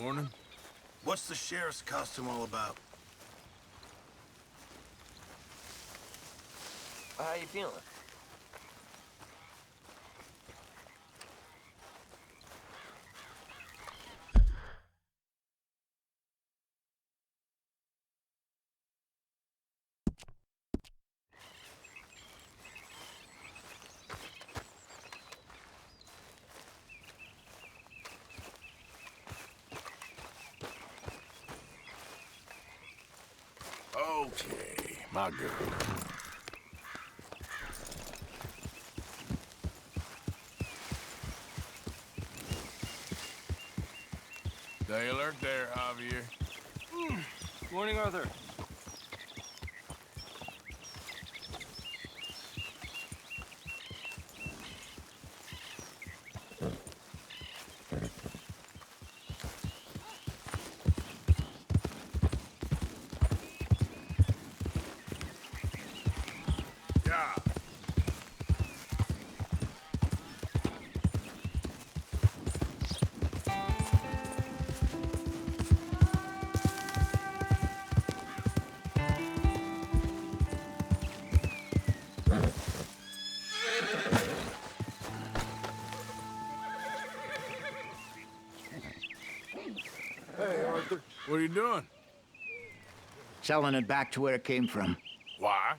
Morning. What's the sheriff's costume all about? How you feeling? Okay, my girl. Stay alert there, Javier. Morning, Arthur. Yeah. Hey, Arthur. What are you doing? Selling it back to where it came from. Why?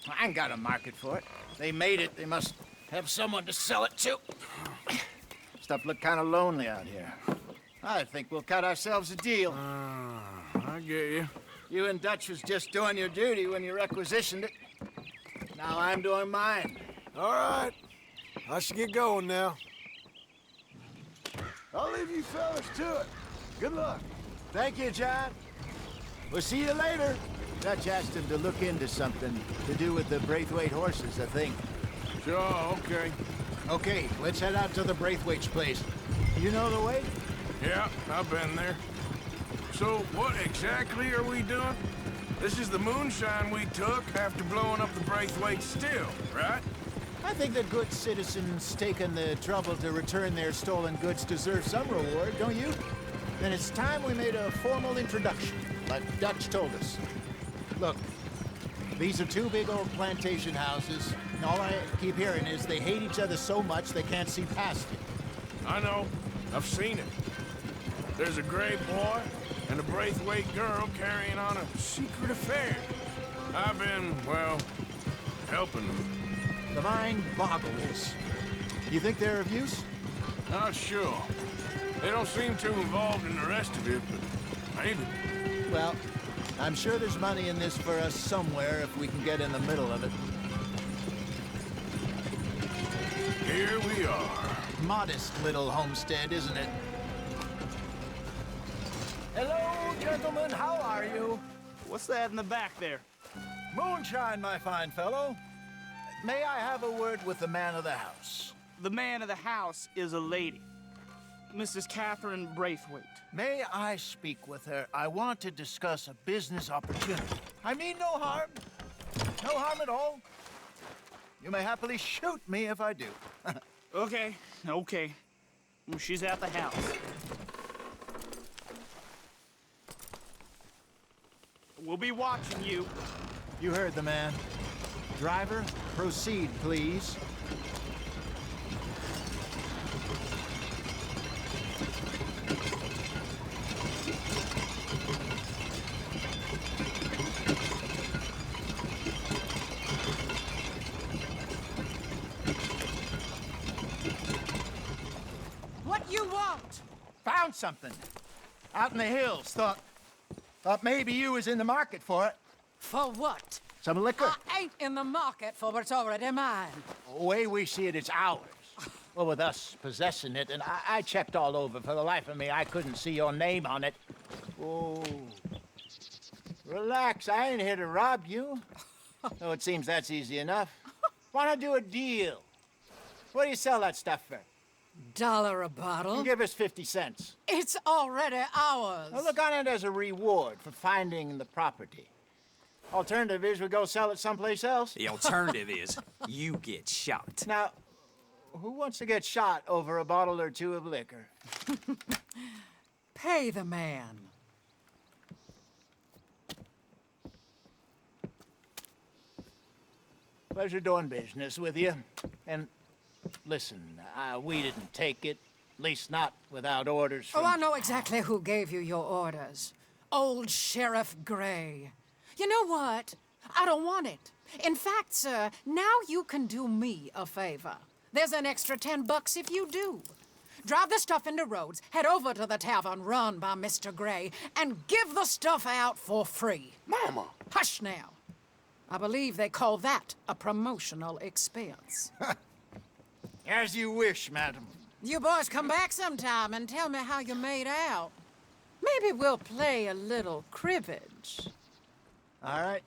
I ain't got a market for it. They made it, they must have someone to sell it to. Stuff look kind of lonely out here. I think we'll cut ourselves a deal. I get you. You and Dutch was just doing your duty when you requisitioned it. Now I'm doing mine. All right. I should get going now. I'll leave you fellas to it. Good luck. Thank you, John. We'll see you later. Dutch asked him to look into something to do with the Braithwaite horses, I think. Sure, okay. Okay, let's head out to the Braithwaite's place. You know the way? Yeah, I've been there. So, what exactly are we doing? This is the moonshine we took after blowing up the Braithwaite still, right? I think that good citizens taking the trouble to return their stolen goods deserve some reward, don't you? Then it's time we made a formal introduction, like Dutch told us. Look, these are two big old plantation houses, and all I keep hearing is they hate each other so much they can't see past it. I know. I've seen it. There's a gray boy and a Braithwaite girl carrying on a secret affair. I've been, well, helping them. The mind boggles. You think they're of use? Not sure. They don't seem too involved in the rest of it, but maybe. Well, I'm sure there's money in this for us somewhere if we can get in the middle of it. Here we are. Modest little homestead, isn't it? Hello, gentlemen. How are you? What's that in the back there? Moonshine, my fine fellow. May I have a word with the man of the house? The man of the house is a lady, Mrs. Catherine Braithwaite. May I speak with her? I want to discuss a business opportunity. I mean no harm. No harm at all. You may happily shoot me if I do. Okay. She's at the house. We'll be watching you. You heard the man. Driver, proceed, please. What you want? Found something. Out in the hills. Thought maybe you was in the market for it. For what? Some liquor. I ain't in the market for what's already mine. The way we see it, it's ours. Well, with us possessing it, and I checked all over. For the life of me, I couldn't see your name on it. Oh. Relax, I ain't here to rob you. Though it seems that's easy enough. Wanna do a deal? What do you sell that stuff for? $1 a bottle? Give us 50 cents. It's already ours. Now look on it as a reward for finding the property. Alternative is we go sell it someplace else. The alternative is you get shot. Now, who wants to get shot over a bottle or two of liquor? Pay the man. Pleasure doing business with you. And listen, we didn't take it. At least not without orders from... Oh, I know exactly who gave you your orders. Old Sheriff Gray. You know what? I don't want it. In fact, sir, now you can do me a favor. There's an extra $10 if you do. Drive the stuff into Rhodes, head over to the tavern run by Mr. Gray, and give the stuff out for free. Mama! Hush now. I believe they call that a promotional expense. As you wish, madam. You boys come back sometime and tell me how you made out. Maybe we'll play a little cribbage. All right.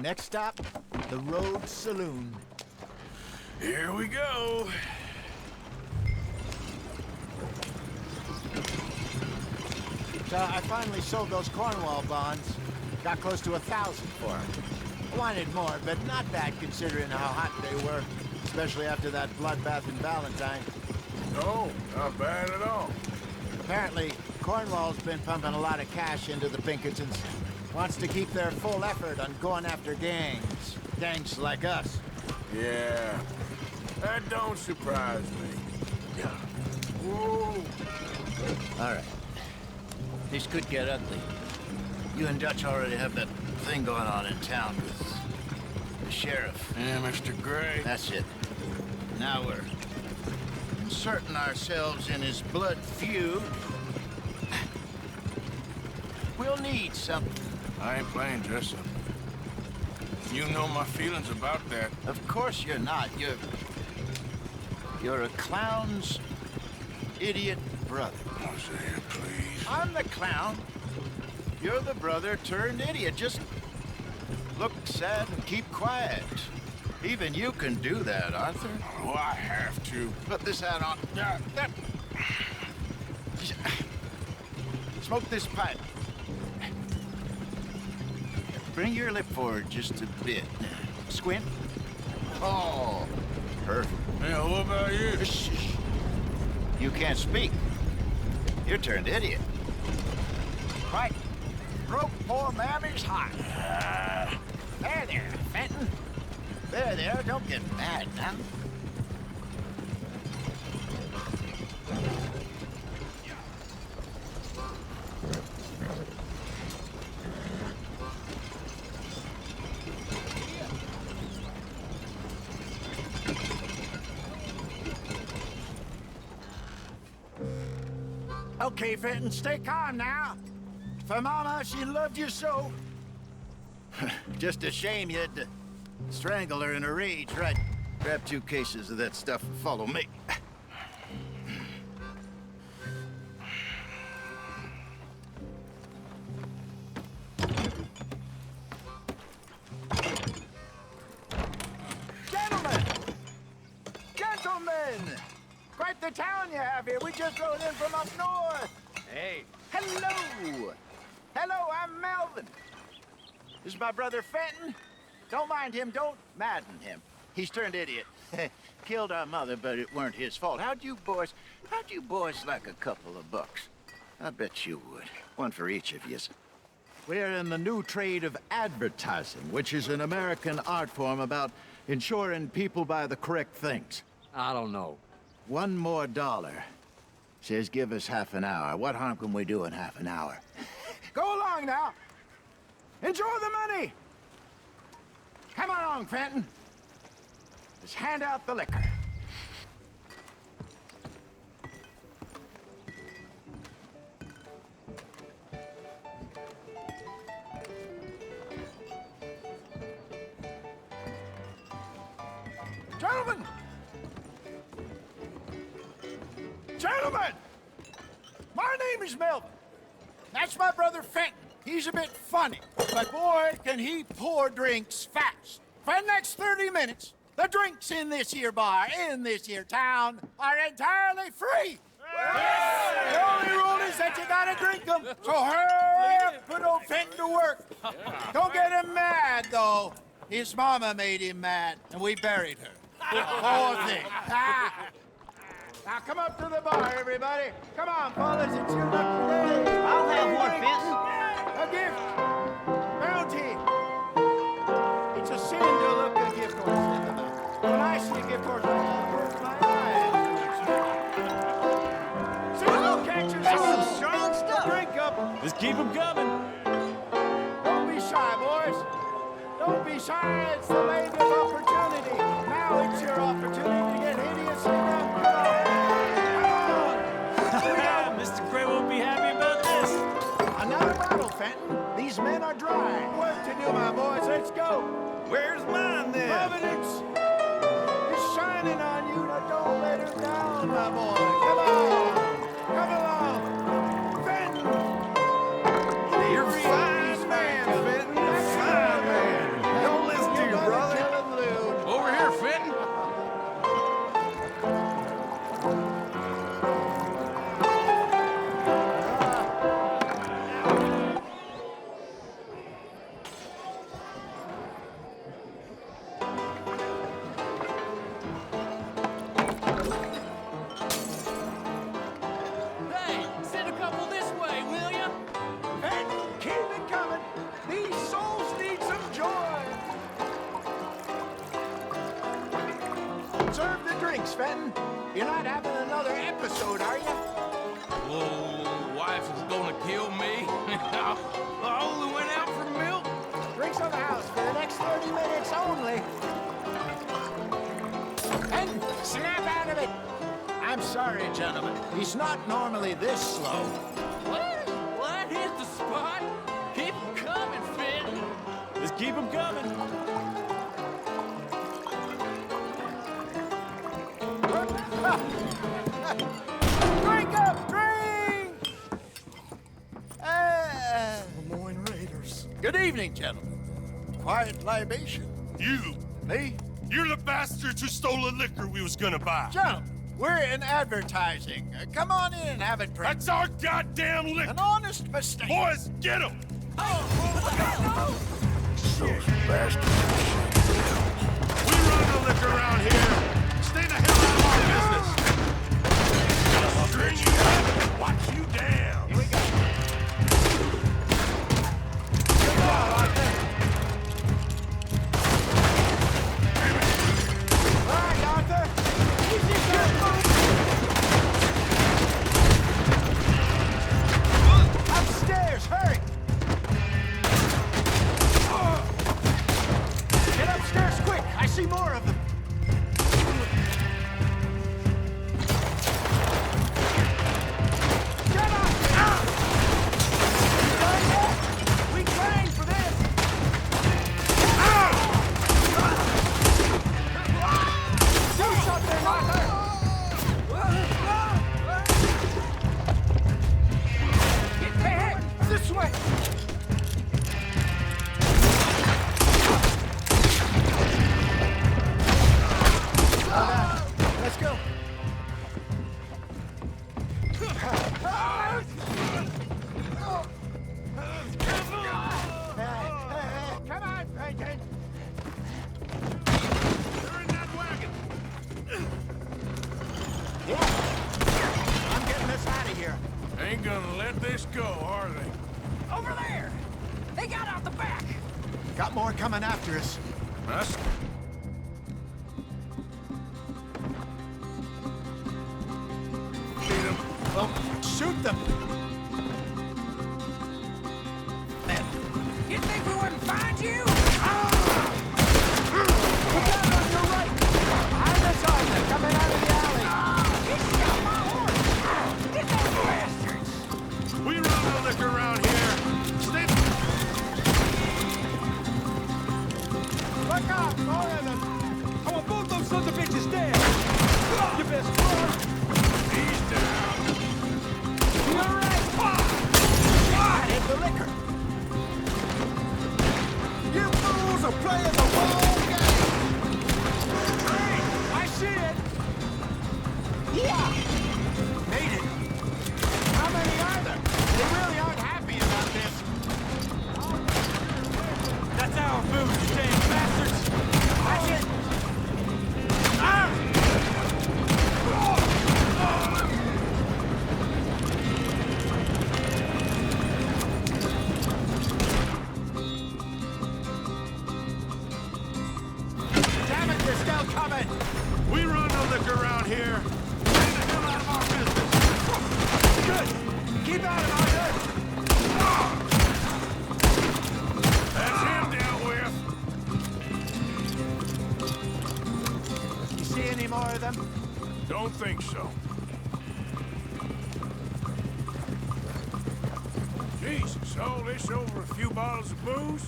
Next stop, the Rhodes Saloon. Here we go. So I finally sold those Cornwall bonds. Got close to 1,000 for them. I wanted more, but not bad considering how hot they were, especially after that bloodbath in Valentine. No, not bad at all. Apparently, Cornwall's been pumping a lot of cash into the Pinkertons. Wants to keep their full effort on going after gangs. Gangs like us. Yeah, that don't surprise me. Yeah. Whoa. All right. This could get ugly. You and Dutch already have that thing going on in town with the sheriff. Yeah, Mr. Gray. That's it. Now we're inserting ourselves in his blood feud. We'll need something. I ain't playing dress up. You know my feelings about that. Of course you're not. You're a clown's idiot brother. Hosea, please. I'm the clown. You're the brother turned idiot. Just look sad and keep quiet. Even you can do that, Arthur. Oh, I have to. Put this hat on. Smoke this pipe. Bring your lip forward just a bit. Squint. Oh, perfect. Yeah, what about you? Shh. You can't speak. You're turned idiot. Right. Broke poor Mammy's heart. There, Fenton. There, don't get mad now. Okay, Fenton, stay calm now. For Mama, she loved you so. Just a shame you had to strangle her in a rage, right? Grab 2 cases of that stuff and follow me. Gentlemen! Quite the town you have here. We just rode in from up north. Hey. Hello! Hello, I'm Melvin. This is my brother Fenton. Don't mind him, don't madden him. He's turned idiot. Killed our mother, but it weren't his fault. How'd you boys like a couple of bucks? I bet you would. One for each of yous. We're in the new trade of advertising, which is an American art form about ensuring people buy the correct things. I don't know. $1 more. Says give us half an hour. What harm can we do in half an hour? Go along now. Enjoy the money. Come along, Fenton. Let's hand out the liquor. Gentlemen! Gentlemen! My name is Melvin. That's my brother Fenton. He's a bit funny, but boy, can he pour drinks fast. For the next 30 minutes, the drinks in this here bar, in this here town, are entirely free. The only rule is that you gotta drink them. So hurry up, put old Fenton to work. Don't get him mad, though. His mama made him mad, and we buried her. Poor thing. Now come up to the bar, everybody. Come on, fellas, it's your lucky day. I'll have one, Fenton. A gift. Bounty. It's a sin to look a gift horse in the mouth. When I see a gift horse, I close my eyes. So catch your That's some soul. strong stuff. Drink up. Just keep them coming. Don't be shy, boys. Don't be shy. It's the maiden of opportunity. Now it's your opportunity to get hideously drunk. Come on. Mr. Gray won't be happy about this. Another bottle, Fenton. These men are dry. Work to do, my boys. Let's go. Where's mine then? Providence is shining on you. Now don't let her down, my boy. Come on. Come along. Fenton. You're a fine man, Fenton. You're a fine man. Don't listen to your brother. Over here, Fenton. Hey, send a couple this way, will ya? Fenton, keep it coming. These souls need some joy. Serve the drinks, Fenton. You're not having another episode, are you? Oh, wife is gonna kill me. I only went out for milk. Drinks on the house for the next 30 minutes only. And snap out of it. I'm sorry, gentlemen. He's not normally this slow. What? Well, that hit the spot. Keep 'em coming, Fenton. Just keep 'em coming. Drink up, drink! Lemoyne Raiders. Good evening, gentlemen. Quiet libation. You! Me? You're the bastards who stole the liquor we was gonna buy. Gentlemen, we're in advertising. Come on in and have a drink. That's our goddamn liquor! An honest mistake. Boys, get him! Those bastards. We run the liquor around here. Stay the hell out of our business. String you up, watch you down. Here we go. Good ball, Arthur. All right, Arthur. Easy, sir. Upstairs, hurry. Get upstairs quick. I see more of them. Get up! We trained for this. Do something, Arthur. Get back! This way! Let's go. Come on, Franklin. They're in that wagon. Yeah. I'm getting us out of here. Ain't gonna let this go, are they? Over there! They got out the back! Got more coming after us. Us? Well, shoot them. You think we wouldn't find you? Look out on your right. Behind us, Arthur, coming out of the alley. He shot my horse! Get those bastards! We run the liquor around here. Stay the... Look out, more of them. I want both those sons of bitches dead. You best run. He's down. You're right. I hit the liquor. You fools are playing the wrong game. Hey, I see it. Yeah. Made it. How many are there? They really aren't happy about this. That's our food, you damn bastards. That's it. here. Stay the hell out of our business. Good. Keep out of it. That's him dealt with. You see any more of them? Don't think so. Jesus, all this over a few bottles of booze?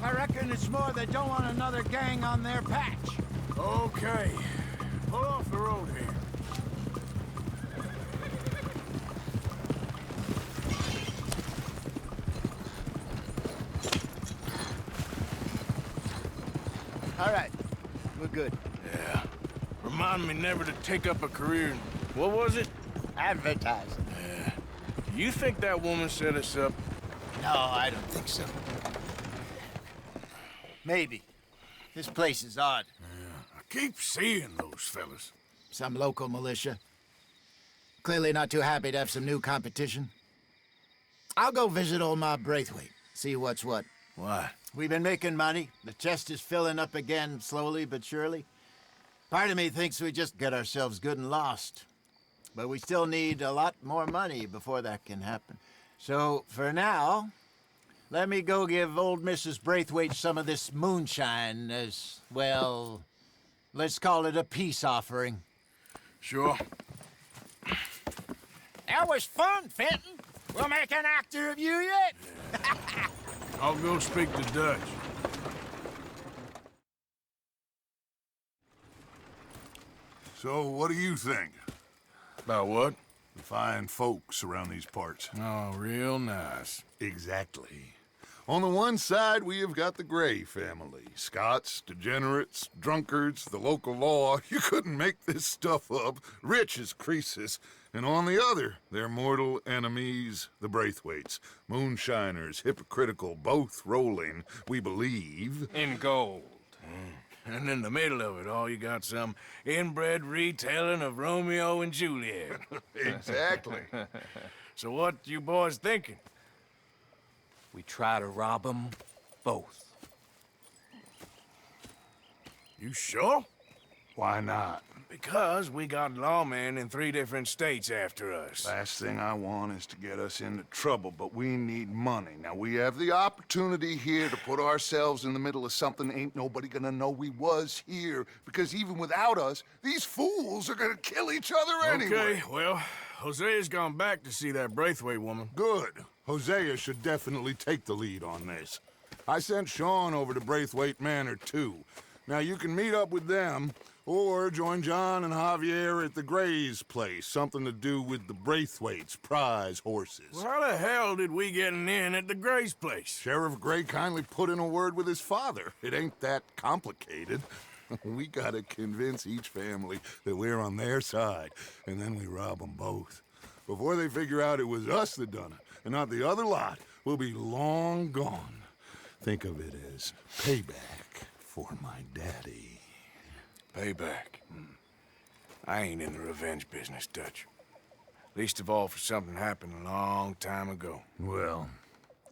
I reckon it's more they don't want another gang on their patch. Okay. Pull off the road here. All right, we're good. Yeah. Remind me never to take up a career in... What was it? Advertising. Yeah. You think that woman set us up? No, I don't think so. Maybe. This place is odd. I keep seeing those fellas. Some local militia. Clearly not too happy to have some new competition. I'll go visit old Ma Braithwaite, see what's what. Why? We've been making money. The chest is filling up again, slowly but surely. Part of me thinks we just get ourselves good and lost. But we still need a lot more money before that can happen. So, for now, let me go give old Mrs. Braithwaite some of this moonshine as, well, let's call it a peace offering. Sure. That was fun, Fenton. We'll make an actor of you yet. I'll go speak to Dutch. So, what do you think? About what? The fine folks around these parts. Oh, real nice. Exactly. On the one side, we have got the Gray family. Scots, degenerates, drunkards, the local law. You couldn't make this stuff up. Rich as Croesus. And on the other, their mortal enemies, the Braithwaits. Moonshiners, hypocritical, both rolling, we believe. In gold. And in the middle of it all, you got some inbred retelling of Romeo and Juliet. Exactly. So what you boys thinking? We try to rob them both. You sure? Why not? Because we got lawmen in 3 different states after us. Last thing I want is to get us into trouble, but we need money. Now, we have the opportunity here to put ourselves in the middle of something ain't nobody gonna know we was here, because even without us, these fools are gonna kill each other anyway. Okay, well, Hosea's gone back to see that Braithwaite woman. Good. Hosea should definitely take the lead on this. I sent Sean over to Braithwaite Manor, too. Now, you can meet up with them, or join John and Javier at the Gray's place. Something to do with the Braithwaite's prize horses. Well, how the hell did we get in at the Gray's place? Sheriff Gray kindly put in a word with his father. It ain't that complicated. We gotta convince each family that we're on their side, and then we rob them both. Before they figure out it was us that done it, and not the other lot, we'll be long gone. Think of it as payback for my daddy. Payback. I ain't in the revenge business, Dutch. Least of all for something happened a long time ago. Well,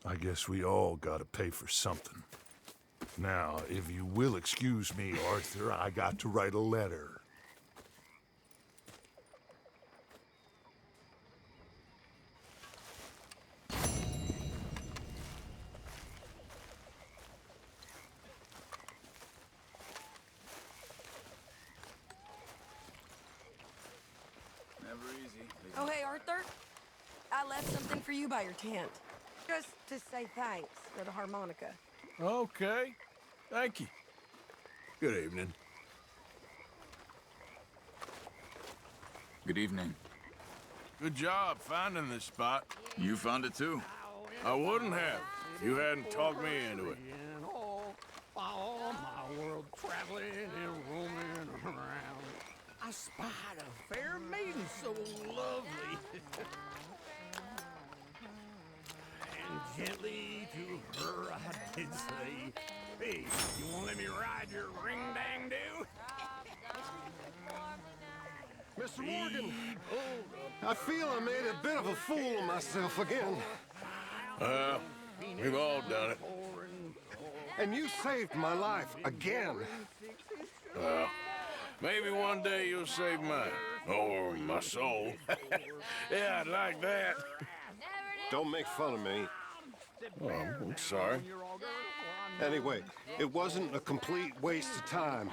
I guess we all gotta pay for something. Now, if you will excuse me, Arthur, I got to write a letter. Oh, hey, Arthur. I left something for you by your tent. Just to say thanks for the harmonica. Okay. Thank you. Good evening. Good evening. Good job finding this spot. You found it too. I wouldn't have if you hadn't talked me into it. All my world traveling and roaming around. I spied a fair maiden so lovely. And gently to her I did say, hey, you wanna let me ride your ring-dang-do? Mr. Morgan, I feel I made a bit of a fool of myself again. We've all done it. And you saved my life again. Maybe one day you'll save mine. Or my soul. Yeah, I'd like that. Don't make fun of me. Oh, I'm sorry. Anyway, it wasn't a complete waste of time.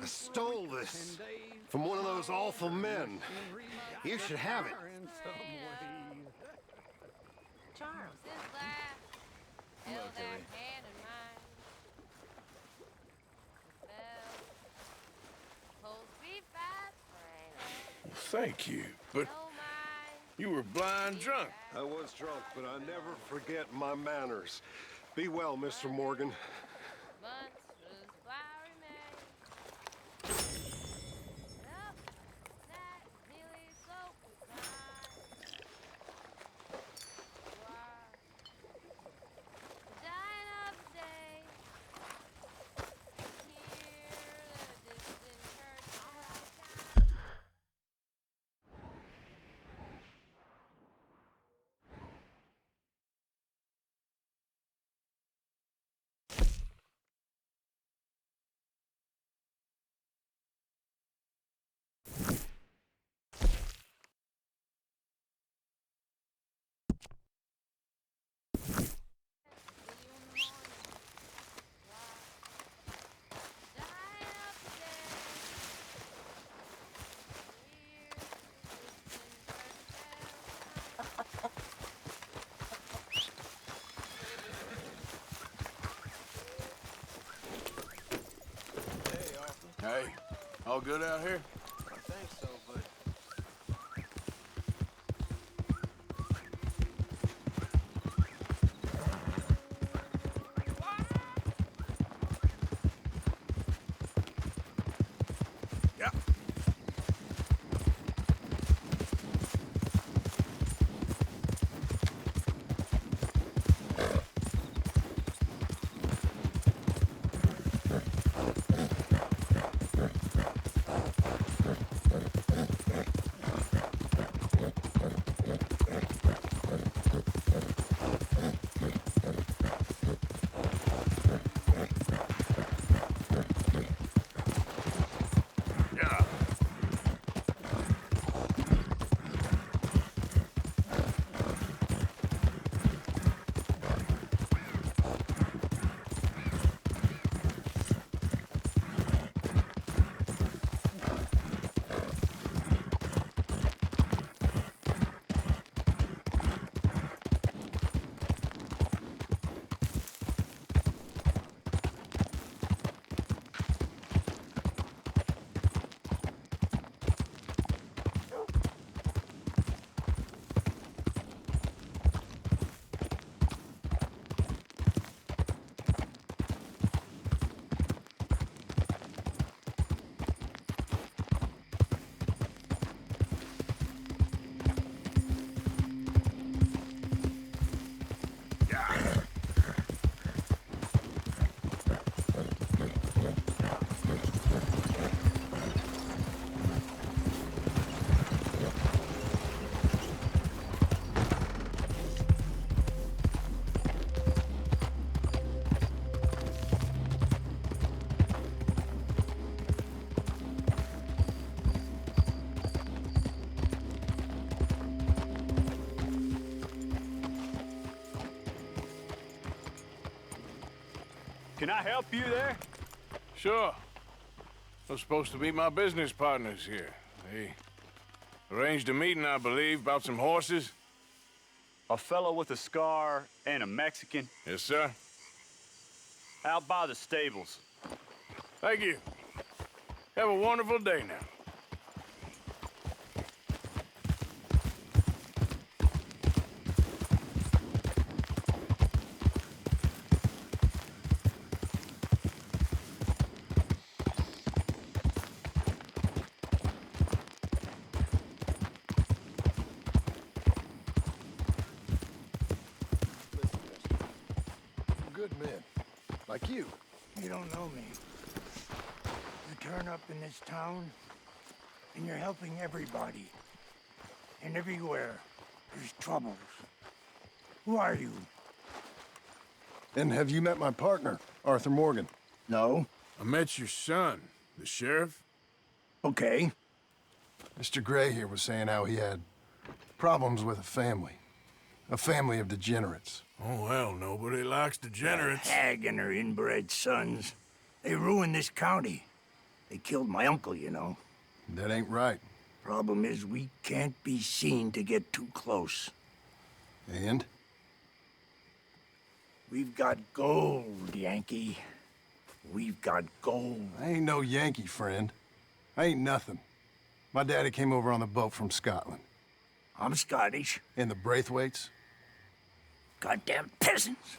I stole this from one of those awful men. You should have it. Charles. Thank you, but you were blind drunk. I was drunk, but I never forget my manners. Be well, Mr. Morgan. Hey, all good out here? I think so, but... Yeah. Yeah. Can I help you there? Sure. They're supposed to be my business partners here. They arranged a meeting, I believe, about some horses. A fellow with a scar and a Mexican Yes, sir. out by the stables. Thank you. Have a wonderful day now. Good men. Like you. You don't know me. You turn up in this town, and you're helping everybody. And everywhere, there's troubles. Who are you? And have you met my partner, Arthur Morgan? No. I met your son, The sheriff? Okay. Mr. Gray here was saying how he had problems with a family of degenerates. Oh, well, nobody likes degenerates. Hag and her inbred sons. They ruined this county. They killed my uncle, you know. That ain't right. Problem is, we can't be seen to get too close. And? We've got gold, Yankee. We've got gold. I ain't no Yankee, friend. I ain't nothing. My daddy came over on the boat from Scotland. I'm Scottish. And the Braithwaits? Goddamn peasants.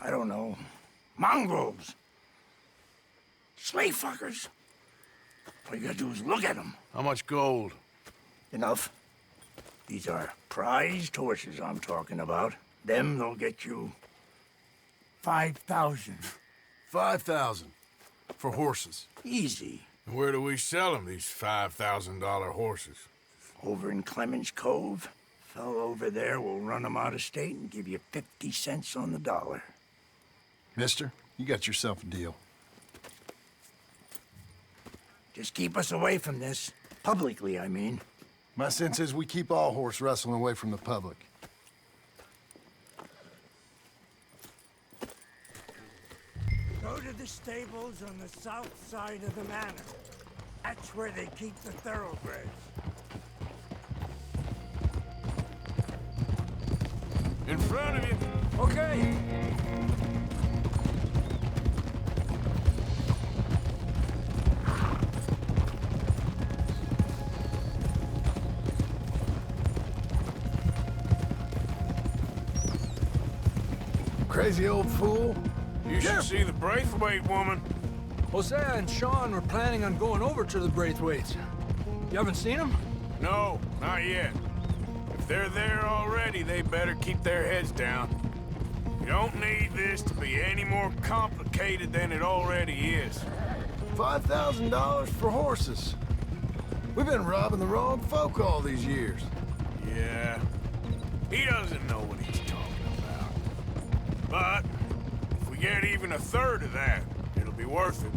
I don't know. Mongrels. Slave fuckers. All you gotta do is look at them. How much gold? Enough. These are prized horses I'm talking about. Them, they'll get you 5,000. 5,000 for horses. Easy. And where do we sell them, these $5,000 horses? Over in Clemens Cove. Fellow over there will run them out of state and give you 50 cents on the dollar. Mister, you got yourself a deal. Just keep us away from this. Publicly, I mean. My sense is we keep all horse rustling away from the public. Go to the stables on the south side of the manor. That's where they keep the thoroughbreds. In front of you. Okay. Crazy old fool. You should see the Braithwaite woman. Hosea and Sean were planning on going over to the Braithwaits. You haven't seen them? No, not yet. If they're there already, they better keep their heads down. You don't need this to be any more complicated than it already is. $5,000 for horses. We've been robbing the wrong folk all these years. Yeah, he doesn't know what he's talking about. But if we get even a third of that, it'll be worth it.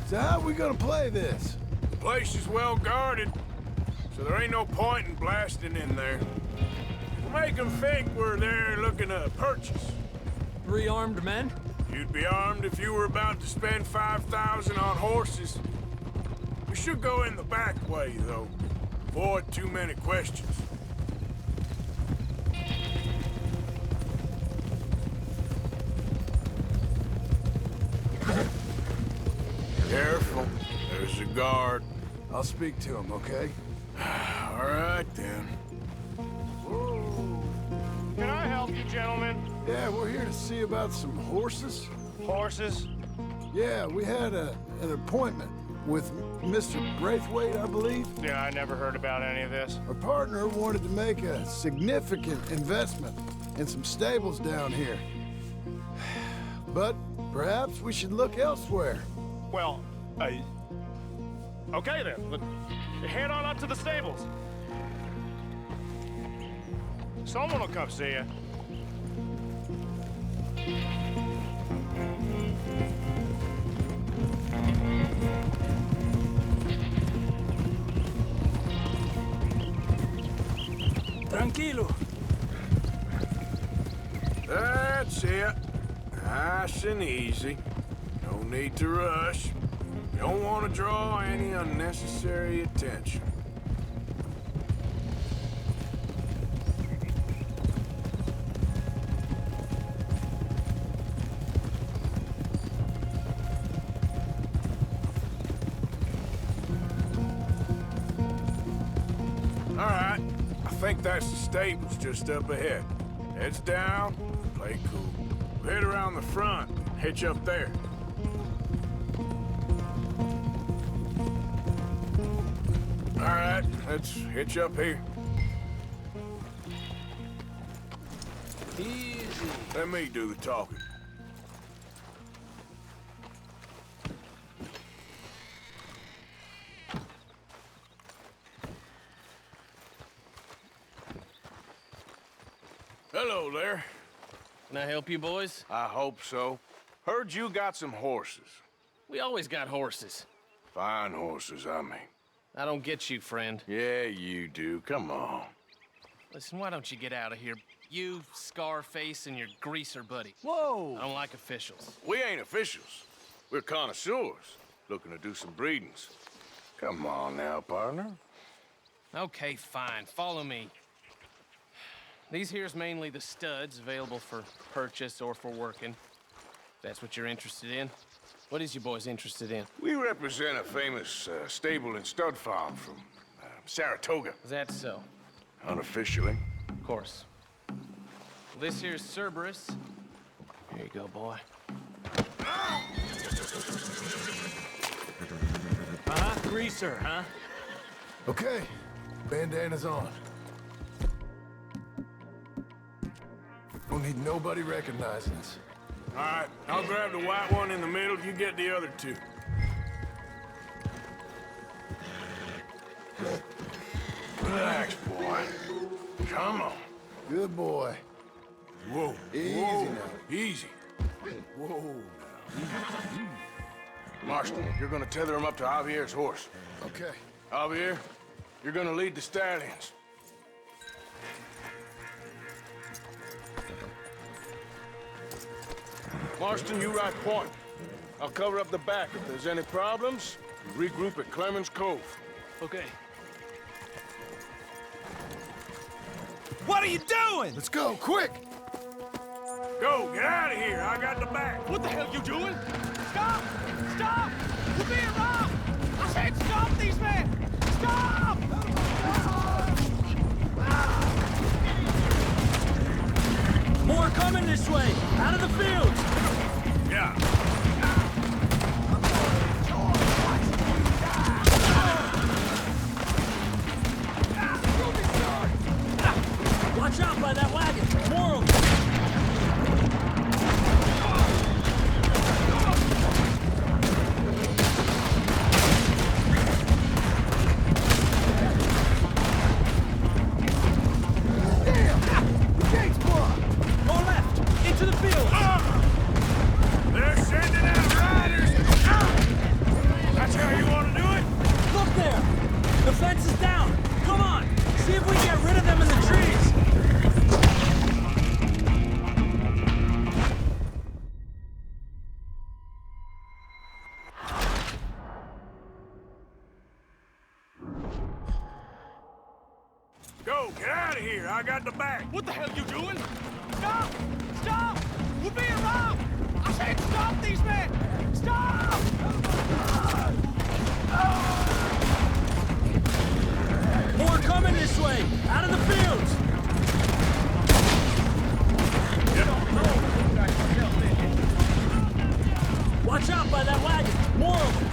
So how are we gonna play this? The place is well guarded, so there ain't no point in blasting in there. We'll make them think we're there looking to purchase. 3 armed men? You'd be armed if you were about to spend 5,000 on horses. We should go in the back way, though. Avoid too many questions. Careful. There's a guard. I'll speak to him, okay? All right, then. Can I help you, gentlemen? Yeah, we're here to see about some horses. Horses? Yeah, we had an appointment with Mr. Braithwaite, I believe. Yeah, I never heard about any of this. Our partner wanted to make a significant investment in some stables down here. But perhaps we should look elsewhere. Well, okay then. Head on up to the stables. Someone will come see you. Tranquilo. That's it. Nice and easy. No need to rush. You don't want to draw any unnecessary attention. All right. I think that's the stables just up ahead. Heads down, play cool. We'll head around the front, hitch up there. All right, let's hitch up here. Easy. Let me do the talking. Hello there. Can I help you, boys? I hope so. Heard you got some horses. We always got horses. Fine horses, I mean. I don't get you, friend. Yeah, you do. Come on. Listen, why don't you get out of here? You, Scarface, and your greaser buddy. Whoa! I don't like officials. We ain't officials. We're connoisseurs, looking to do some breedings. Come on now, partner. Okay, fine. Follow me. These here's mainly the studs available for purchase or for working. If that's what you're interested in. What is you boys interested in? We represent a famous stable and stud farm from Saratoga. Is that so? Unofficially. Of course. Well, this here's Cerberus. Here you go, boy. Greaser, huh? Okay, bandana's on. Don't need nobody recognizing us. All right, I'll grab the white one in the middle. You get the other two. Relax, boy. Come on. Good boy. Whoa. Easy Whoa. now. Easy. Whoa. Marston, you're gonna tether him up to Javier's horse. Okay. Javier, you're gonna lead the stallions. Marston, you ride point. I'll cover up the back. If there's any problems, regroup at Clemens Cove. Okay. What are you doing? Let's go, quick! Go, get out of here. I got the back. What the hell you doing? Stop! Stop! You're being robbed! I said stop these men! Stop! More coming this way! Out of the fields! Yeah. Watch out by that wagon! More of them! They're sending out riders. That's how you want to do it? Look there! The fence is down! Come on! See if we can get rid of them in the trees! Go, get out of here. I got the back. What the hell you doing? Stop! Stop! We're being robbed! I said stop these men! Stop! More coming this way! Out of the fields! Watch out by that wagon! More of them!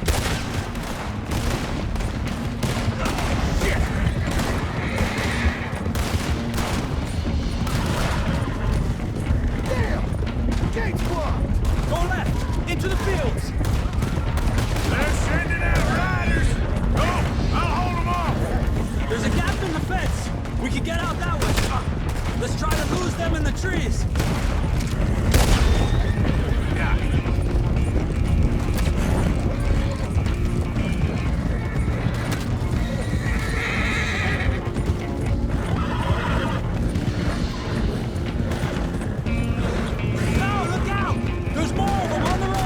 Gate's blocked! Go left! Into the fields! They're sending out riders. Go! I'll hold them off. There's a gap in the fence! We can get out that way! Let's try to lose them in the trees! Yeah. No, look out! There's more of them on the road!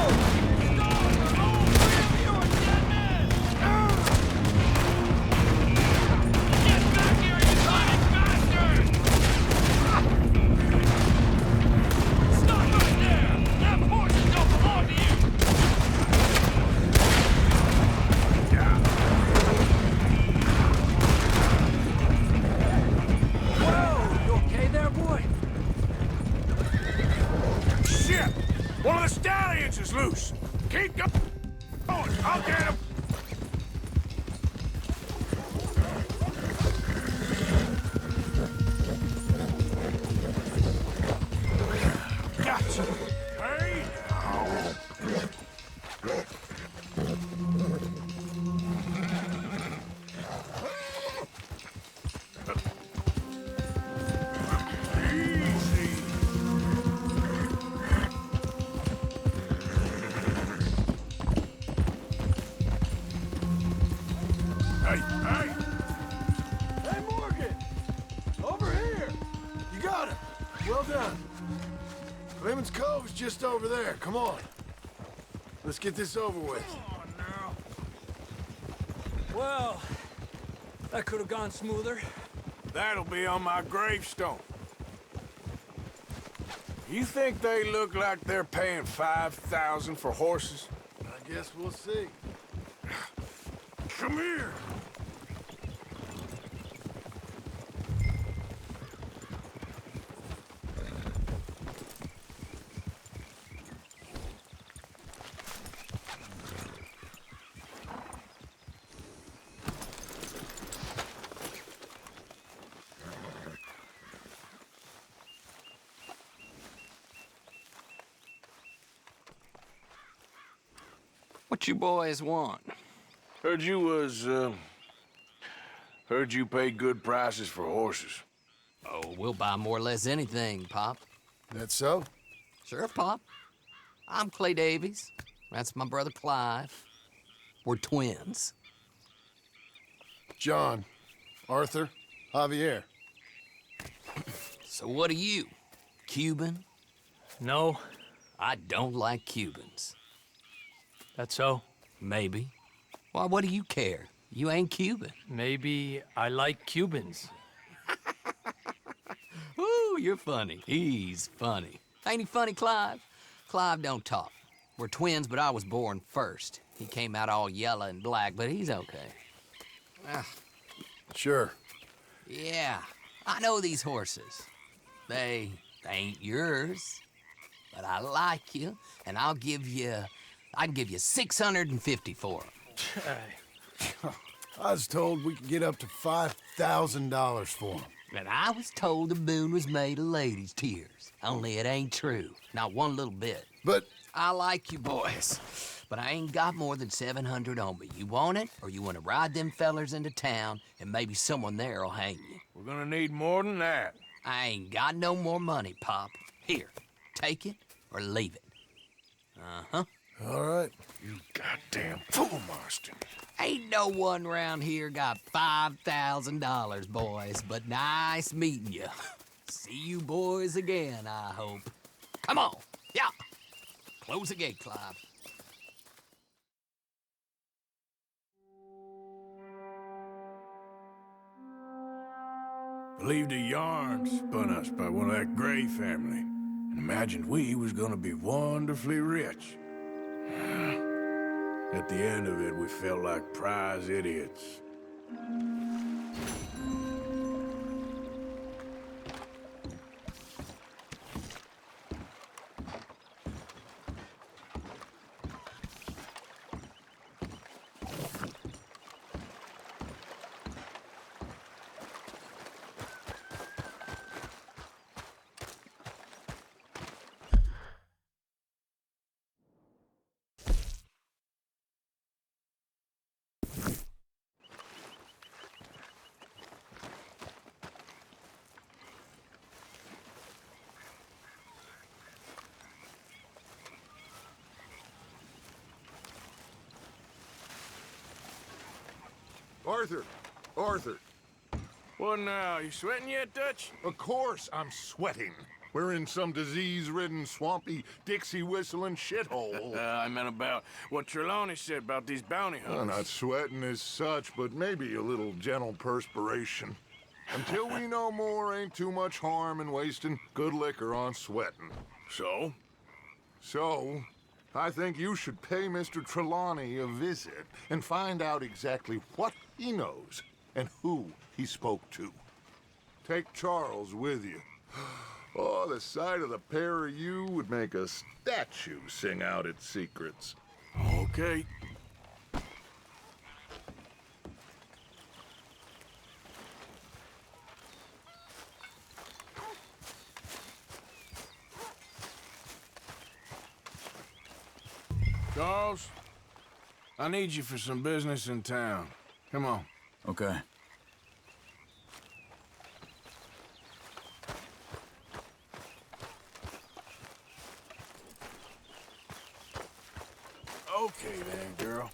Get back here, you tiny bastard! Stop right there! That horses don't belong to you! Whoa! You okay there, boy? Shit! One of the stallions is loose. Keep going. I'll get him. Gotcha. Hey. Easy. Hey, hey! Hey, Morgan! Over here! You got him! Well done. Clemens Cove's just over there. Come on. Let's get this over with. Well, that could have gone smoother. That'll be on my gravestone. You think they look like they're paying 5,000 for horses? I guess we'll see. Come here! What you boys want? Heard you pay good prices for horses. Oh, we'll buy more or less anything, Pop. That so? Sure, Pop. I'm Clay Davies. That's my brother Clive. We're twins. John, Arthur, Javier. So what are you? Cuban? No, I don't like Cubans. that's so. Maybe. Why, what do you care? You ain't Cuban. Maybe I like Cubans. Ooh, you're funny. He's funny. Ain't he funny, Clive? Clive don't talk. We're twins, but I was born first. He came out all yellow and black, but he's okay. Ah, Sure. yeah, I know these horses. They ain't yours, but I like you, and I can give you 650 for them. I was told we could get up to $5,000 for them. And I was told the moon was made of ladies' tears. Only it ain't true. Not one little bit. But I like you boys, but I ain't got more than 700 on me. You want it, or you want to ride them fellers into town, and maybe someone there'll hang you? We're gonna need more than that. I ain't got no more money, Pop. Here, take it or leave it. Uh-huh. all right. You goddamn fool, Marston. Ain't no one round here got $5,000, boys, but nice meeting you. See you boys again, I hope. Come on, yeah. Close the gate, Clive. Believed a yarn spun us by one of that Gray family, and imagined we was gonna be wonderfully rich. At the end of it, we felt like prize idiots. Arthur! Arthur! What now? You sweating yet, Dutch? Of course I'm sweating. We're in some disease-ridden, swampy, Dixie-whistling shithole. I meant about what Trelawney said about these bounty hunters. Well, not sweating as such, but maybe a little gentle perspiration. Until we know more, ain't too much harm in wasting good liquor on sweating. So? So, I think you should pay Mr. Trelawney a visit and find out exactly what he knows and who he spoke to. Take Charles with you. Oh, the sight of the pair of you would make a statue sing out its secrets. Okay. Charles, I need you for some business in town. Come on. Okay. Okay then, girl.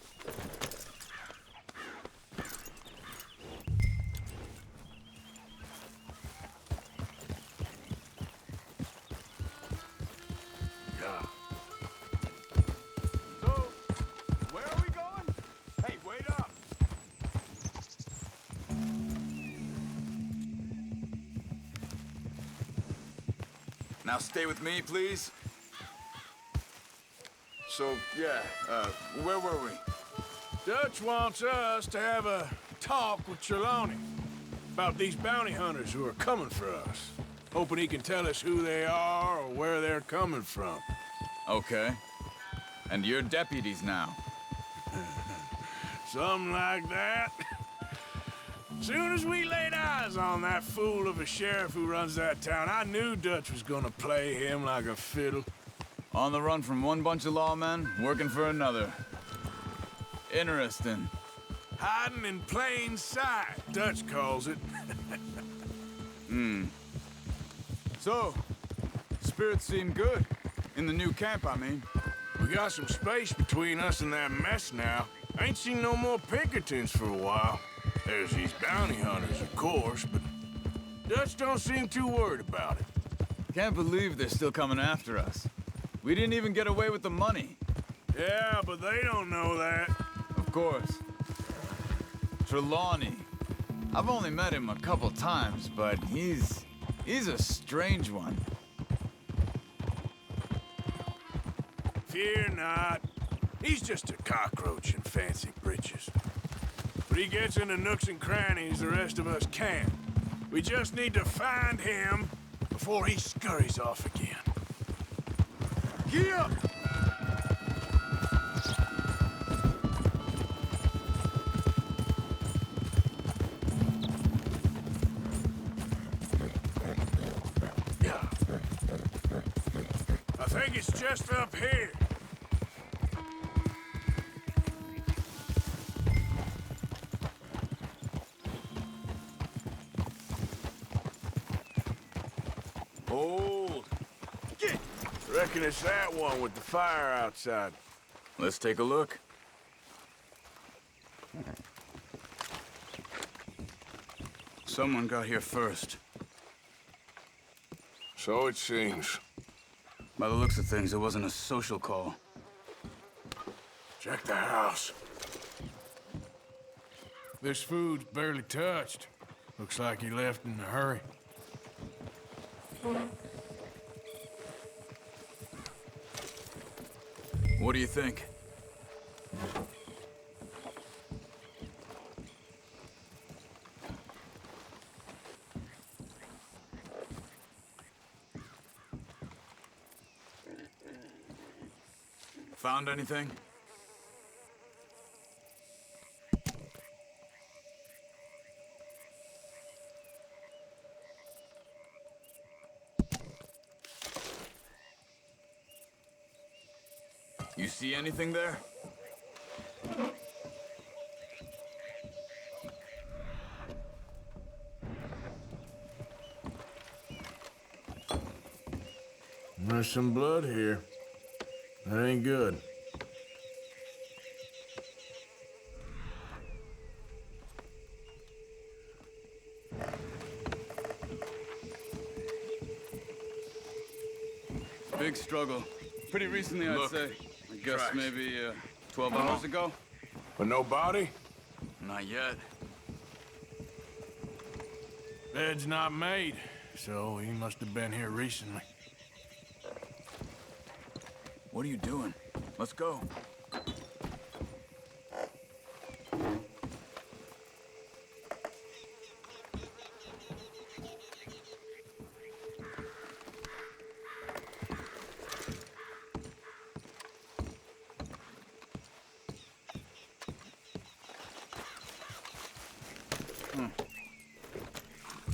Now stay with me, please. So, yeah, where were we? Dutch wants us to have a talk with Trelawney about these bounty hunters who are coming for us. Hoping he can tell us who they are or where they're coming from. Okay. And you're deputies now. Something like that. Soon as we laid eyes on that fool of a sheriff who runs that town, I knew Dutch was gonna play him like a fiddle. On the run from one bunch of lawmen, working for another. Interesting. Hiding in plain sight, Dutch calls it. So, spirits seem good. In the new camp, I mean. We got some space between us and that mess now. Ain't seen no more Pinkertons for a while. There's these bounty hunters, of course, but Dutch don't seem too worried about it. Can't believe they're still coming after us. We didn't even get away with the money. Yeah, but they don't know that. Of course. Trelawney. I've only met him a couple times, but he's a strange one. Fear not. He's just a cockroach in fancy breeches. But he gets into nooks and crannies the rest of us can't. We just need to find him before he scurries off again. Get up! I think it's just up here. Hold. Get! Reckon it's that one with the fire outside. Let's take a look. Someone got here first. So it seems. By the looks of things, it wasn't a social call. Check the house. This food's barely touched. Looks like he left in a hurry. What do you think? Found anything? You see anything there? There's some blood here. That ain't good. Big struggle. Pretty recently, I'd say. I guess tracks. maybe 12 hours ago? But no body? Not yet. Bed's not made, so he must have been here recently. What are you doing? Let's go.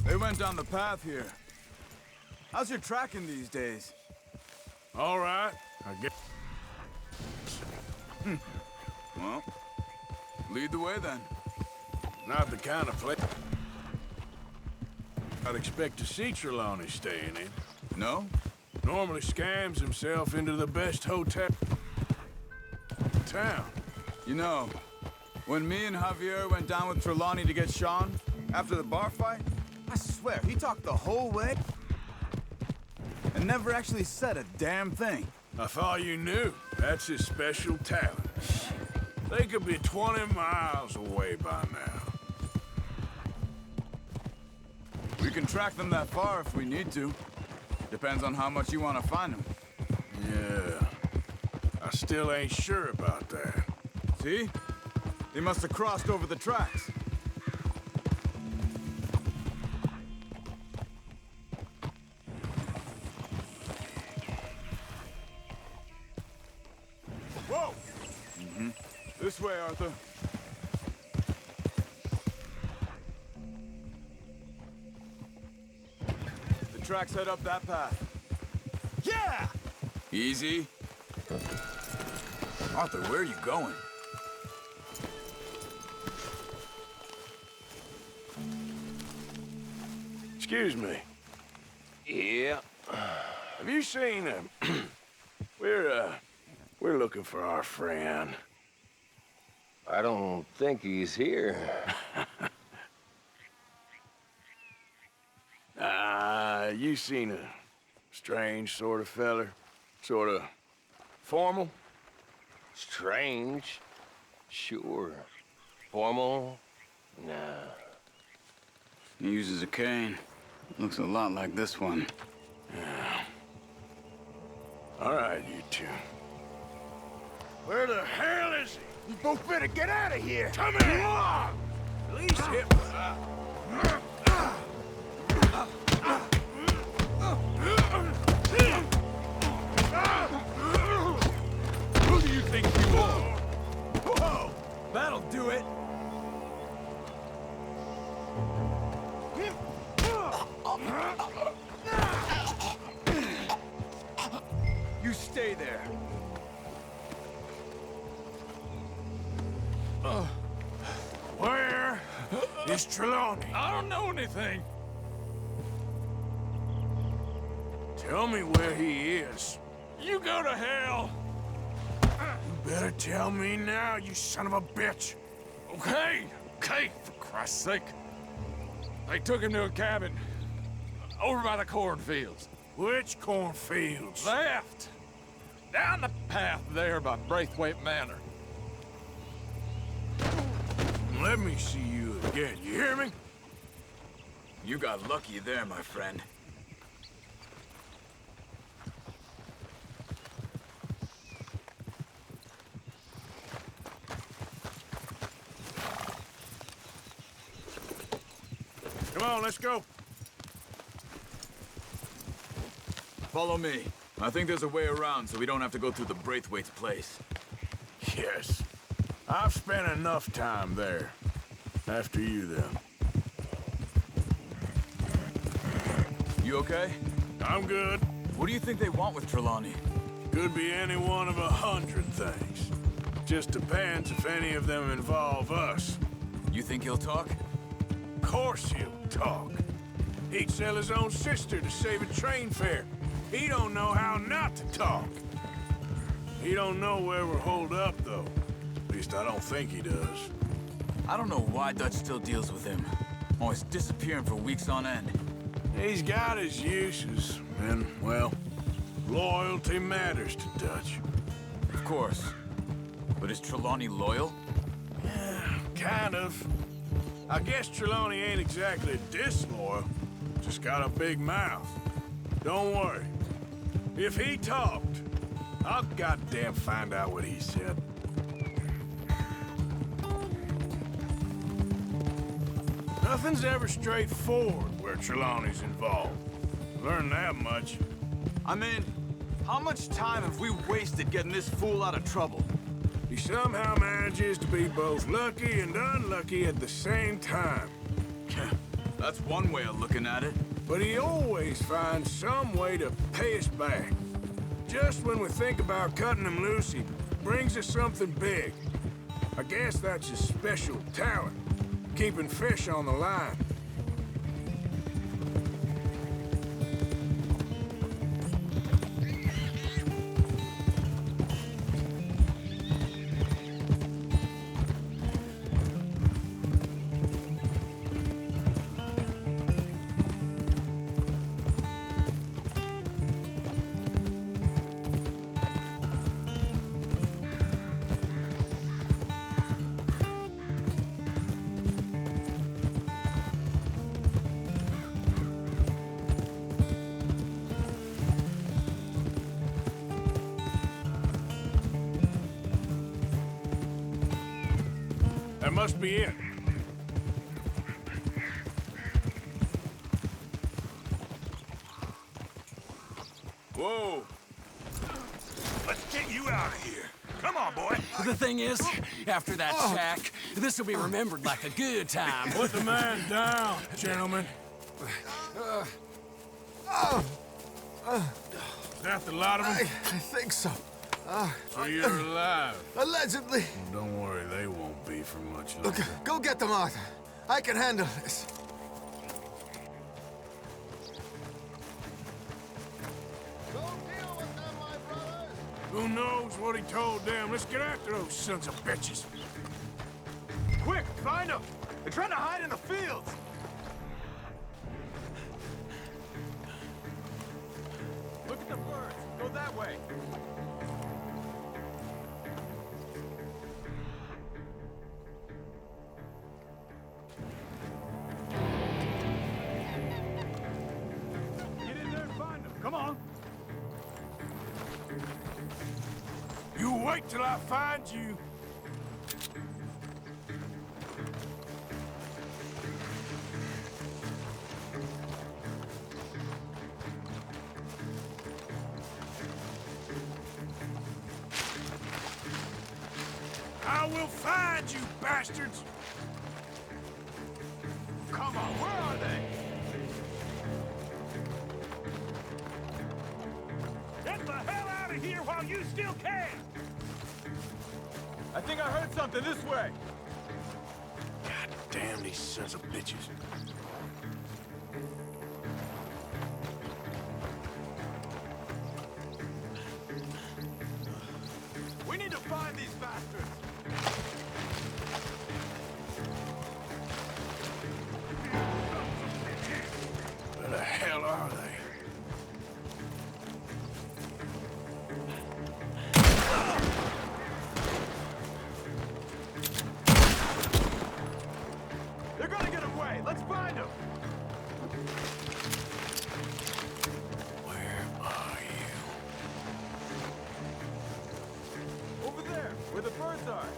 They went down the path here. How's your tracking these days? All right, I guess. Well, lead the way then. Not the kind of place I'd expect to see Trelawney staying in. No? Normally scams himself into the best hotel in town. You know, when me and Javier went down with Trelawney to get Sean, after the bar fight, I swear, he talked the whole way and never actually said a damn thing. I thought you knew. That's his special talent. They could be 20 miles away by now. We can track them that far if we need to. Depends on how much you want to find him. Yeah. I still ain't sure about that. See? He must have crossed over the tracks. Whoa! This way, Arthur. The tracks head up that path. Yeah! Easy. Arthur, where are you going? Excuse me. Yeah. Have you seen him? We're looking for our friend. I don't think he's here. You seen a strange sort of feller? Sort of formal? Strange? Sure. Formal? Nah. He uses a cane. Looks a lot like this one. Yeah. All right, you two. Where the hell is he? You both better get out of here. Come here. At least hit. Who do you think you are? Whoa! That'll do it. You stay there. Where is Trelawney? I don't know anything. Tell me where he is. You go to hell. You better tell me now, you son of a bitch. Okay, for Christ's sake. They took him to a cabin over by the cornfields. Which cornfields? Left. Down the path there by Braithwaite Manor. Let me see you again, you hear me? You got lucky there, my friend. Come on, let's go. Follow me. I think there's a way around so we don't have to go through the Braithwaite's place. Yes. I've spent enough time there. After you, then. You okay? I'm good. What do you think they want with Trelawney? Could be any one of 100 things. Just depends if any of them involve us. You think he'll talk? Of course he'll talk. He'd sell his own sister to save a train fare. He don't know how not to talk. He don't know where we're holed up, though. At least I don't think he does. I don't know why Dutch still deals with him. Always disappearing for weeks on end. He's got his uses, and, well, loyalty matters to Dutch. Of course. But is Trelawney loyal? Yeah, kind of. I guess Trelawney ain't exactly disloyal. Just got a big mouth. Don't worry. If he talked, I'll goddamn find out what he said. Nothing's ever straightforward where Trelawney's involved. Learn that much. I mean, how much time have we wasted getting this fool out of trouble? He somehow manages to be both lucky and unlucky at the same time. That's one way of looking at it. But he always finds some way to pay us back. Just when we think about cutting him loose, he brings us something big. I guess that's his special talent, keeping fish on the line. That must be it. Whoa. Let's get you out of here. Come on, boy. The thing is, after that shack, this will be remembered like a good time. Put the man down, gentlemen. Is that the lot of them? I think so. So you're alive? Allegedly. Well, don't worry, they won't be for much longer. Look, go get them, Arthur. I can handle this. Who knows what he told them? Let's get after those sons of bitches. Quick, find them. They're trying to hide in the fields. Look at the birds. Go that way. Get in there and find them. Come on. You wait till I find you. I will find you, bastards! Come on, where are they? Get the hell out of here while you still can! I think I heard something this way. God damn these sons of bitches. We need to find these bastards. Where the hell are they? They're gonna get away. Let's find them. Where are you? Over there, where the birds are.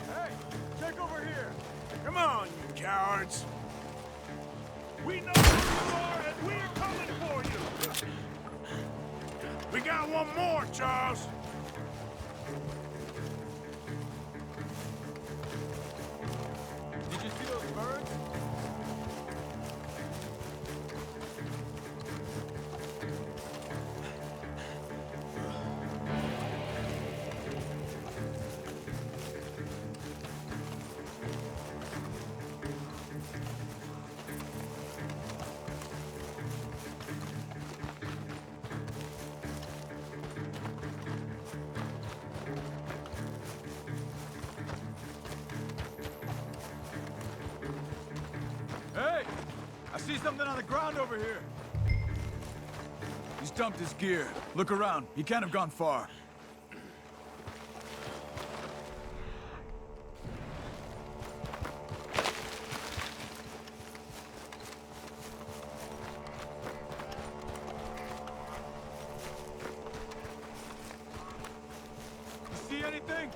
Hey, check over here. Come on, you cowards! We know who you are, and we're coming for you. We got one more, Charles! Did you see those birds? Hey! I see something on the ground over here. He's dumped his gear. Look around. He can't have gone far. You see anything?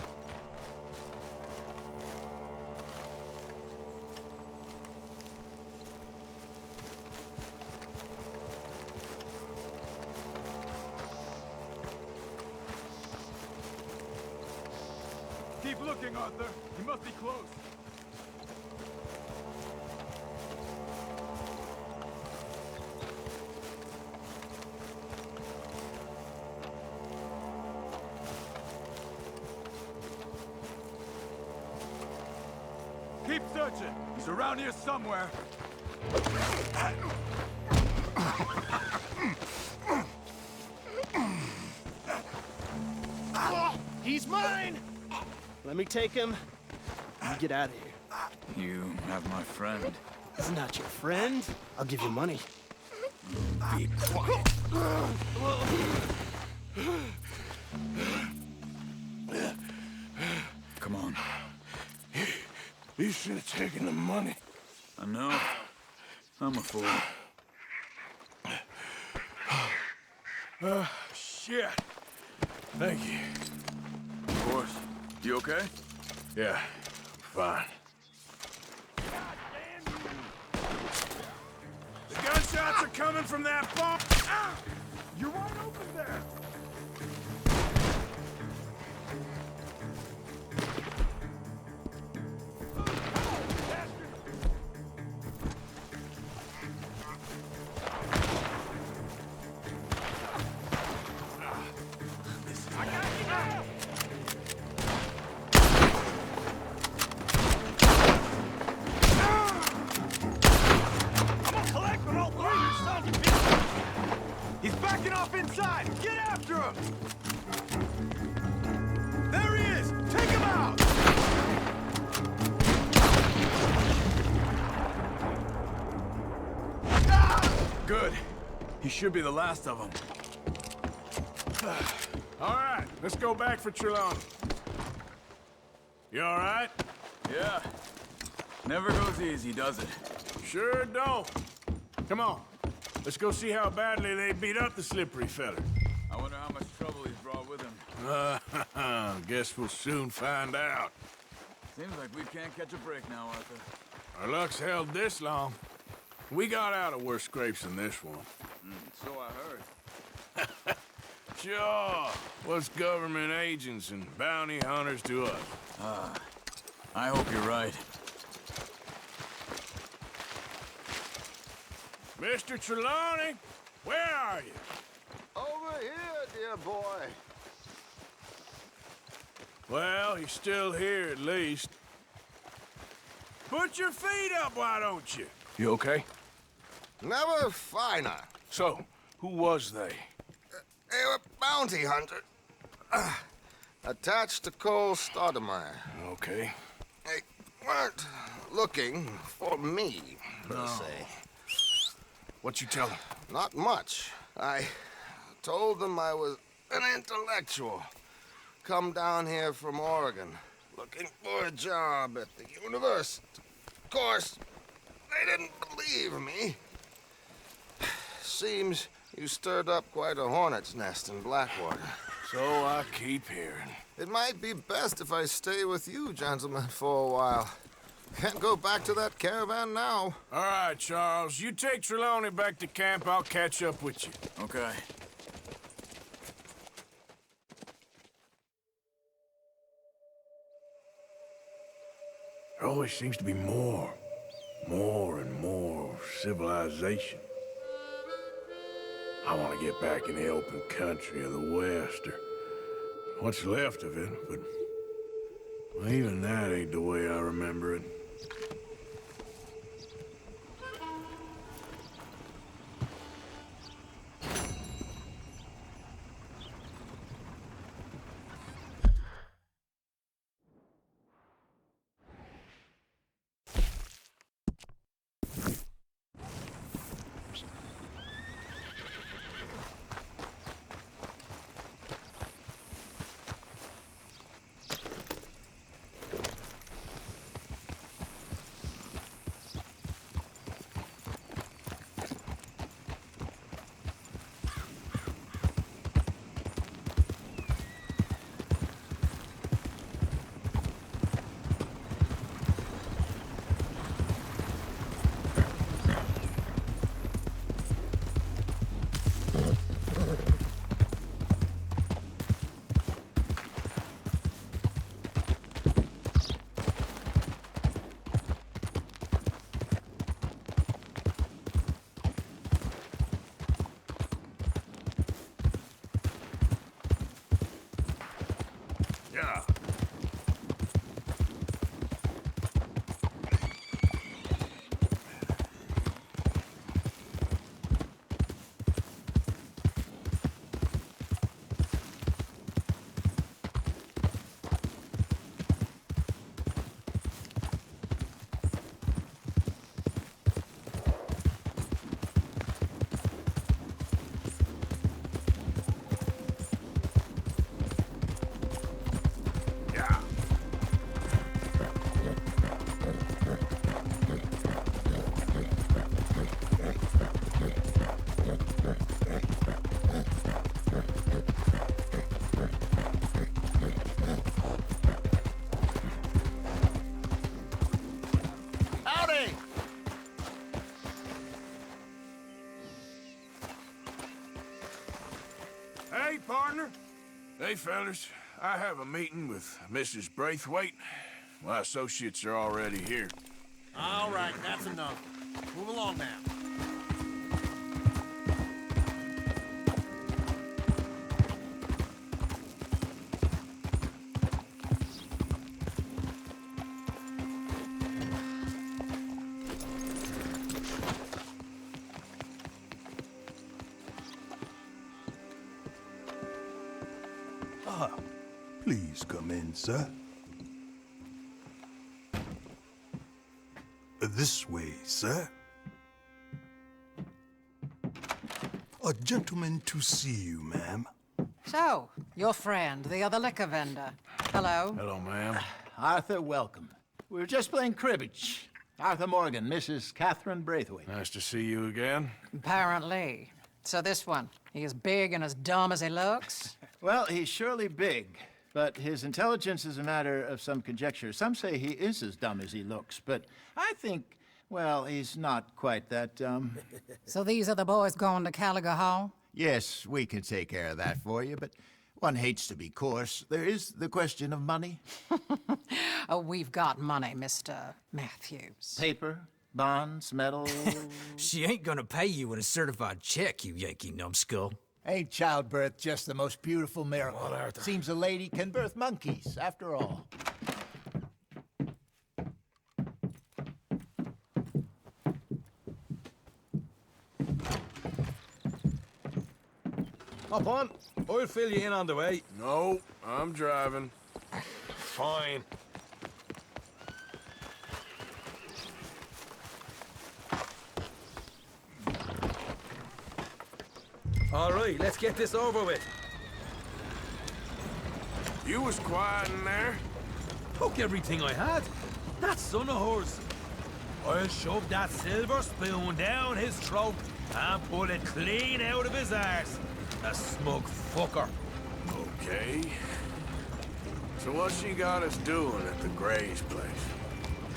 Keep looking, Arthur. He must be close. Keep searching. He's around here somewhere. He's mine! Let me take him. You get out of here. You have my friend. He's not your friend. I'll give you money. Be quiet. Come on. You should have taken the money. I know. I'm a fool. Shit. Thank you. Of course. You okay? Yeah, fine. The gunshots are coming from that bar. Ah! You're wide open there. He's backing off inside! Get after him! There he is! Take him out! Good. He should be the last of them. All right, let's go back for Trelawney. You all right? Yeah. Never goes easy, does it? Sure don't. Come on. Let's go see how badly they beat up the slippery fella. I wonder how much trouble he's brought with him. Guess we'll soon find out. Seems like we can't catch a break now, Arthur. Our luck's held this long. We got out of worse scrapes than this one. So I heard. Sure. What's government agents and bounty hunters to us? I hope you're right. Mr. Trelawney, where are you? Over here, dear boy. Well, he's still here at least. Put your feet up, why don't you? You okay? Never finer. So, who was they? They were bounty hunters. Attached to Cole Stoudemire. Okay. They weren't looking for me, per se. What you tell them? Not much. I told them I was an intellectual. Come down here from Oregon, looking for a job at the university. Of course, they didn't believe me. Seems you stirred up quite a hornet's nest in Blackwater. So I keep hearing. It might be best if I stay with you, gentlemen, for a while. Can't go back to that caravan now. All right, Charles. You take Trelawney back to camp. I'll catch up with you. Okay. There always seems to be more and more civilization. I want to get back in the open country of the West, or what's left of it, but well, even that ain't the way I remember it. Hey, partner. Hey, fellas. I have a meeting with Mrs. Braithwaite. My associates are already here. All right, that's enough. Move along now. Please come in, sir. This way, sir. A gentleman to see you, ma'am. So, your friend, the other liquor vendor. Hello. Hello, ma'am. Arthur, welcome. We were just playing cribbage. Arthur Morgan, Mrs. Catherine Braithwaite. Nice to see you again. Apparently. So this one, he is big and as dumb as he looks? Well, he's surely big, but his intelligence is a matter of some conjecture. Some say he is as dumb as he looks, but I think, well, he's not quite that dumb. So these are the boys going to Caliga Hall? Yes, we can take care of that for you, but one hates to be coarse. There is the question of money. Oh, we've got money, Mr. Matthews. Paper, bonds, metal. She ain't gonna pay you with a certified check, you Yankee numbskull. Ain't childbirth just the most beautiful miracle? Seems a lady can birth monkeys, after all. Hop on. I'll fill you in on the way. No, I'm driving. Fine. All right, let's get this over with. You was quiet in there. Took everything I had. That son of hers. I'll shove that silver spoon down his throat and pull it clean out of his arse. A smug fucker. Okay. So what she got us doing at the Gray's place?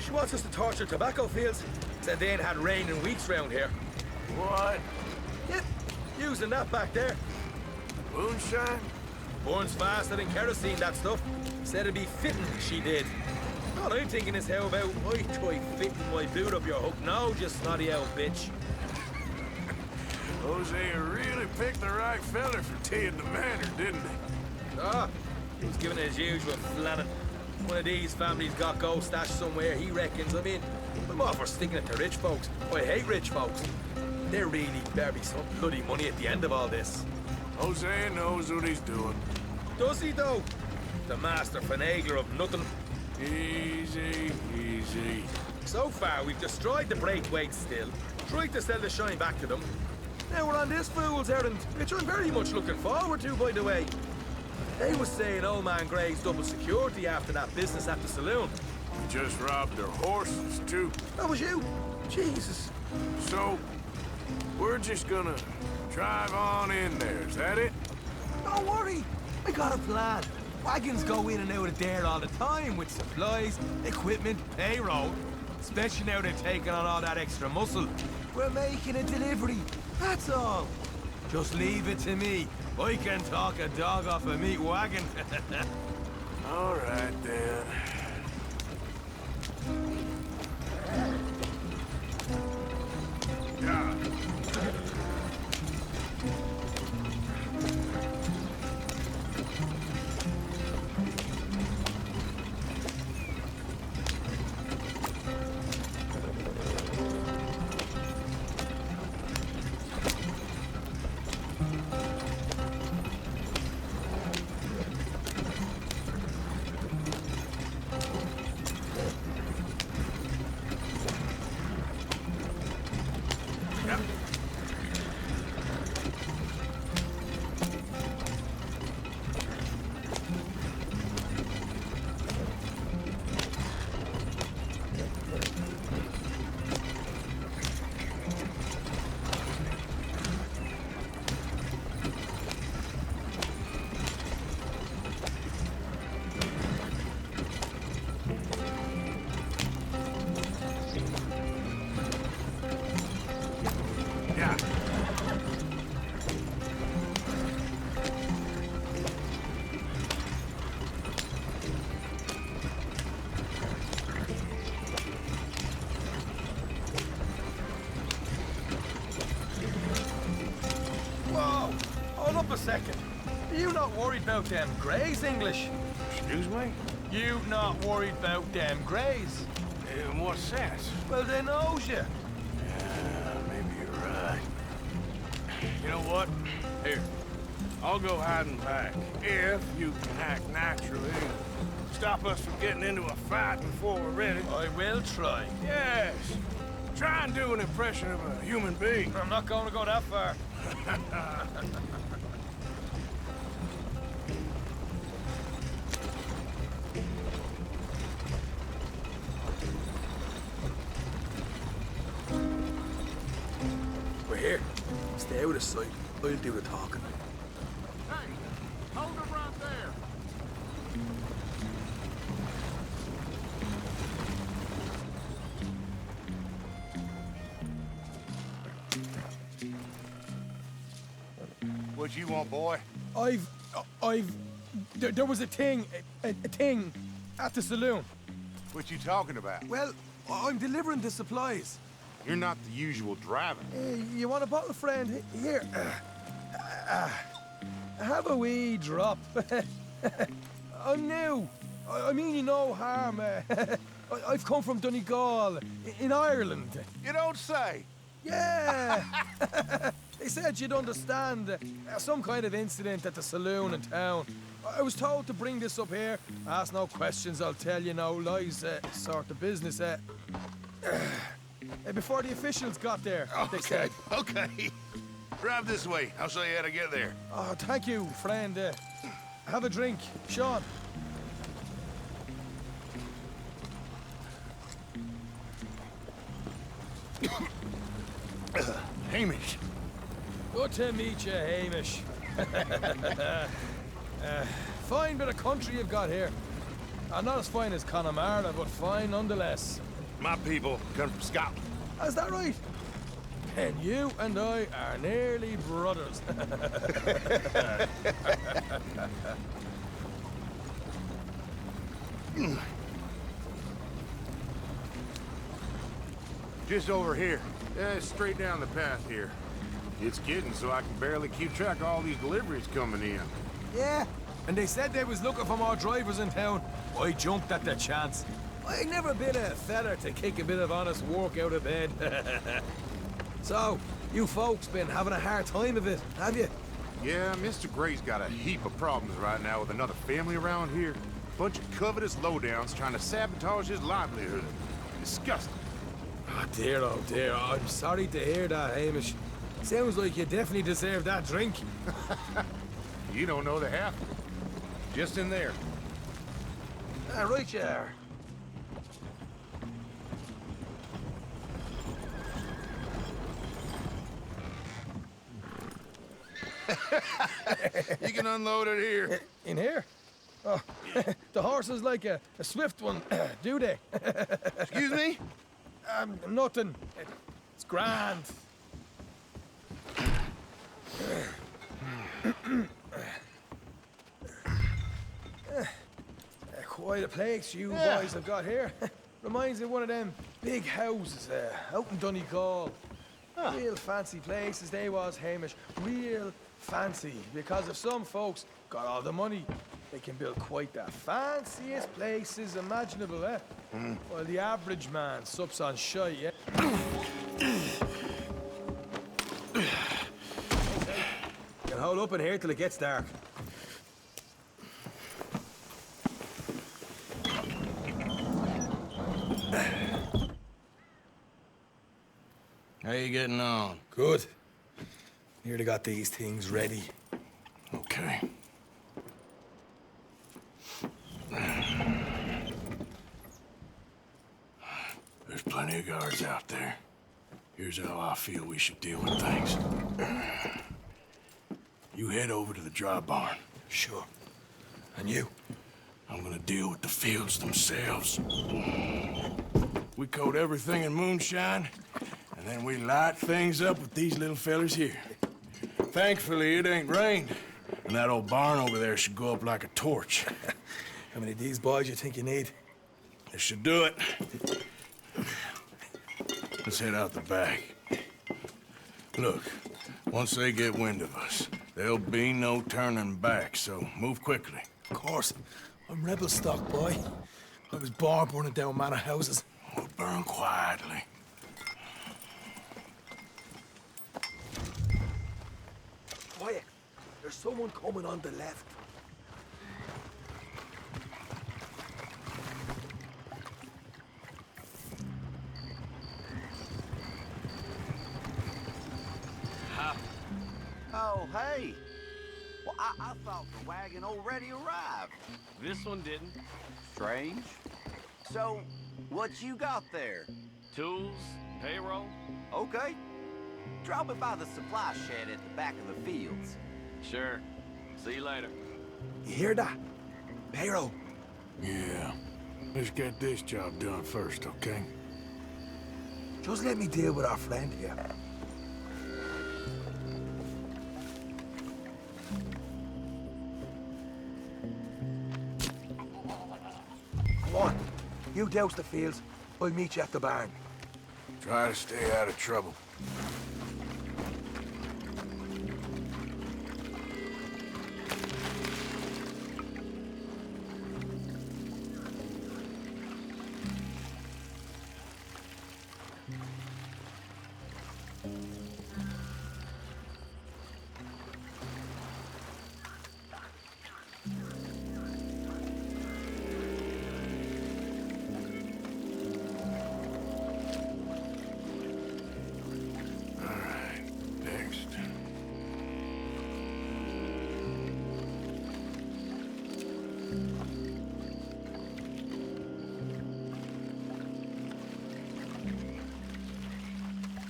She wants us to torture tobacco fields. Said they ain't had rain in weeks round here. What? Yep, using that back there. Moonshine? Burns faster than kerosene, that stuff. Said it'd be fitting, she did. All I'm thinking is how about I try fitting my boot up your hook now, you snotty old bitch. Hosea really picked the right fella for teeing the manor, didn't he? Ah, he was giving it his usual flannin'. One of these families got gold stashed somewhere, he reckons. I mean, I'm all for sticking it to rich folks. I hate rich folks. There really better be some bloody money at the end of all this. Hosea knows what he's doing. Does he, though? The master finagler of nothing. Easy, easy. So far, we've destroyed the Braithwaits still, tried to sell the shine back to them. Now we're on this fool's errand, which I'm very much looking forward to, by the way. They was saying old man Gray's double security after that business at the saloon. You just robbed their horses, too. That was you? Jesus. So, we're just gonna drive on in there, is that it? Don't worry, I got a plan. Wagons go in and out of there all the time with supplies, equipment, payroll. Especially now they're taking on all that extra muscle. We're making a delivery, that's all. Just leave it to me. I can talk a dog off a meat wagon. All right, then. Yeah. Hold up a second. Are you not worried about them Greys, English? Excuse me? You not worried about them Greys? In what sense? Well, they knows you. Yeah, maybe you're right. You know what? Here, I'll go hiding back. If you can act naturally and stop us from getting into a fight before we're ready. I will try. Yes. Try and do an impression of a human being. I'm not going to go that far. We're here. Stay out of sight. I'll do the talking. Hey, hold it right there. What you want, boy? There was a thing at the saloon. What you talking about? Well, I'm delivering the supplies. You're not the usual driver. You want a bottle, friend? Here. Have a wee drop. I'm new. I mean you no harm. I've come from Donegal, in Ireland. You don't say. Yeah. They said you'd understand. Some kind of incident at the saloon in town. I was told to bring this up here. Ask no questions, I'll tell you no lies. Sort of business. Before the officials got there, they said. Okay. Drive this way. I'll show you how to get there. Oh, thank you, friend. Have a drink, Sean. Hamish. Good to meet you, Hamish. Fine bit of country you've got here. Not as fine as Connemara, but fine nonetheless. My people come from Scotland. Is that right? And you and I are nearly brothers. Just over here. Straight down the path here. It's getting so I can barely keep track of all these deliveries coming in. Yeah, and they said they was looking for more drivers in town. I jumped at the chance. I never been a feather to kick a bit of honest work out of bed. So, you folks been having a hard time of it, have you? Yeah, Mr. Gray's got a heap of problems right now with another family around here. Bunch of covetous lowdowns trying to sabotage his livelihood. Disgusting. Oh dear, I'm sorry to hear that, Hamish. Sounds like you definitely deserve that drink. You don't know the half of it. Just in there. Right you are. You can unload it here. In here? Oh, the horse is like a swift one, do they? Excuse me? Nothing. It's grand. Quite a place you boys have got here. Reminds me of one of them big houses out in Donegal. Real fancy places they was, Hamish. Real fancy. Because if some folks got all the money, they can build quite the fanciest places imaginable, eh? While the average man sups on shite, yeah? Okay. You can hold up in here till it gets dark. How you getting on? Good. Nearly got these things ready. Okay. There's plenty of guards out there. Here's how I feel we should deal with things. You head over to the dry barn. Sure. And you? I'm gonna deal with the Feuds themselves. We coat everything in moonshine, and then we light things up with these little fellers here. Thankfully, it ain't rained, and that old barn over there should go up like a torch. How many of these boys you think you need? This should do it. Let's head out the back. Look, once they get wind of us, There'll be no turning back, so move quickly. Of course. I'm rebel stock, boy. I was born burning down manor houses. We'll burn quietly. Quiet. There's someone coming on the left. Oh, hey. Well, I thought the wagon already arrived. This one didn't. Strange. So, what you got there? Tools, payroll. Okay. Drop it by the supply shed at the back of the fields. Sure. See you later. You hear that? Payroll. Yeah. Let's get this job done first, okay? Just let me deal with our friend here. Come on. You douse the fields. I'll meet you at the barn. Try to stay out of trouble.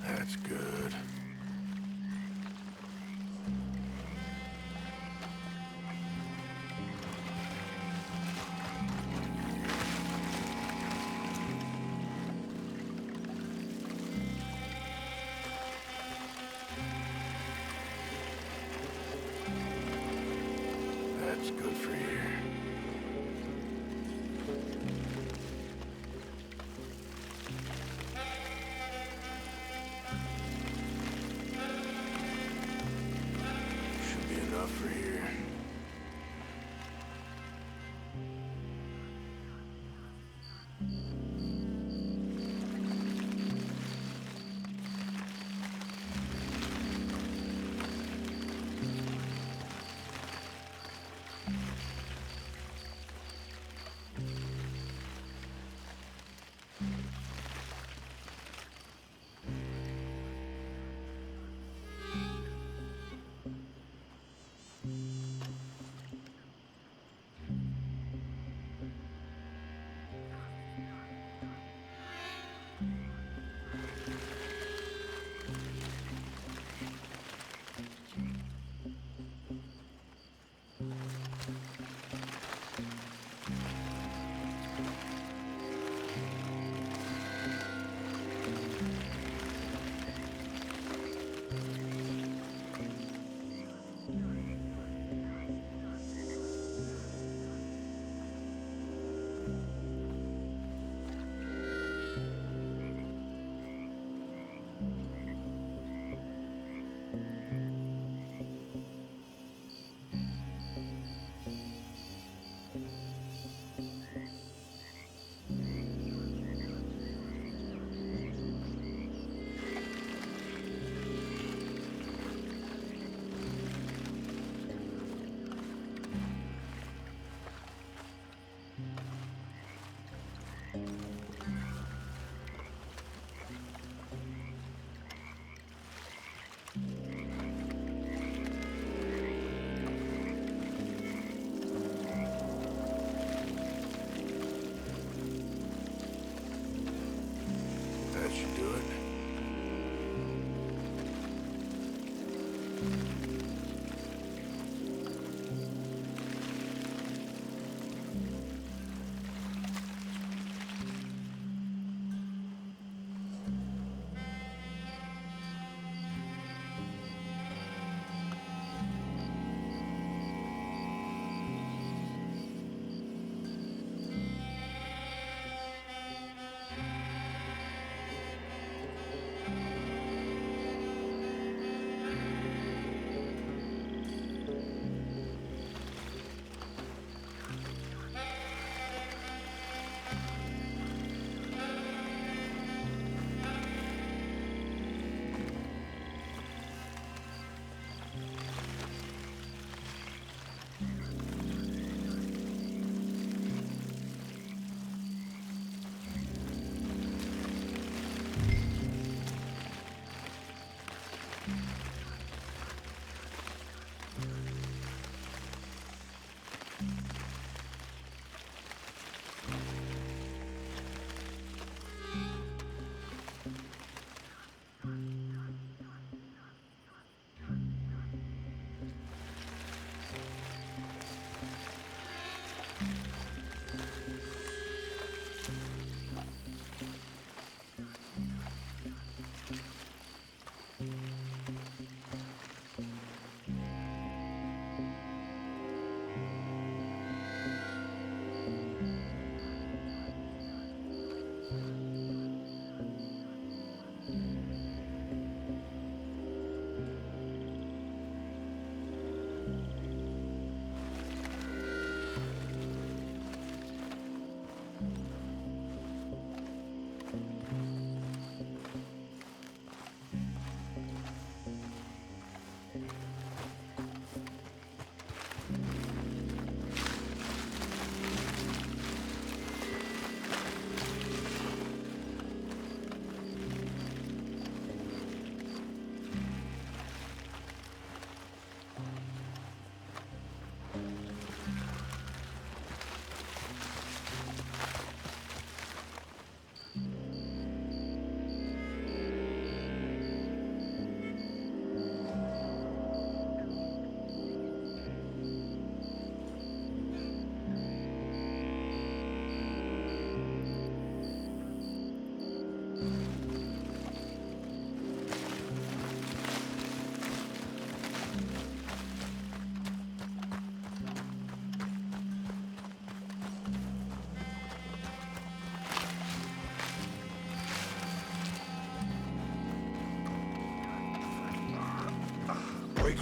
That's good. That's good for here. Should be enough for here.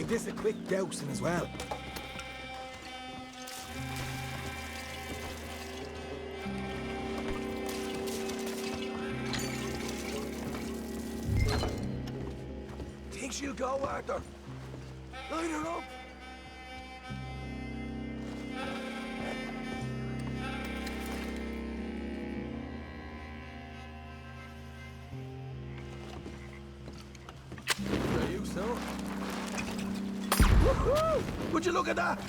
give this a quick dousing as well. Think she'll go, Arthur? Line her up. There you, sir. Woohoo! Would you look at that?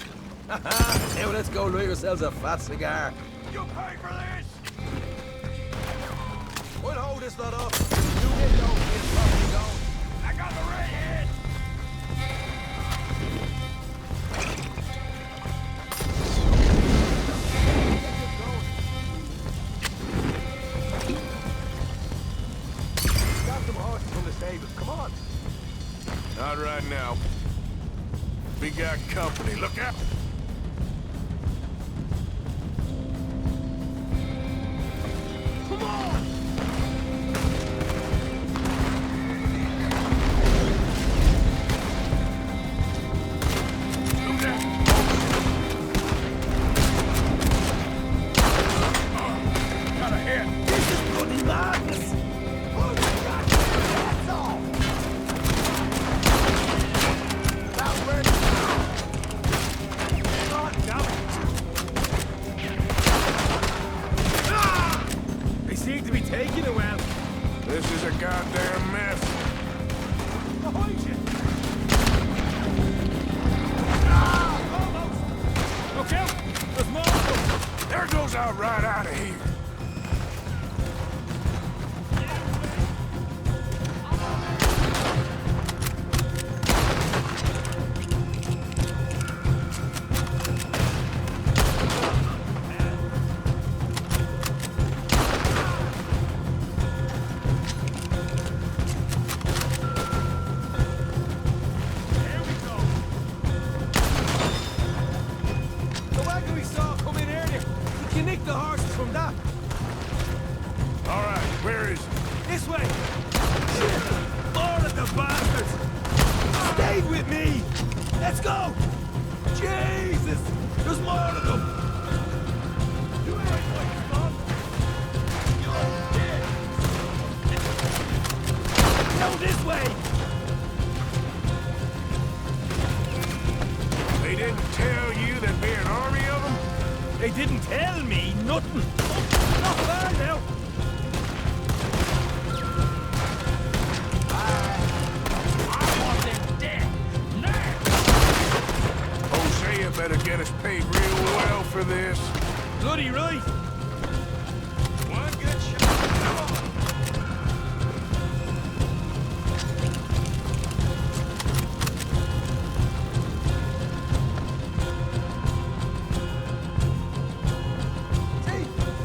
Now let's go light yourselves a fat cigar. You pay for this! We'll hold this lot up. You get it over here, fucking going. I got the redhead! Got some horses from the stables. Come on. Not right now. We got company. Look out! Come on! Got a hit! This is bloody madness! Oh my God! That's all! Now we're... God damn it! Ah! They seem to be taking it well. This is a goddamn mess. Behind you! Ah! Almost! Look out! There's more of them! There goes out right out of here. The wagon we saw come in earlier. We can nick the horses from that. All right, where is it? This way! Shit! More of the bastards! Stay with me! Let's go! Jesus! There's more of them! You ain't like son! You're dead! Down this way! They didn't tell you there'd be an army of them? They didn't tell me nothing! Oh, not far now! Hosea better get us paid real well for this. Bloody right! One good shot. See?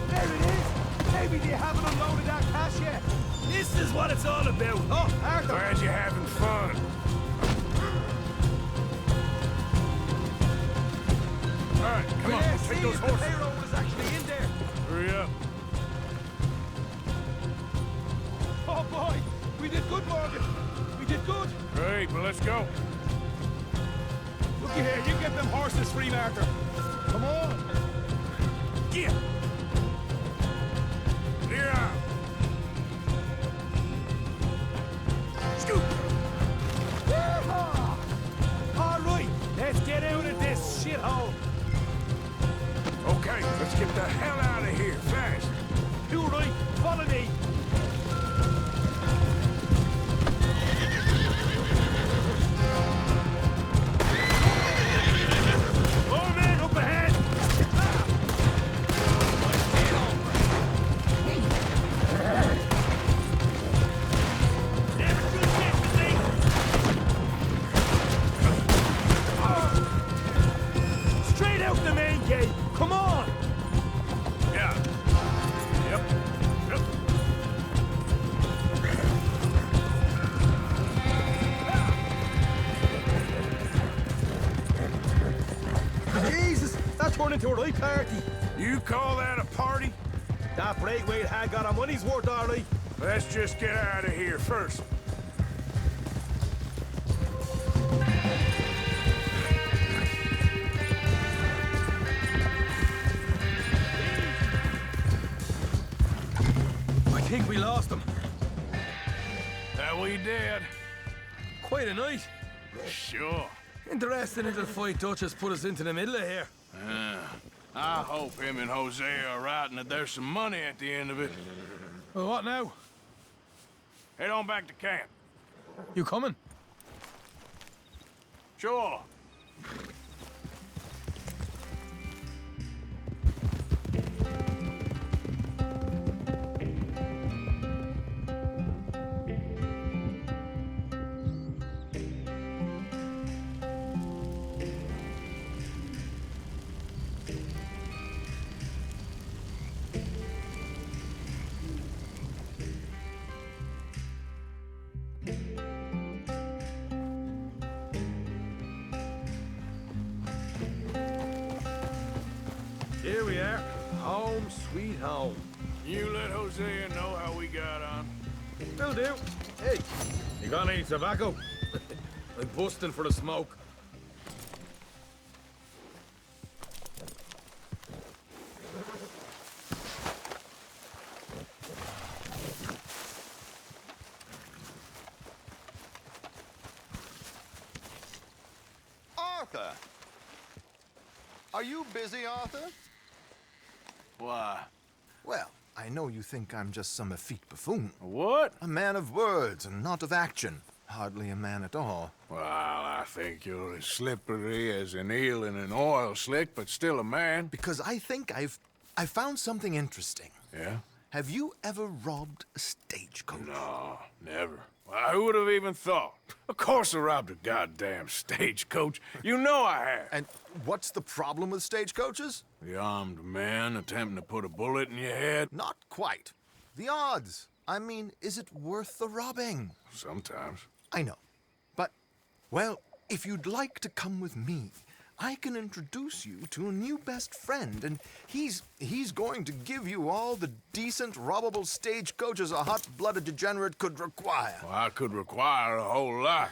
There it is! Maybe they haven't unloaded that cash yet. This is what it's all about. Oh, Arthur! Glad you're having fun. All right, come on, Yeah, take see those if the horses. payroll was actually in there. Hurry up. Oh boy! We did good, Morgan! We did good! Great, well, let's go. Looky here, you get them horses free, Martha. Come on! Get! Clear out. Scoot! Yeehaw! All right, let's get out of this shithole. Okay, let's get the hell out of here, fast. You right, follow me. Oh man, up ahead! Never good shit, see? Straight out the main gate. Come on! Yeah. Yep. Yep. Jesus, that turned into a right party. You call that a party? That Braithwaite had got our money's worth, all right. Let's just get out of here first. dead. Quite a night. Sure. Interesting little fight Dutch has put us into the middle of here. I hope him and Hosea are right and that there's some money at the end of it. Well, what now? Head on back to camp. You coming? Sure. Here we are. Home sweet home. You let Hosea know how we got on. Will do. Hey, you got any tobacco? I'm busting for the smoke. Arthur! Are you busy, Arthur? Why? Well, I know you think I'm just some effete buffoon. What? A man of words and not of action. Hardly a man at all. Well, I think you're as slippery as an eel in an oil slick, but still a man. Because I think I've found something interesting. Yeah? Have you ever robbed a stagecoach? No, never. Well, who would have even thought? Of course I robbed a goddamn stagecoach. You know I have. And what's the problem with stagecoaches? The armed man attempting to put a bullet in your head? Not quite. The odds. I mean, is it worth the robbing? Sometimes. I know. But, well, if you'd like to come with me, I can introduce you to a new best friend, and he's going to give you all the decent, robbable stagecoaches a hot-blooded degenerate could require. Well, I could require a whole lot.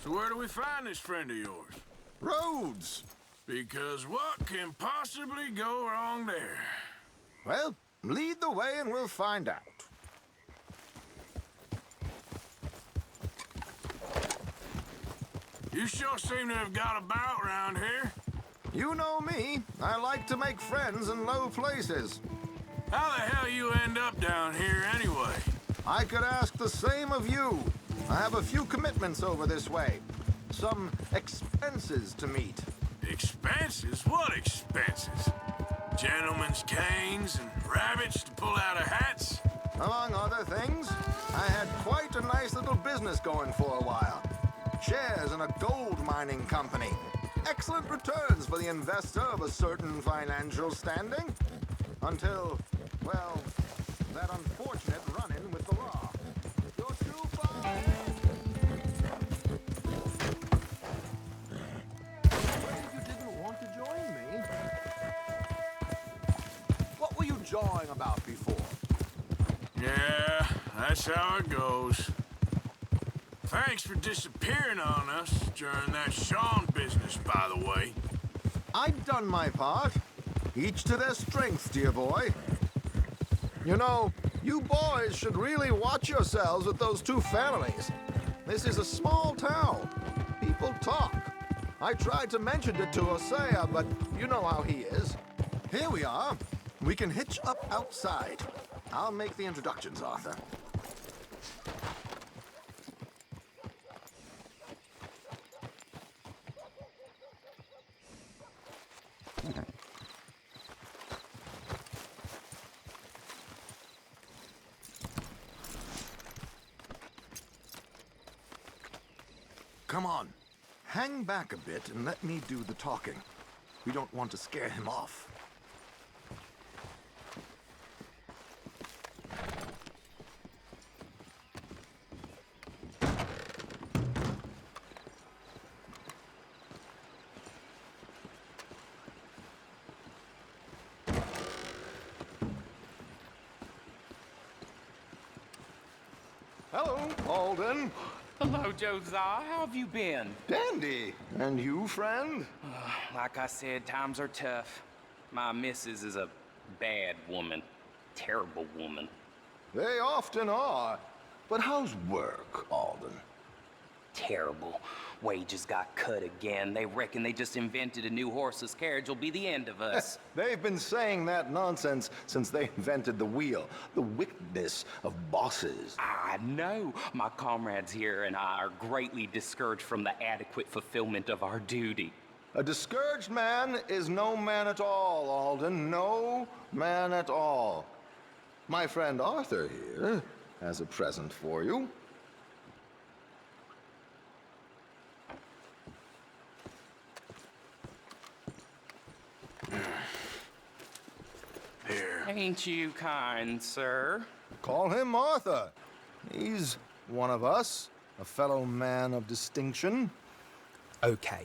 So where do we find this friend of yours? Roads. Because what can possibly go wrong there? Well, lead the way and we'll find out. You sure seem to have got about around here. You know me. I like to make friends in low places. How the hell you end up down here anyway? I could ask the same of you. I have a few commitments over this way. Some expenses to meet. Expenses? What expenses? Gentlemen's canes and rabbits to pull out of hats? Among other things, I had quite a nice little business going for a while. Shares in a gold mining company. Excellent returns for the investor of a certain financial standing. Until, well, that unfortunate run-in with the law. You're too far. You didn't want to join me. What were you jawing about before? Yeah, that's how it goes. Thanks for disappearing on us during that Sean business, by the way. I've done my part. Each to their strengths, dear boy. You know, you boys should really watch yourselves with those two families. This is a small town. People talk. I tried to mention it to Hosea, but you know how he is. Here we are. We can hitch up outside. I'll make the introductions, Arthur. Come on. Hang back a bit and let me do the talking. We don't want to scare him off. Hello, Alden. Hello, Josiah. How have you been? Dandy. And you, friend? like I said, times are tough. My missus is a bad woman. Terrible woman. They often are. But how's work, Alden? Terrible. Wages got cut again. They reckon they just invented a new horseless carriage will be the end of us. They've been saying that nonsense since they invented the wheel. The wickedness of bosses. I know. My comrades here and I are greatly discouraged from the adequate fulfillment of our duty. A discouraged man is no man at all, Alden. No man at all. My friend Arthur here has a present for you. Here. Ain't you kind, sir? Call him Arthur. He's one of us, a fellow man of distinction. Okay,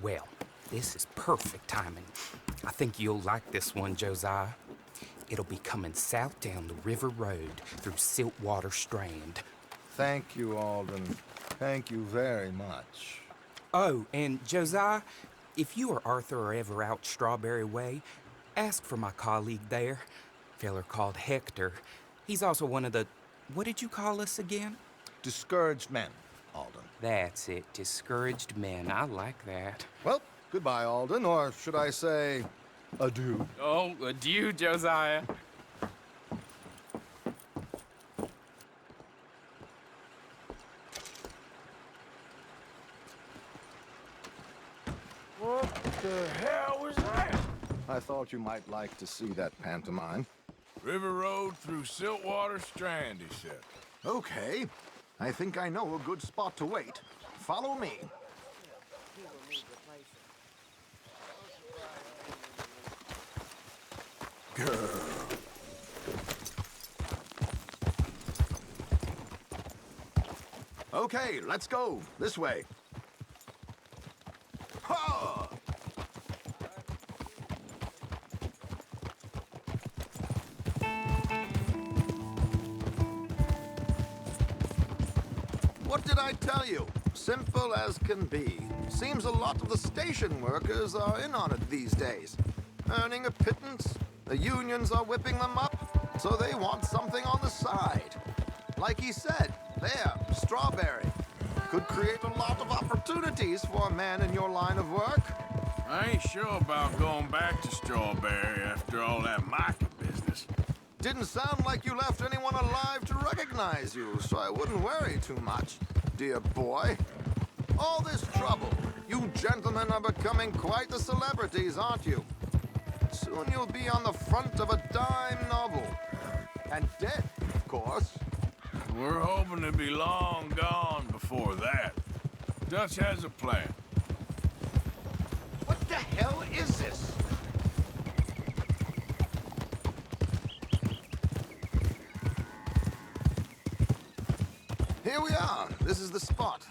well, this is perfect timing. I think you'll like this one, Josiah. It'll be coming south down the river road through Siltwater Strand. Thank you, Alden. Thank you very much. Oh, and Josiah, if you or Arthur are ever out Strawberry Way, ask for my colleague there, feller called Hector. He's also one of the, what did you call us again? Discouraged men, Alden. That's it, discouraged men. I like that. Well, goodbye, Alden, or should I say, adieu. Oh, adieu, Josiah. What the hell was that? I thought you might like to see that pantomime. River Road through Siltwater Strand, he said. Okay. I think I know a good spot to wait. Follow me. Girl. Okay, let's go. This way. Ha! What did I tell you? Simple as can be. Seems a lot of the station workers are in on it these days. Earning a pittance. The unions are whipping them up, so they want something on the side. Like he said, there, Strawberry. Could create a lot of opportunities for a man in your line of work. I ain't sure about going back to Strawberry after all that market business. Didn't sound like you left anyone alive to recognize you, so I wouldn't worry too much, dear boy. All this trouble, you gentlemen are becoming quite the celebrities, aren't you? Soon you'll be on the front of a dime novel. And dead, of course. We're hoping to be long gone before that. Dutch has a plan. What the hell is this? Here we are. This is the spot.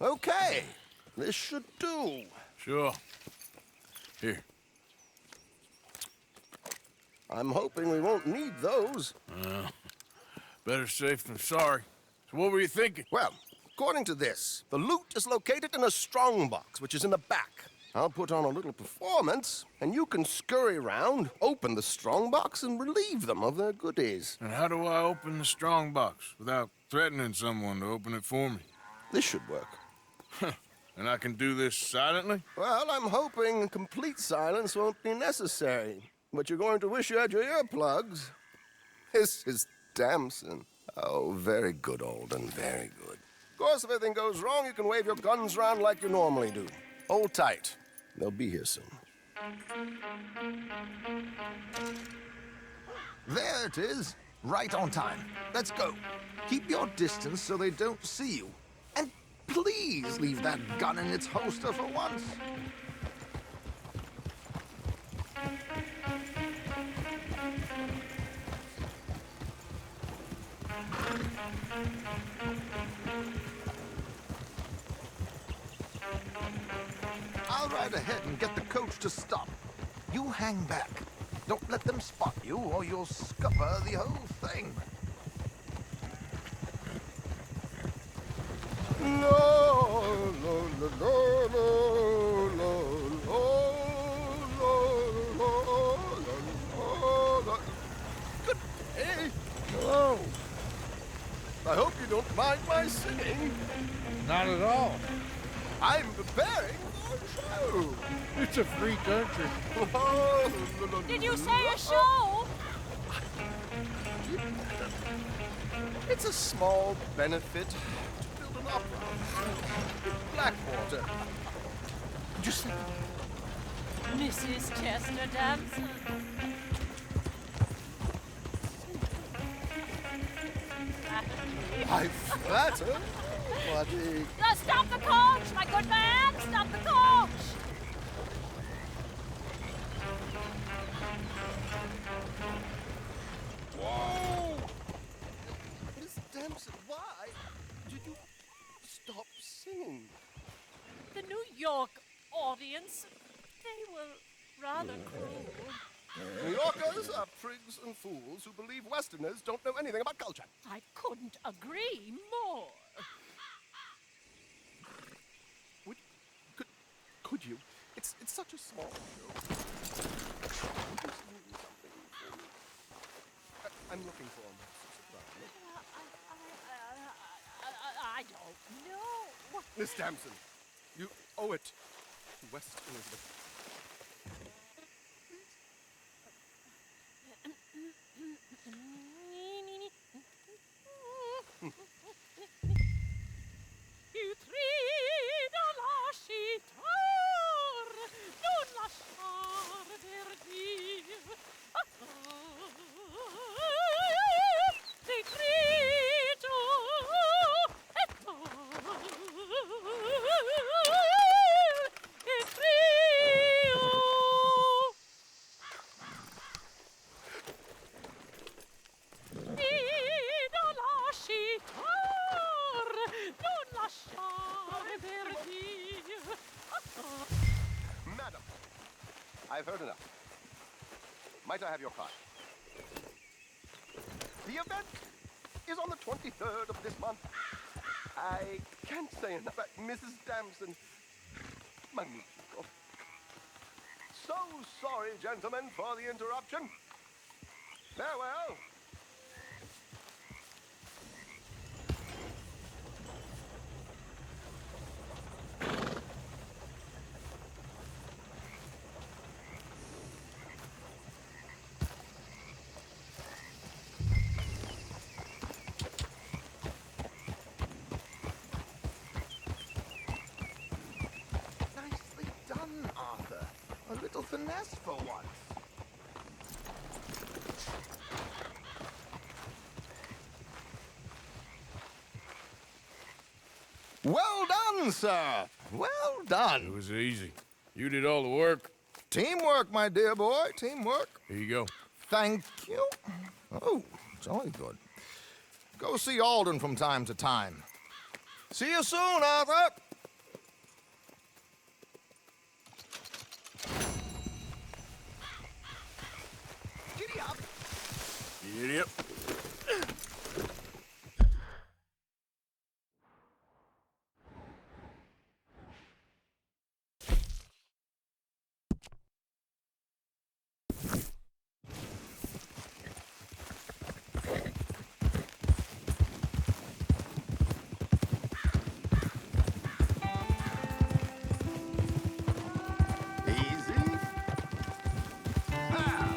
Okay. This should do. Sure. Here. I'm hoping we won't need those. Better safe than sorry. So what were you thinking? Well, according to this, the loot is located in a strongbox, which is in the back. I'll put on a little performance, and you can scurry around, open the strongbox, and relieve them of their goodies. And how do I open the strongbox without threatening someone to open it for me? This should work. And I can do this silently? Well, I'm hoping complete silence won't be necessary. But you're going to wish you had your earplugs. This is Damson. Oh, very good, Alden, very good. Of course, if anything goes wrong, you can wave your guns around like you normally do. Hold tight. They'll be here soon. There it is. Right on time. Let's go. Keep your distance so they don't see you. And please leave that gun in its holster for once. I'll ride ahead and get the coach to stop. You hang back. Don't let them spot you, or you'll scupper the whole thing. Good day. Hello. I hope you don't mind my singing. Not at all. I'm preparing for a show. It's a free country. Did you say a show? It's a small benefit to build an opera in Blackwater. Just think. Mrs. Chester Damson. I flatter, but Stop the coach, my good man! Stop the coach! Whoa! Miss Damson, why did you stop singing? The New York audience, they were rather cruel. New Yorkers are prigs and fools who believe Westerners don't know anything about culture. I couldn't agree more. Could you? It's such a small show. Would you sing me something for me? I'm looking for a soprano. I don't know. Miss Damson, you owe it to West Elizabeth. Il trido lascitor, non lasciar verdir. Il trido et il trio. Trido lascitor, non lasciar verdir. Madam, I've heard enough. Might I have your card? The event is on the 23rd of this month. I can't say enough about Mrs. Damson. Magnifico. So sorry, gentlemen, for the interruption. Farewell. Nicely done, Arthur. A little finesse for once. Well done, sir. Well done. It was easy. You did all the work. Teamwork, my dear boy. Teamwork. Here you go. Thank you. Oh, jolly good. Go see Alden from time to time. See you soon, Arthur. Giddy up. Giddy up. Easy. Ah.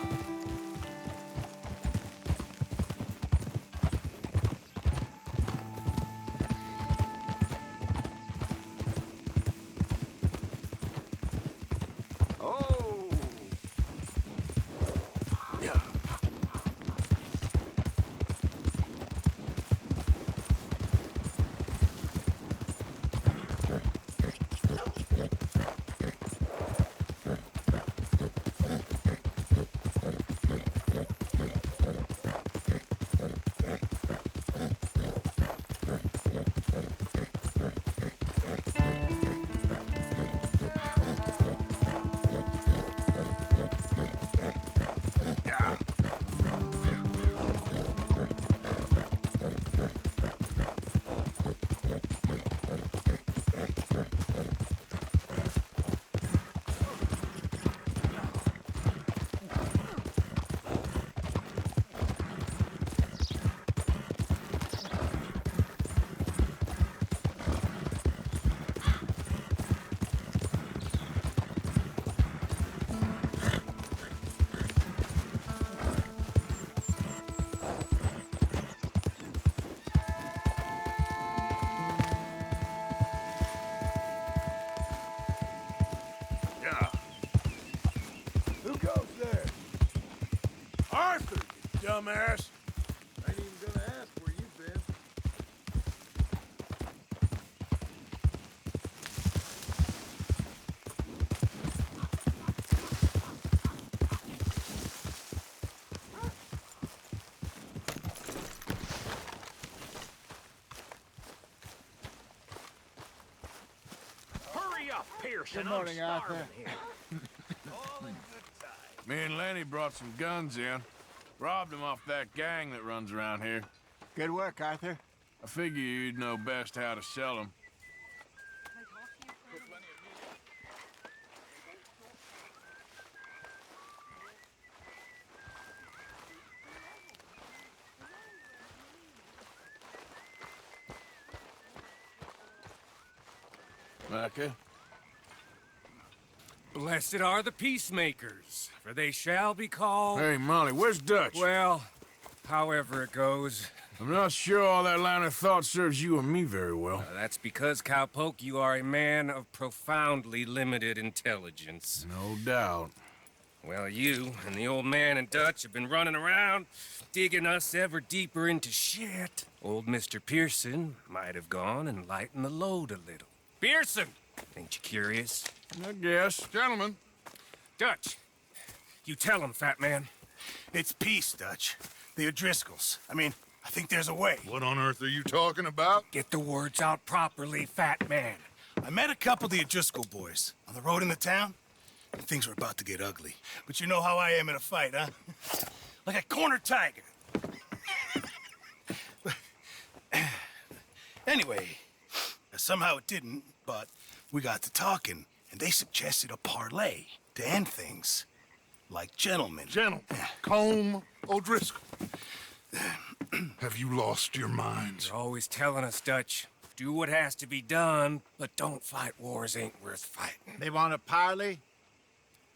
dumbass. Ain't even gonna ask where you've been. Hurry up, Pearson. Good morning, I'm starving Arthur. here. Me and Lenny brought some guns in. Robbed them off that gang that runs around here. Good work, Arthur. I figure you'd know best how to sell them. Okay. Blessed are the Peacemakers, for they shall be called... Hey, Molly, where's Dutch? Well, however it goes. I'm not sure all that line of thought serves you or me very well. That's because, Cowpoke, you are a man of profoundly limited intelligence. No doubt. Well, you and the old man and Dutch have been running around, digging us ever deeper into shit. Old Mr. Pearson might have gone and lightened the load a little. Pearson! Ain't you curious? I guess. Gentlemen. Dutch, you tell him, fat man. It's peace, Dutch. The O'Driscolls. I mean, I think there's a way. What on earth are you talking about? Get the words out properly, fat man. I met a couple of the O'Driscoll boys on the road in the town, and things were about to get ugly. But you know how I am in a fight, huh? Like a corner tiger. Anyway, somehow it didn't, but we got to talking, and they suggested a parlay to end things. Like gentlemen. Gentlemen. Combe O'Driscoll. Have you lost your minds? You're always telling us, Dutch. Do what has to be done, but don't fight wars ain't worth fighting. They want a parley?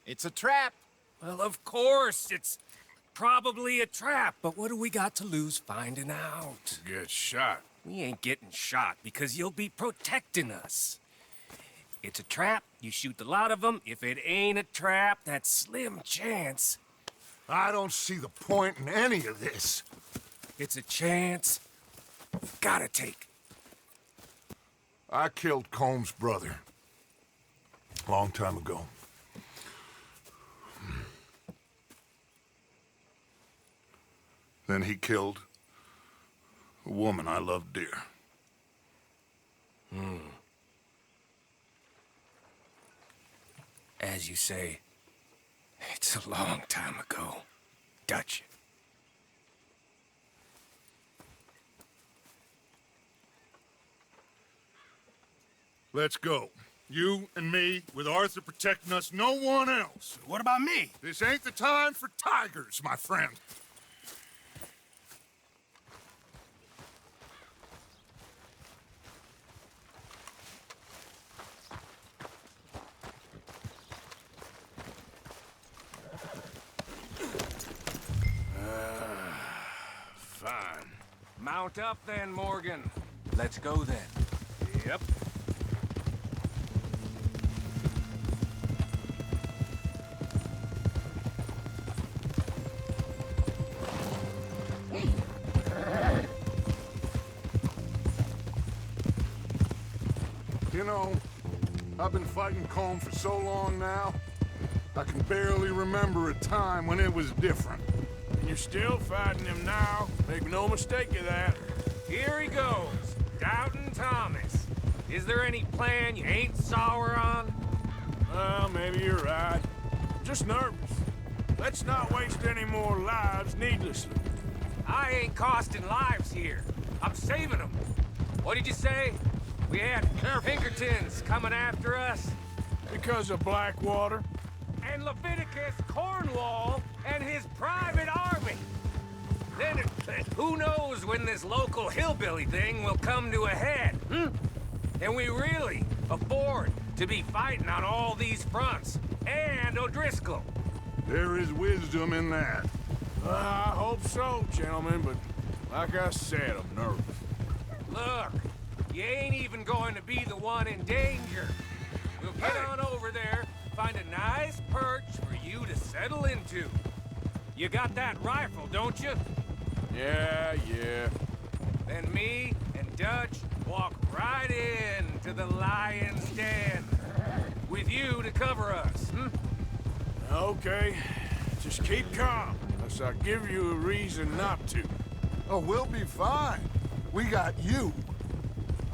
It's a trap. Well, of course, it's probably a trap, but what do we got to lose finding out? Get shot. We ain't getting shot because you'll be protecting us. It's a trap, you shoot the lot of them. If it ain't a trap, that's slim chance. I don't see the point in any of this. It's a chance. Gotta take. I killed Combs' brother. Long time ago. Then he killed a woman I loved dear. As you say, it's a long time ago, Dutch. Let's go. You and me, with Arthur protecting us, no one else. What about me? This ain't the time for tigers, my friend. Fine. Mount up then, Morgan. Let's go then. Yep. You know, I've been fighting Combe for so long now, I can barely remember a time when it was different. And you're still fighting him now. Make no mistake of that. Here he goes, Doubting Thomas. Is there any plan you ain't sour on? Well, maybe you're right. I'm just nervous. Let's not waste any more lives needlessly. I ain't costing lives here. I'm saving them. What did you say? We had Pinkertons coming after us? Because of Blackwater? And Leviticus Cornwall and his private army. Then who knows when this local hillbilly thing will come to a head, And we really afford to be fighting on all these fronts. And O'Driscoll. There is wisdom in that. I hope so, gentlemen, but like I said, I'm nervous. Look, you ain't even going to be the one in danger. We'll get on over there, find a nice perch for you to settle into. You got that rifle, don't you? Yeah. Then me and Dutch walk right in to the lion's den. With you to cover us, Okay. Just keep calm, unless I give you a reason not to. Oh, we'll be fine. We got you.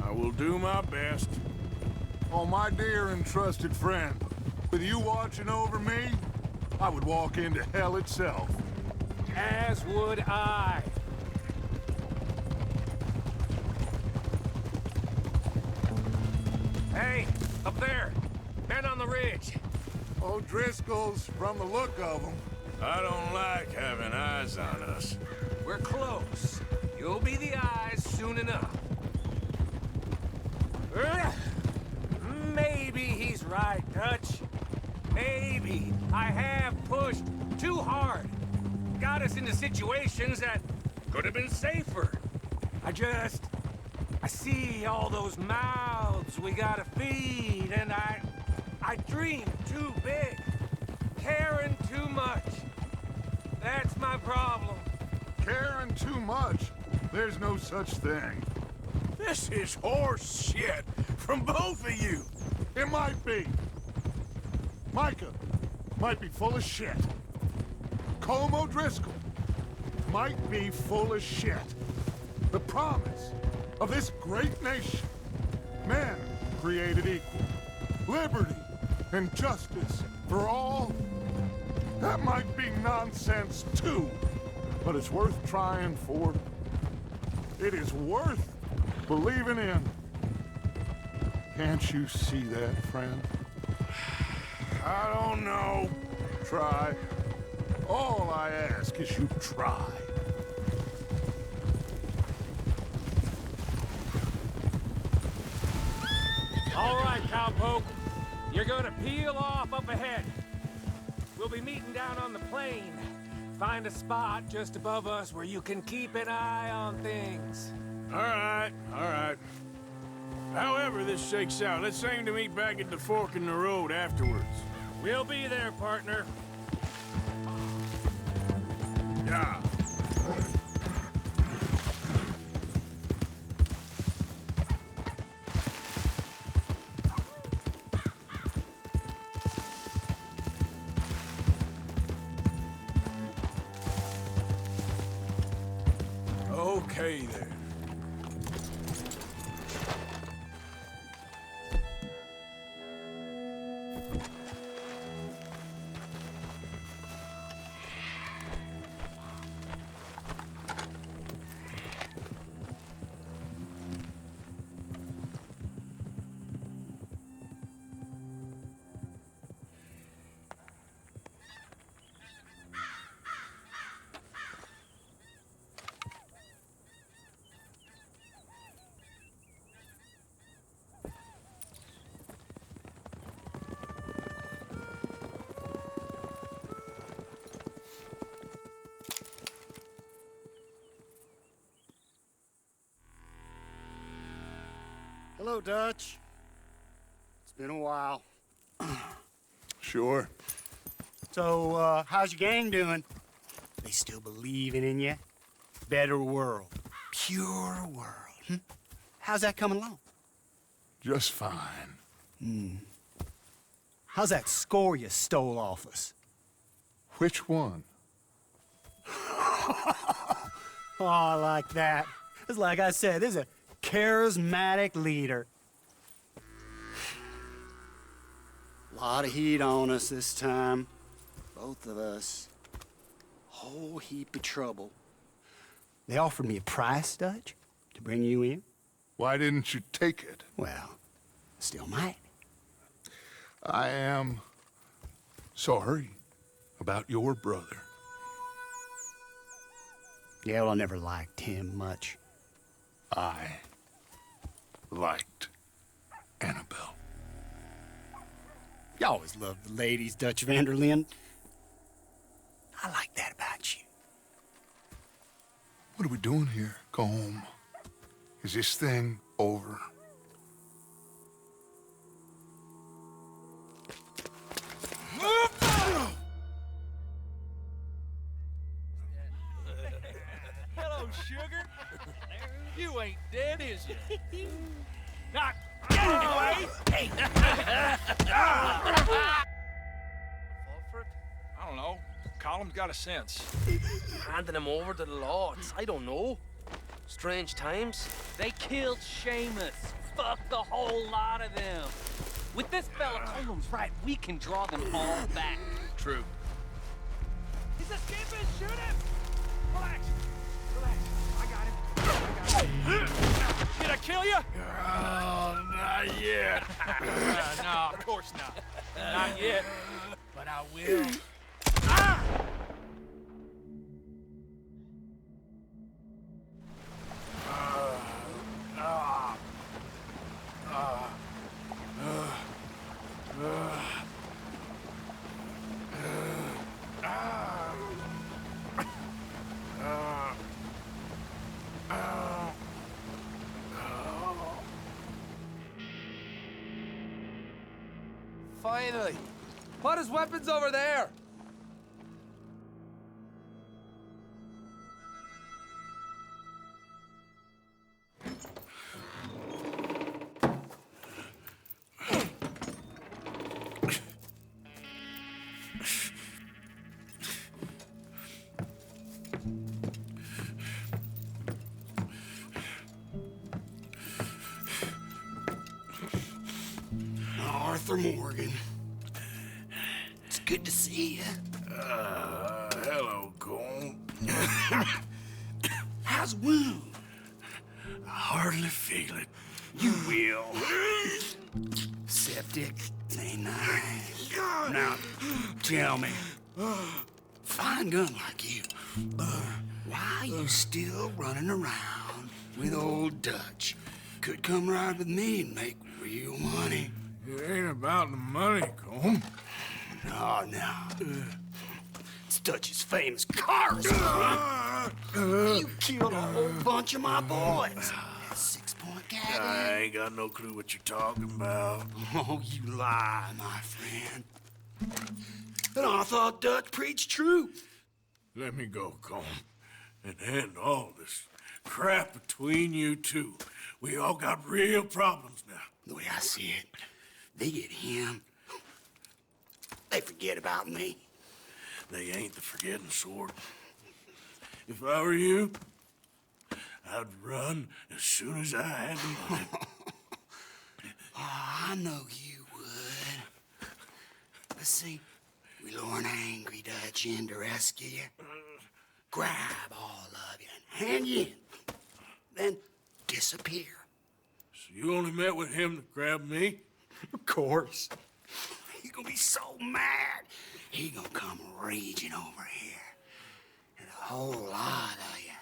I will do my best. Oh, my dear and trusted friend. With you watching over me, I would walk into hell itself. As would I. Hey, up there. Men on the ridge. O'Driscoll's, from the look of them. I don't like having eyes on us. We're close. You'll be the eyes soon enough. Maybe he's right, Dutch. Maybe I have pushed too hard. Got us into situations that could have been safer. I see all those mouths we gotta feed, and I dream too big. Caring too much. That's my problem. Caring too much? There's no such thing. This is horse shit from both of you. It might be. Micah might be full of shit. Colm O'Driscoll might be full of shit. The promise of this great nation, men created equal, liberty and justice for all, that might be nonsense too, but it's worth trying for. It is worth believing in. Can't you see that, friend? I don't know. Try. All I ask is you try. All right, cowpoke. You're gonna peel off up ahead. We'll be meeting down on the plain. Find a spot just above us where you can keep an eye on things. All right. However this shakes out, let's aim to meet back at the fork in the road afterwards. We'll be there, partner. Yeah. Okay, then. Hello, Dutch. It's been a while. Sure. So, how's your gang doing? They still believing in you? Better world. Pure world. How's that coming along? Just fine. How's that score you stole off us? Which one? Oh, I like that. It's like I said, this is a charismatic leader. Lot of heat on us this time. Both of us. Whole heap of trouble. They offered me a price, Dutch, to bring you in. Why didn't you take it? Well, still might. I am sorry about your brother. Yeah, well, I never liked him much. I liked Annabelle. You always loved the ladies, Dutch Vanderlyn. I like that about you. What are we doing here? Go home. Is this thing over? sugar? You ain't dead, is you? Not anyway! I don't know. Column's got a sense. Handing him over to the lords. I don't know. Strange times. They killed Seamus. Fuck the whole lot of them. With this fella, Colum's right. We can draw them all back. True. He's escaping! Shoot him! Relax. Relax. I got him. Did I kill you? Oh, not yet. No, of course not. Not yet. But I will. Finally. Put his weapons over there. Arthur Morgan. It's good to see you. Hello, Cole. How's the wound? I hardly feel it. You will. Septic. Ain't nice. Now, tell me, fine gun like you, why are you still running around with old Dutch? Could come right with me and make real money. It ain't about the money, Cole. No. It's Dutch's famous cars. You killed a whole bunch of my boys. That 6-point gag. I ain't got no clue what you're talking about. Oh, you lie, my friend. And I thought Dutch preached truth. Let me go, Cole, and end all this crap between you two. We all got real problems now. The way I see it, they get him, they forget about me. They ain't the forgetting sort. If I were you, I'd run as soon as I had the money. I know you would. Let's see, we lure an angry Dutch in to rescue you, grab all of you and hand you in, then disappear. So you only met with him to grab me? Of course. He's gonna be so mad. He gonna come raging over here. And a whole lot of you.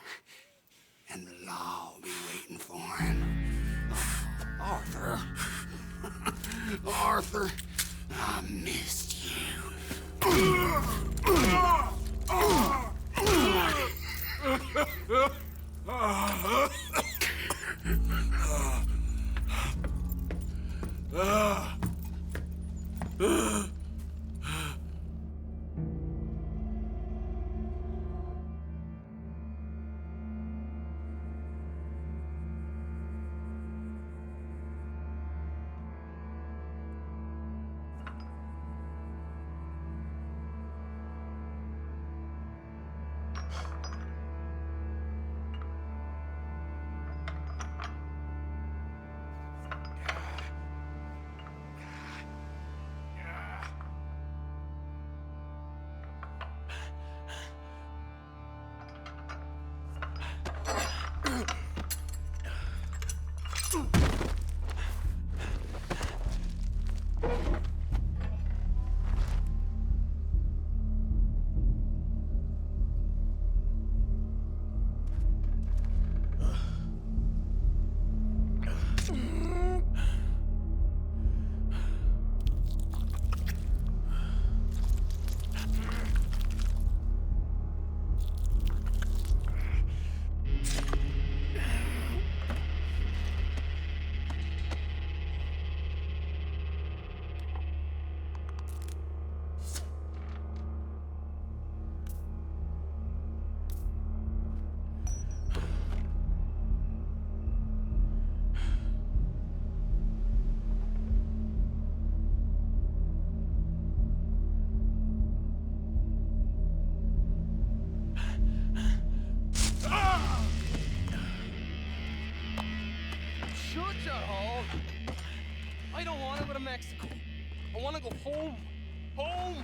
And the law will be waiting for him. Arthur. Arthur, I missed you. I don't want to go to Mexico. I want to go home. Home!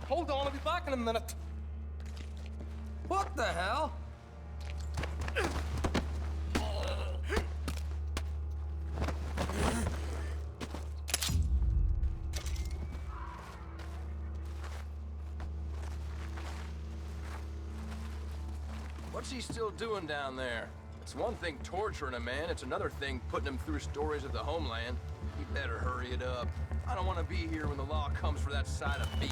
Hold on, I'll be back in a minute. What the hell? What's he still doing down there? It's one thing torturing a man, it's another thing putting him through stories of the homeland. He better hurry it up. I don't want to be here when the law comes for that side of beef.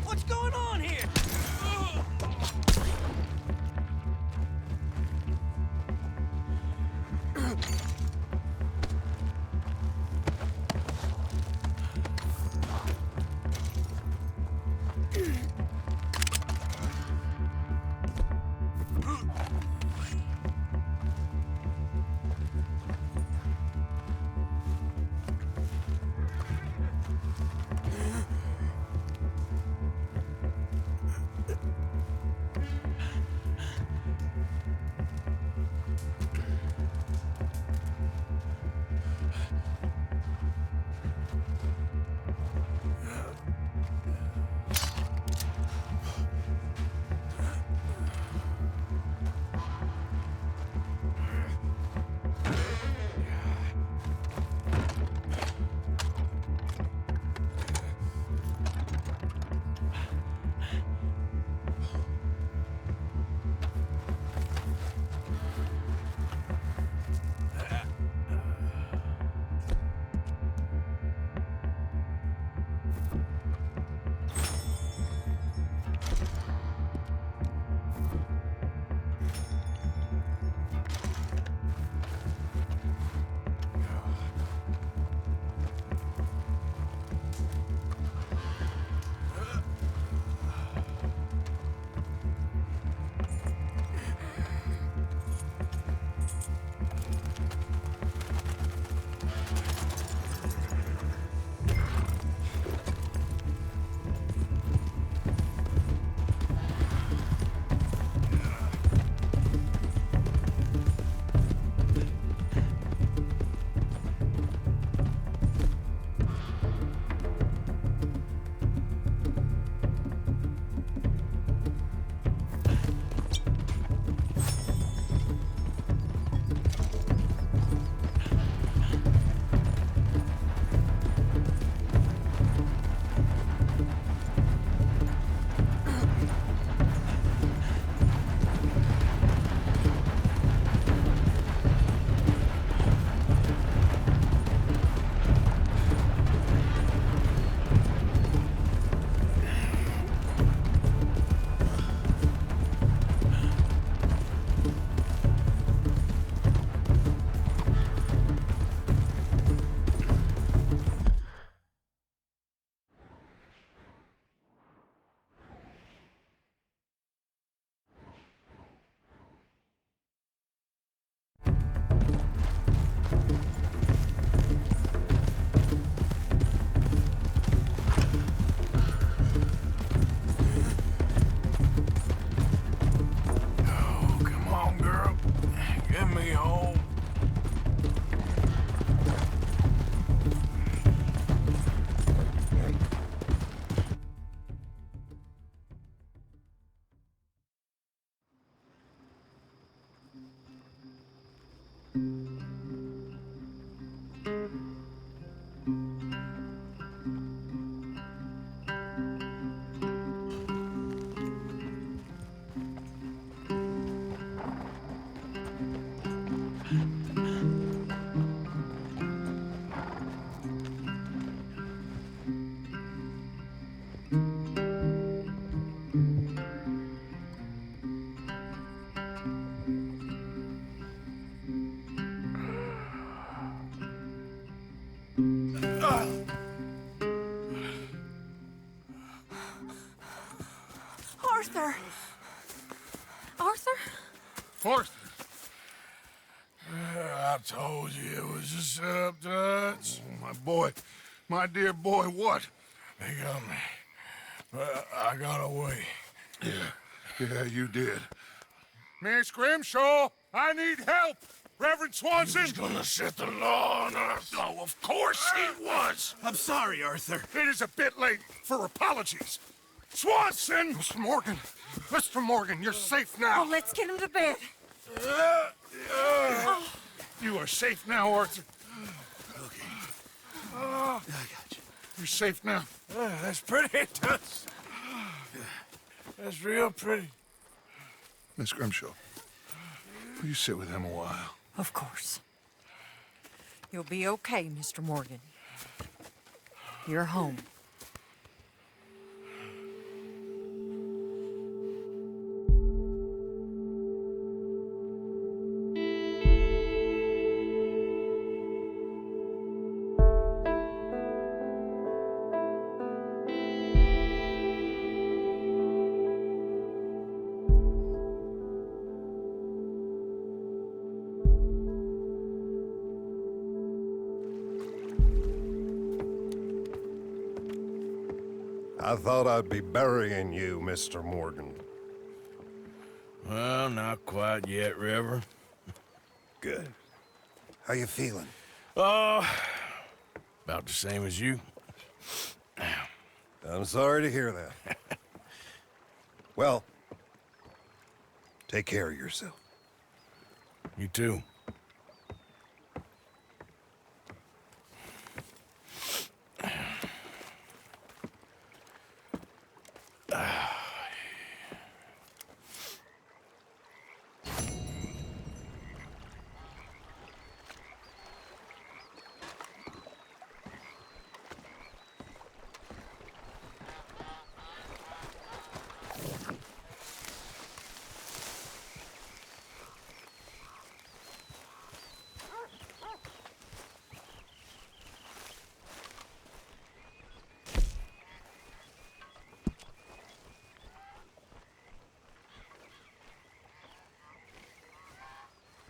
What's going on here? Arthur! Arthur? Arthur! I told you it was a setup, Dutch. Oh, my boy. My dear boy, what? They got me. But I got away. Yeah, you did. Miss Grimshaw, I need help! Reverend Swanson! He's gonna set the law on us. Oh, of course he was! I'm sorry, Arthur. It is a bit late for apologies. Swanson! Mr. Morgan, you're safe now. Oh, let's get him to bed. You are safe now, Arthur. Okay. I got you. You're safe now. That's pretty, Dutch. That's real pretty. Miss Grimshaw, will you sit with him a while? Of course. You'll be okay, Mr. Morgan. You're home. I thought I'd be burying you, Mr. Morgan. Well, not quite yet, River. Good. How you feeling? Oh, about the same as you. I'm sorry to hear that. Well, take care of yourself. You too.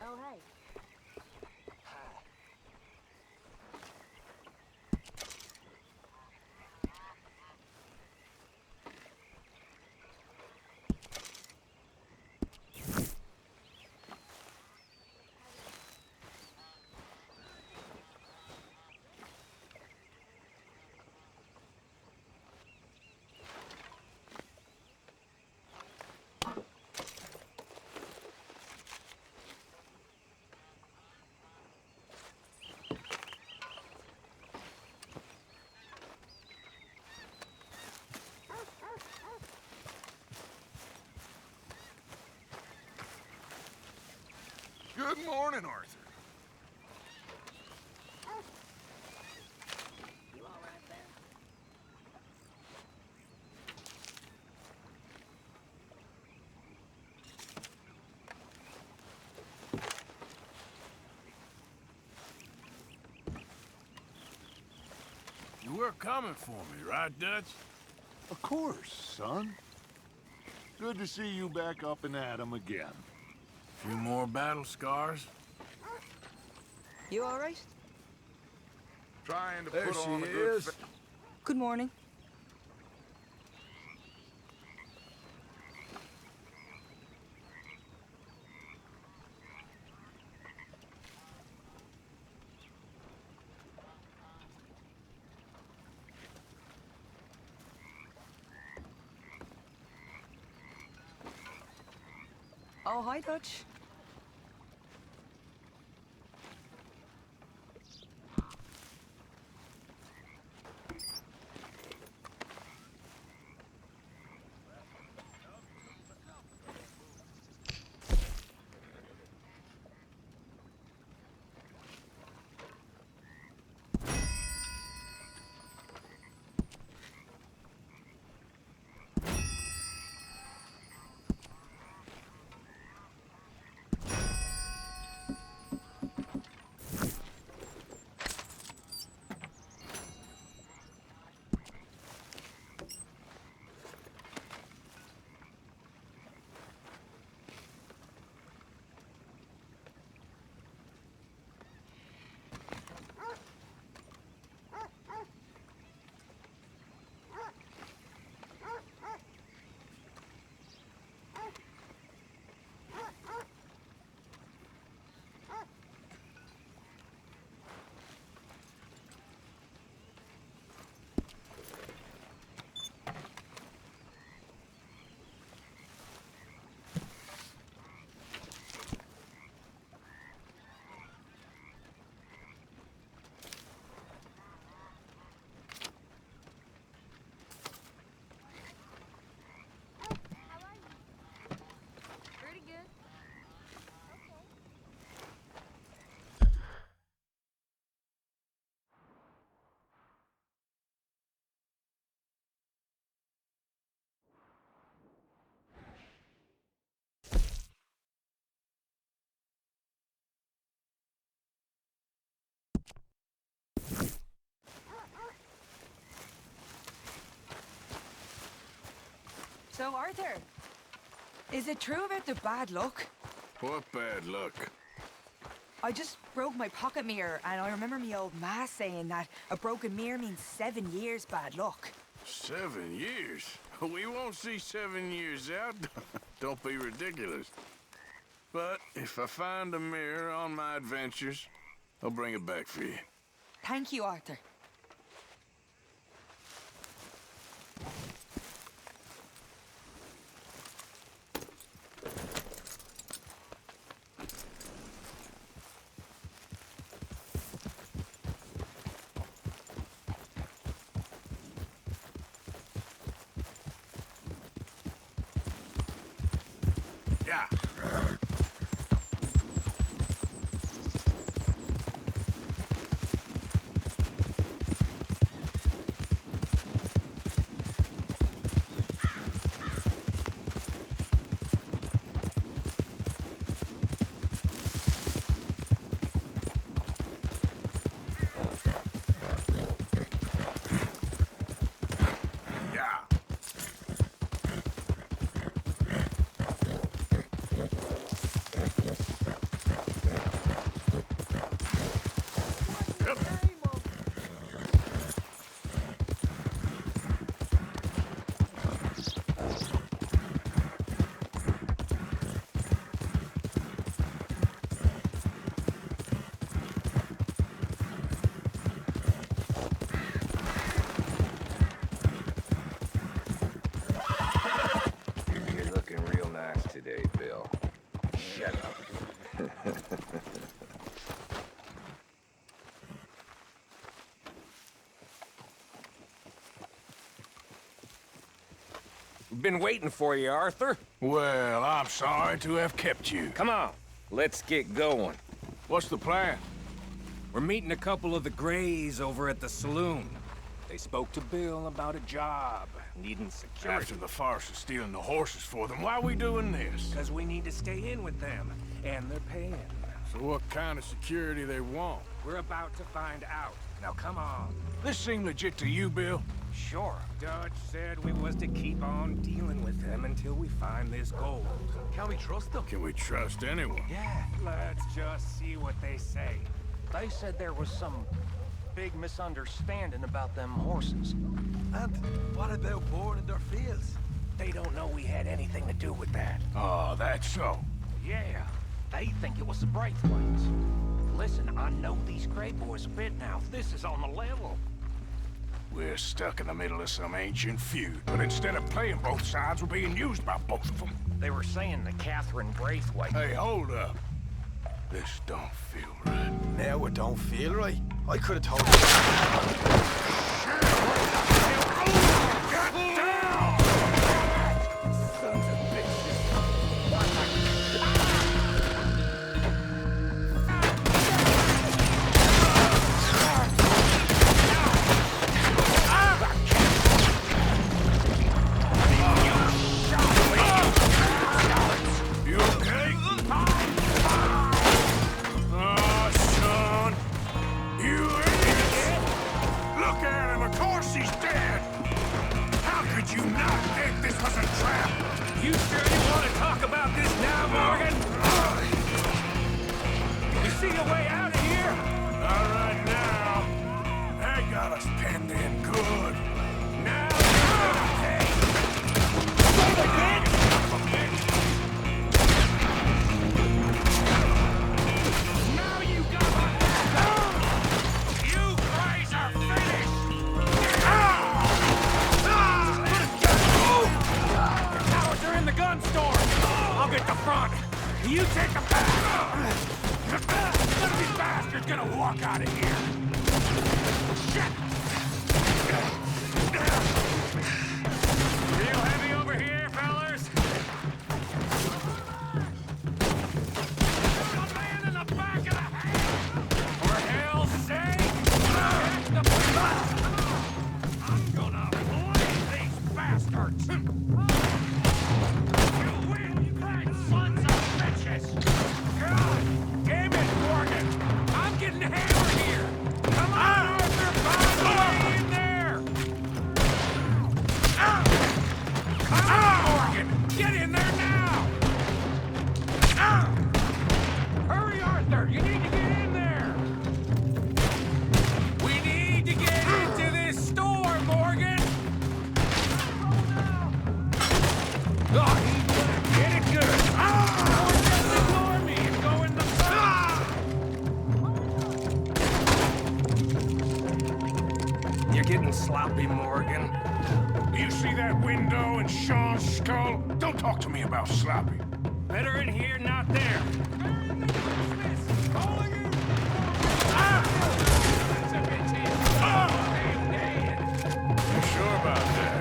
Oh, hey. Good morning, Arthur. You all right there? You were coming for me, right, Dutch? Of course, son. Good to see you back up and at 'em again. Few more battle scars? You all right? Trying to There put she on a good is. Good morning. Oh, hi, Dutch. So, Arthur, is it true about the bad luck? What bad luck? I just broke my pocket mirror, and I remember me old ma saying that a broken mirror means 7 years bad luck. 7 years? We won't see 7 years out. Don't be ridiculous. But if I find a mirror on my adventures, I'll bring it back for you. Thank you, Arthur. Yeah. Today, Bill. Shut up. Been waiting for you, Arthur. Well, I'm sorry to have kept you. Come on, let's get going. What's the plan? We're meeting a couple of the Greys over at the saloon. They spoke to Bill about a job, needing security. After the farce of stealing the horses for them, why are we doing this? Because we need to stay in with them, and they're paying. So what kind of security they want? We're about to find out. Now come on. This seem legit to you, Bill? Sure. Dutch said we was to keep on dealing with them until we find this gold. Can we trust them? Can we trust anyone? Yeah. Let's just see what they say. They said there was some big misunderstanding about them horses. And what about boring their fields? They don't know we had anything to do with that. Oh, that's so. Yeah, they think it was the Braithwaits. Listen, I know these Grey boys a bit now. This is on the level. We're stuck in the middle of some ancient feud, but instead of playing both sides, we're being used by both of them. They were saying that Catherine Braithwaite... Hey, hold up. This don't feel right. Now it don't feel right. I could have told you. Get down! Sons of bitches. You okay? Oh, son. You idiot! Look at him. Of course he's dead. How could you not think this was a trap? You sure you want to talk about this now, Morgan? You see a way out of here? Not right now. They got us penned in good. Now you're okay. Son of a bitch! Now you got my down! You guys are finished! Cowards are in the gun store! I'll get the front! You take the back! None of these bastards gonna walk out of here! Shit! Real heavy over here, fellas? A man in the back of the head! For hell's sake! Catch the I'm gonna blame these bastards! You win, you crack sons of bitches! God damn it, Morgan! I'm getting hammered here! sloppy, Morgan. Do you see that window in Sean's skull? Don't talk to me about sloppy. Better in here, not there. You sure about that?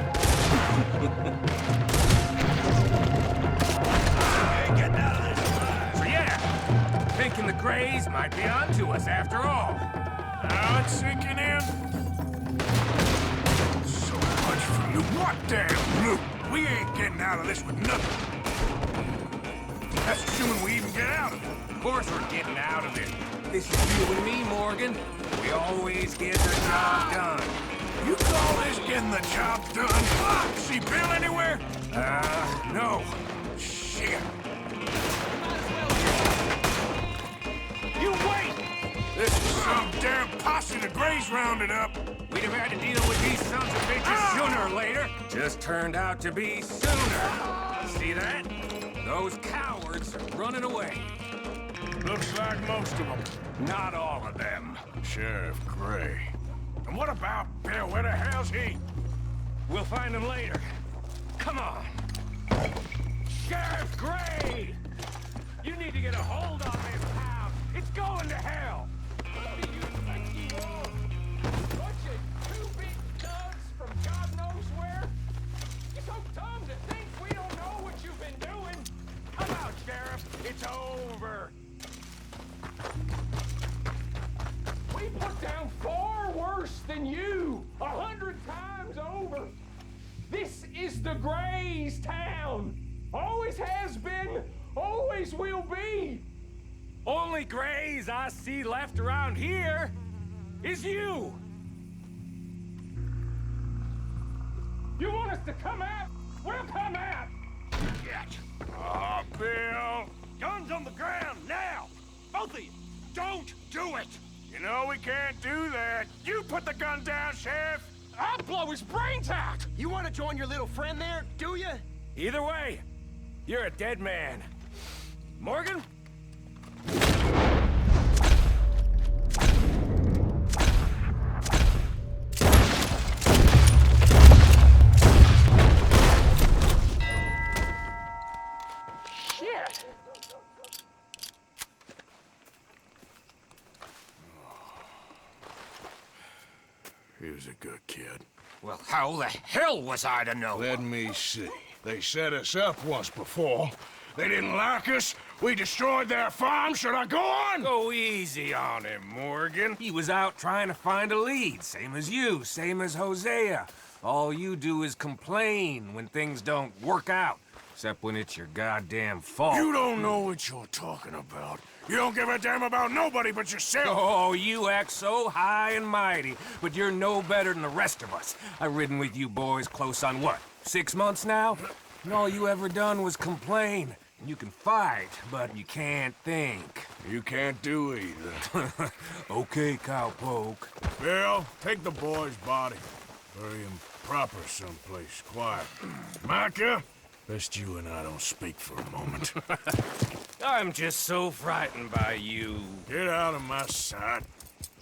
So yeah, thinking the Greys might be onto us after all. Now it's sinking in. So much for loot. What damn loot? We ain't getting out of this with nothing. That's assuming we even get out of it. Of course we're getting out of it. This is you and me, Morgan. We always get the job done. You call this getting the job done? Fuck! See Bill anywhere? No. Shit. You wait! This is some damn posse the Greys rounded up. We'd have had to deal with these sons of bitches sooner or later. Just turned out to be sooner. See that? Those cowards are running away. Looks like most of them. Not all of them. Sheriff Gray. And what about Bill? Where the hell's he? We'll find him later. Come on. Sheriff Gray! You need to get a hold on this town. It's going to hell. What do you think you are? Bunch of two-bit thugs from God knows where? You're so dumb to think we don't know what you've been doing. Come out, Sheriff. It's over. We put down far worse than you. 100 times over. This is the Greys' town. Always has been, always will be. Only Greys I see left around here is you. You want us to come out? We'll come out. Oh, Bill. Guns on the ground now. Both of you. Don't do it. You know we can't do that. You put the gun down, Sheriff. I'll blow his brains out. You want to join your little friend there, do you? Either way, you're a dead man. Morgan? Shit. He was a good kid. Well, how the hell was I to know? Let me see. They set us up once before. They didn't like us. We destroyed their farm. Should I go on? Go easy on him, Morgan. He was out trying to find a lead, same as you, same as Hosea. All you do is complain when things don't work out, except when it's your goddamn fault. You don't know what you're talking about. You don't give a damn about nobody but yourself. Oh, you act so high and mighty, but you're no better than the rest of us. I've ridden with you boys close on what, 6 months now? And all you ever done was complain. You can fight, but you can't think. You can't do either. Okay, cowpoke. Bill, take the boy's body. Bury him proper someplace, quiet. Micah, best you and I don't speak for a moment. I'm just so frightened by you. Get out of my sight,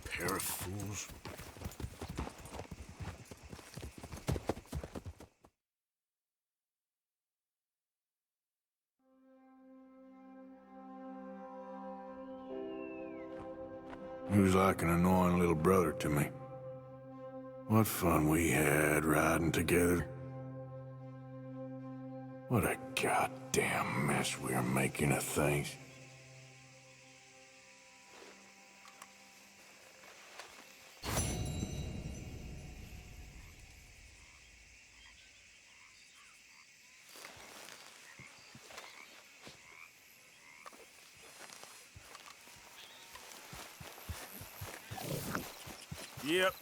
pair of fools. He was like an annoying little brother to me. What fun we had riding together. What a goddamn mess we are making of things. Yep.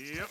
Yep.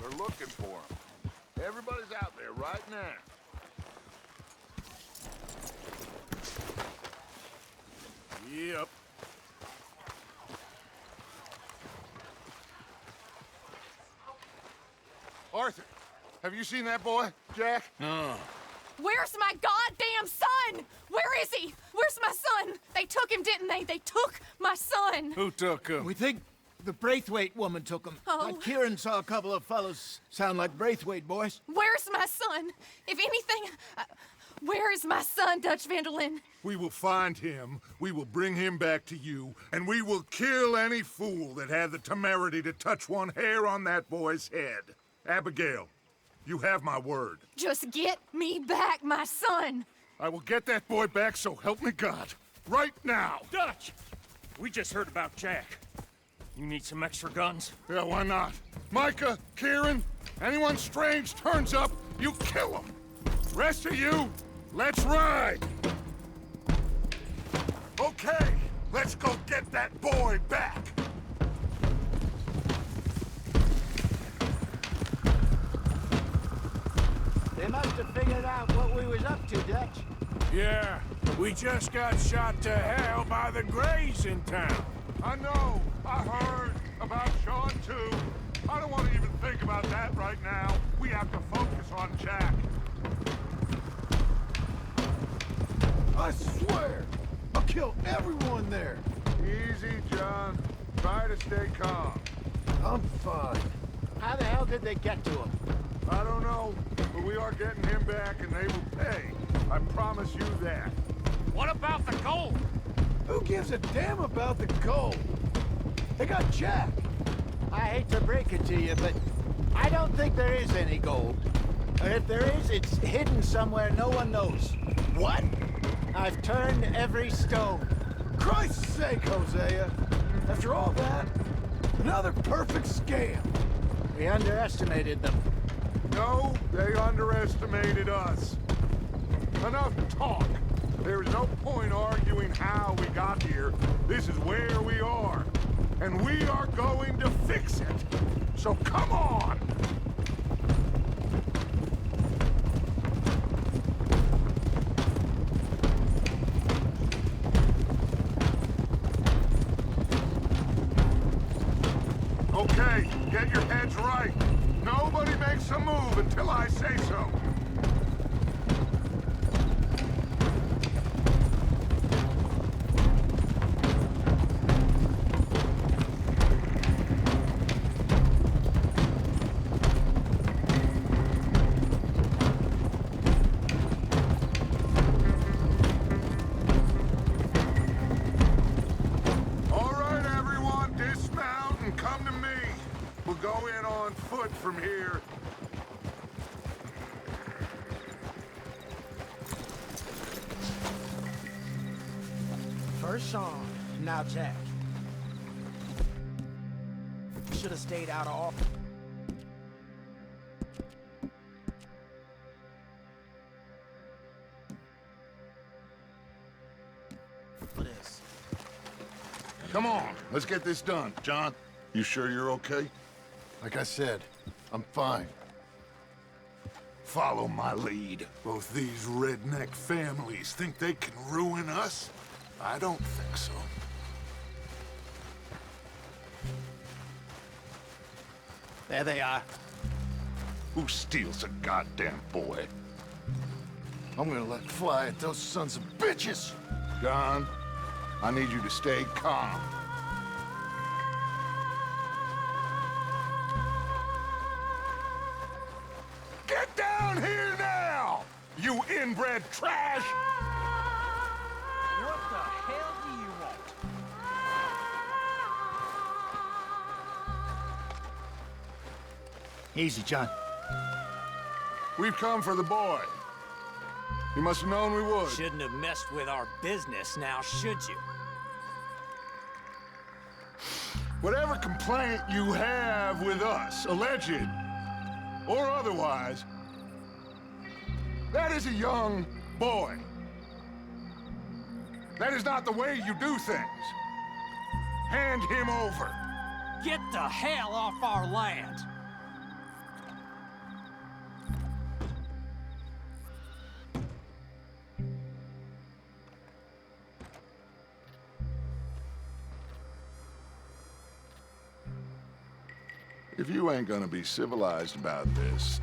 We're looking for him. Everybody's out there right now. Yep. Arthur, have you seen that boy, Jack? No. Where's my goddamn son? Where is he? Where's my son? They took him, didn't they? They took my son. Who took him? We think the Braithwaite woman took him. Oh. Kieran saw a couple of fellows sound like Braithwaite boys. Where's my son? If anything, where is my son, Dutch Vanderlyn? We will find him, we will bring him back to you, and we will kill any fool that had the temerity to touch one hair on that boy's head. Abigail, you have my word. Just get me back, my son. I will get that boy back, so help me God. Right now. Dutch! We just heard about Jack. You need some extra guns? Yeah, why not? Micah, Kieran, anyone strange turns up, you kill him. Rest of you, let's ride. Okay, let's go get that boy back. They must have figured out what we was up to, Dutch. Yeah, we just got shot to hell by the Greys in town. I know. I heard about Sean, too. I don't want to even think about that right now. We have to focus on Jack. I swear, I'll kill everyone there. Easy, John. Try to stay calm. I'm fine. How the hell did they get to him? I don't know, but we are getting him back and they will pay. I promise you that. What about the gold? Who gives a damn about the gold? They got Jack. I hate to break it to you, but I don't think there is any gold. Or if there is, it's hidden somewhere no one knows. What? I've turned every stone. Christ's sake, Hosea. After all that, another perfect scam. We underestimated them. No, they underestimated us. Enough talk. There is no point arguing how we got here. This is where we are. And we are going to fix it. So come on! Okay, get your heads right. Nobody makes a move until I say so. From here. First Sean, now Jack. Should have stayed out of all. For this. Come on, let's get this done. John, you sure you're okay? Like I said, I'm fine. Follow my lead. Both these redneck families think they can ruin us? I don't think so. There they are. Who steals a goddamn boy? I'm gonna let fly at those sons of bitches! John, I need you to stay calm. Get down here now, you inbred trash! What the hell do Easy, John. We've come for the boy. You must have known we would. Shouldn't have messed with our business now, should you? Whatever complaint you have with us, alleged or otherwise, that is a young boy. That is not the way you do things. Hand him over. Get the hell off our land! If you ain't gonna be civilized about this...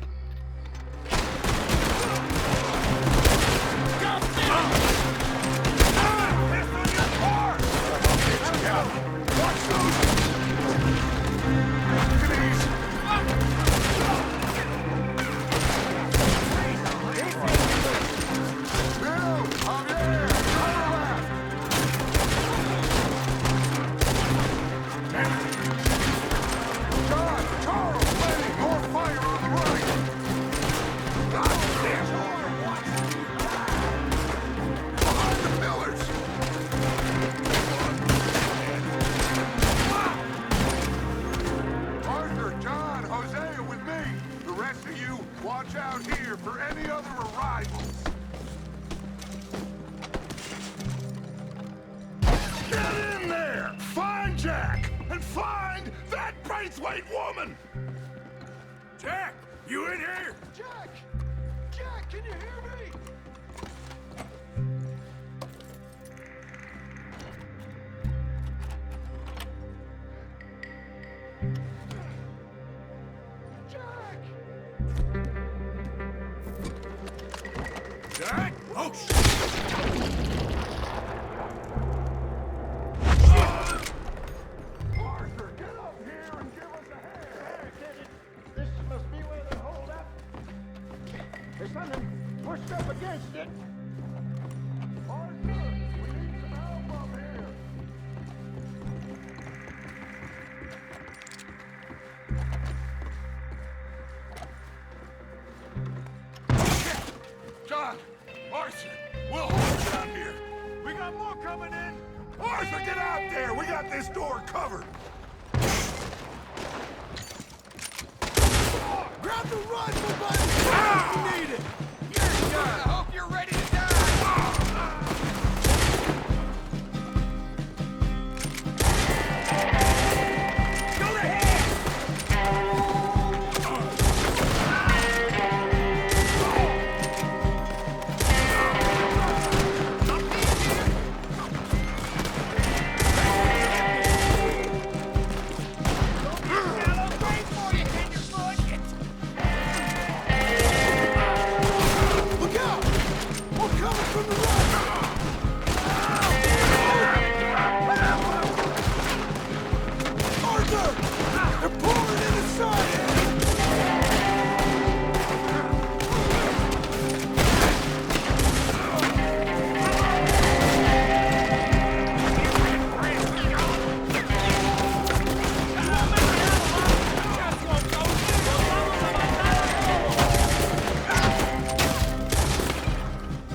Watch out here for any other arrivals. Get in there! Find Jack! And find that Braithwaite woman! Jack, you in here? Jack! Jack, can you hear me? Jack? Oh, shit! Arthur, get up here and give us a hand! This must be where they hold up. There's something pushed up against it. Arthur, we need some help up here. John! Arthur! We'll hold you down here! We got more coming in! Arthur, get out there! We got this door covered! Grab the rifle, buddy! You need it! You're done! I hope you're ready to die! Go to hell!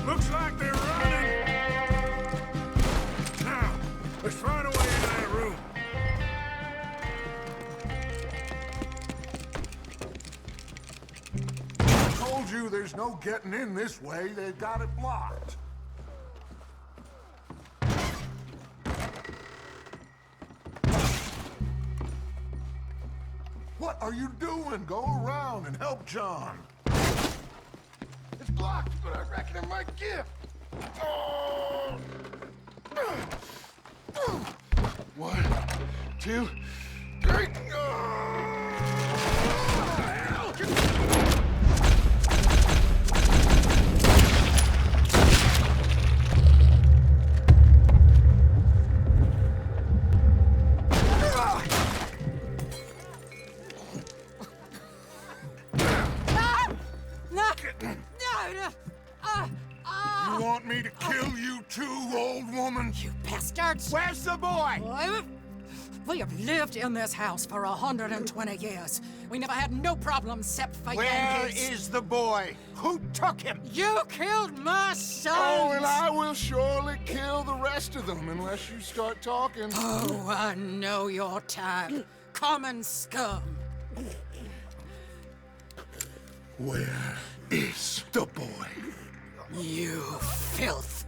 Looks like they're running. Now, let's find a way into that room. I told you there's no getting in this way. They got it blocked. What are you doing? Go around and help John. It's blocked, but I reckon it might give. 1, 2, 3. You want me to kill you too, old woman? You bastards! Where's the boy? We have lived in this house for 120 years. We never had no problems except for Where Yankees. is the boy? Who took him? You killed my son! Oh, and I will surely kill the rest of them unless you start talking. Oh, I know your type. Common scum. Where is the boy? You filth.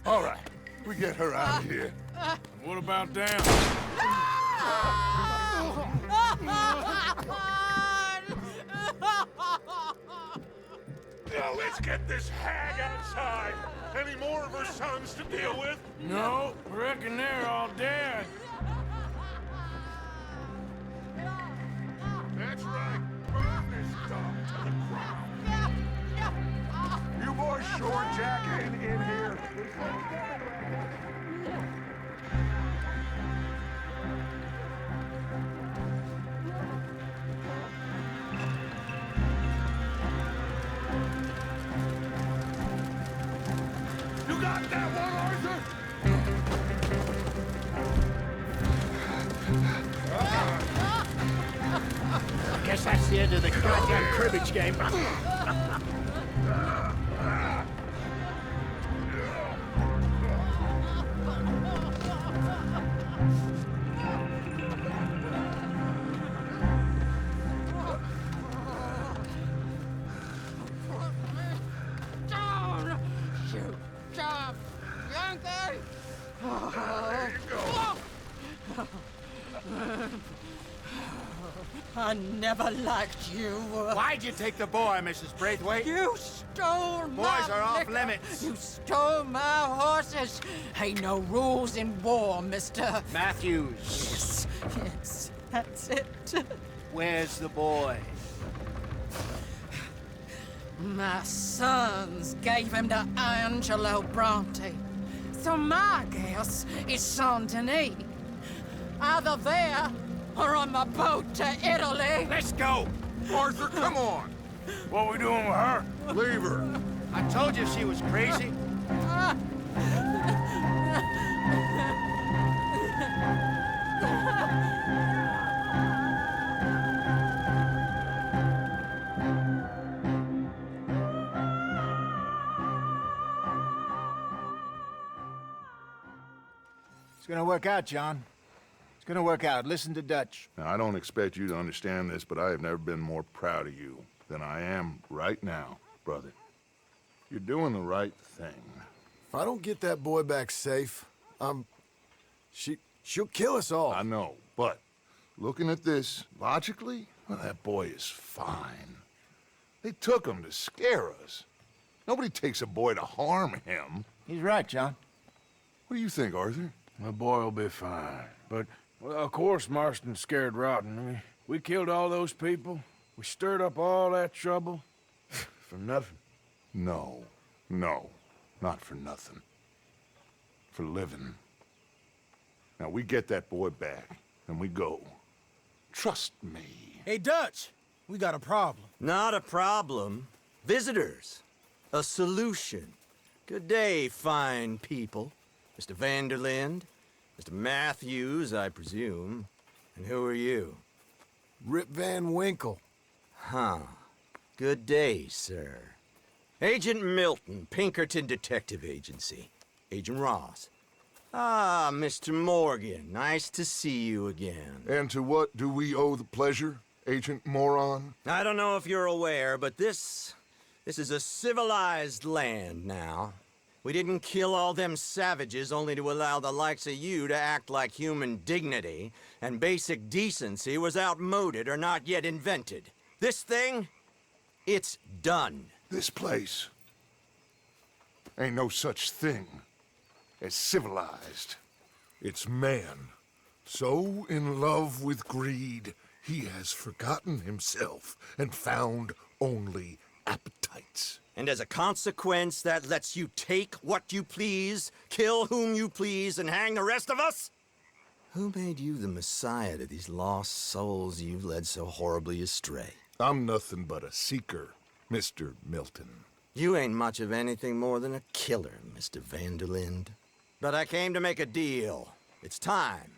All right, we get her out of here. What about them? Now let's get this hag outside. Any more of her sons to deal with? No, reckon they're all dead. That's right. Burn this dog to the ground. You boys short jacking in here. You got that one, Arthur? I guess that's the end of the goddamn cribbage game. Down! Shoot! Stop! Yankee! There you go. I never liked you. Why'd you take the boy, Mrs. Braithwaite? You stole my Boys are off liquor. limits. You stole my horses. Ain't no rules in war, mister. Matthews. Yes, yes, that's it. Where's the boy? My sons gave him to Angelo Bronte. So my guess is Saint Denis. Either there or on the boat to Italy. Let's go! Arthur, come on. What we doing with her? Leave her. I told you she was crazy. It's gonna work out, John. It's gonna work out. Listen to Dutch. Now, I don't expect you to understand this, but I have never been more proud of you than I am right now, brother. You're doing the right thing. If I don't get that boy back safe, she'll kill us all. I know, but looking at this logically, well, that boy is fine. They took him to scare us. Nobody takes a boy to harm him. He's right, John. What do you think, Arthur? The boy will be fine. But, well, of course Marston's scared rotten. I mean, we killed all those people. We stirred up all that trouble. For nothing. No, not for nothing. For living. Now, we get that boy back, and we go. Trust me. Hey, Dutch, we got a problem. Not a problem. Visitors. A solution. Good day, fine people. Mr. Vanderlind, Mr. Matthews, I presume. And who are you? Rip Van Winkle. Huh. Good day, sir. Agent Milton, Pinkerton Detective Agency. Agent Ross. Ah, Mr. Morgan, nice to see you again. And to what do we owe the pleasure, Agent Moron? I don't know if you're aware, but this is a civilized land now. We didn't kill all them savages only to allow the likes of you to act like human dignity, and basic decency was outmoded or not yet invented. This thing, it's done. This place ain't no such thing as civilized. It's man, so in love with greed, he has forgotten himself and found only appetites. And as a consequence, that lets you take what you please, kill whom you please, and hang the rest of us? Who made you the messiah to these lost souls you've led so horribly astray? I'm nothing but a seeker, Mr. Milton. You ain't much of anything more than a killer, Mr. Vanderlind. But I came to make a deal. It's time.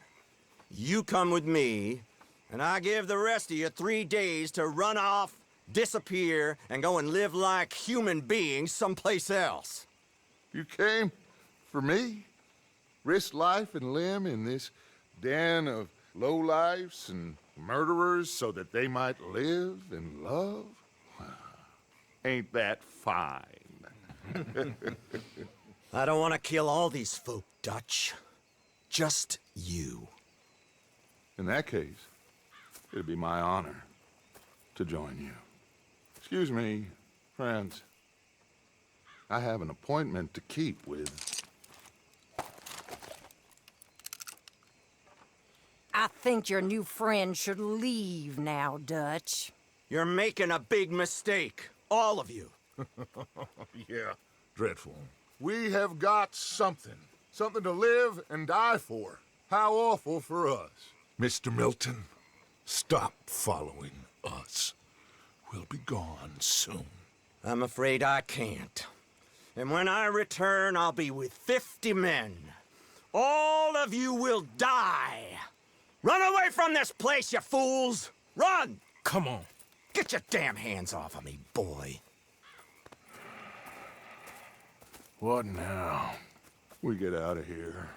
you come with me, and I give the rest of you 3 days to run off, disappear, and go and live like human beings someplace else. You came for me? Risk life and limb in this den of lowlifes and murderers so that they might live and love? Ain't that fine? I don't want to kill all these folk, Dutch. Just you. In that case, it'd be my honor to join you. Excuse me, friends. I have an appointment to keep with... I think your new friend should leave now, Dutch. You're making a big mistake. All of you. Yeah, dreadful. We have got something. Something to live and die for. How awful for us. Mr. Milton, stop following us. We'll be gone soon. I'm afraid I can't. And when I return, I'll be with 50 men. All of you will die. Run away from this place, you fools! Run! Come on. Get your damn hands off of me, boy. What now? We get out of here.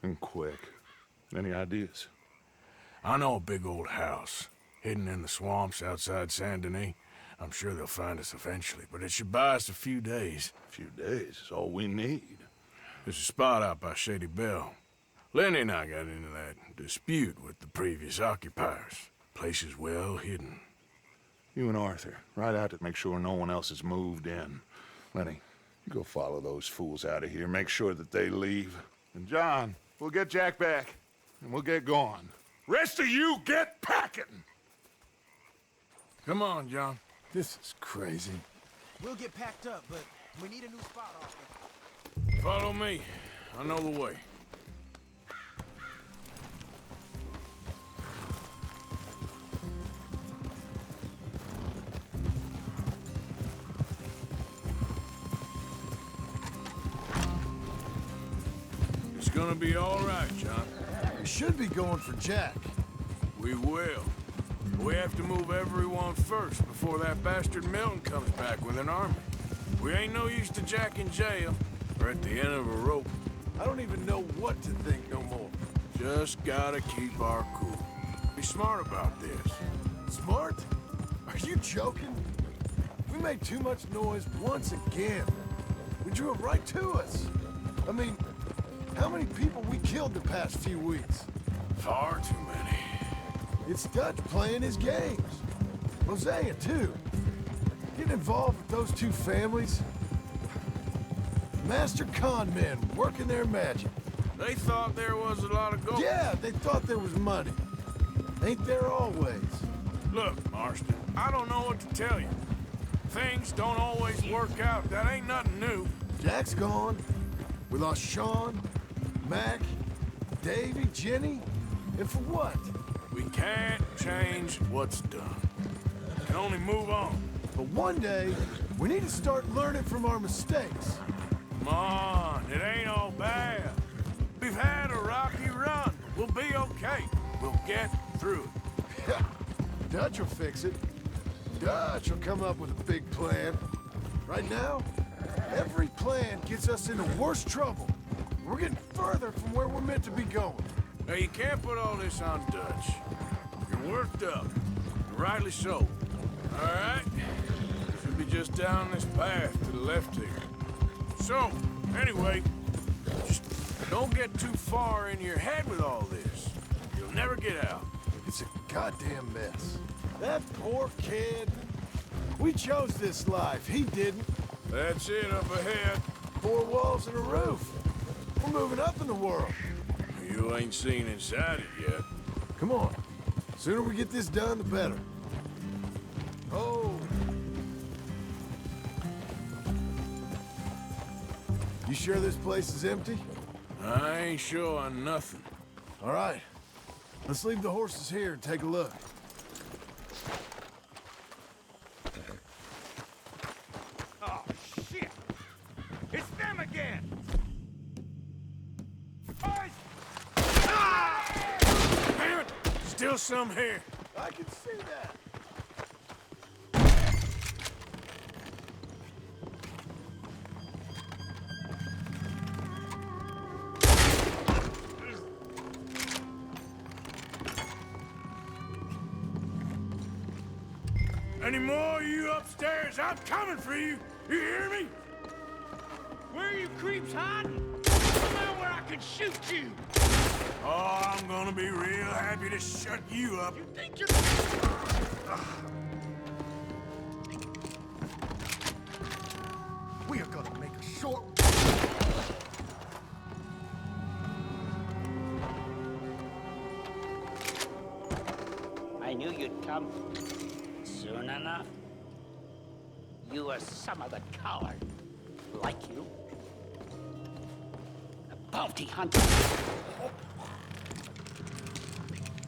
And quick. Any ideas? I know a big old house, hidden in the swamps outside Saint Denis. I'm sure they'll find us eventually, but it should buy us a few days. A few days is all we need. There's a spot out by Shady Bell. Lenny and I got into that dispute with the previous occupiers. Place is well hidden. You and Arthur, ride out to make sure no one else has moved in. Lenny, you go follow those fools out of here. Make sure that they leave. And John, we'll get Jack back, and we'll get going. Rest of you, get packing! Come on, John. This is crazy. We'll get packed up, but we need a new spot off. Follow me. I know the way. It's gonna be all right, John. We should be going for Jack. We will. We have to move everyone first before that bastard Milton comes back with an army. We ain't no use to Jack in jail or at the end of a rope. I don't even know what to think no more. Just gotta keep our cool. Be smart about this. Smart? Are you joking? We made too much noise once again. We drew it right to us. I mean, how many people we killed the past few weeks? Far too many. It's Dutch playing his games. Hosea, too. Getting involved with those two families. Master con men working their magic. They thought there was a lot of gold. Yeah, they thought there was money. Ain't there always? Look, Marston, I don't know what to tell you. Things don't always work out. That ain't nothing new. Jack's gone. We lost Sean, Mac, Davy, Jenny. And for what? We can't change what's done. We can only move on. But one day, we need to start learning from our mistakes. Come on, it ain't all bad. We've had a rocky run. We'll be okay. We'll get through it. Dutch will fix it. Dutch will come up with a big plan. Right now, every plan gets us into worse trouble. We're getting further from where we're meant to be going. Now, you can't put all this on Dutch. You're worked up. And rightly so. All right? Should be just down this path to the left here. So, anyway, just don't get too far in your head with all this. You'll never get out. It's a goddamn mess. That poor kid. We chose this life. He didn't. That's it up ahead. 4 walls and a roof. We're moving up in the world. You ain't seen inside it yet. Come on. Sooner we get this done, the better. Oh. You sure this place is empty? I ain't sure on nothing. All right. Let's leave the horses here and take a look. Oh, shit! It's them again! Boys! Ah! Still some here. I can see that. Any more of you upstairs? I'm coming for you. You hear me? Where are you creeps hiding? Come out where I can shoot you. Oh, I'm gonna be real happy to shut you up. You think you're... We are gonna make a short... I knew you'd come soon enough. You are some of the coward, like you. A bounty hunter.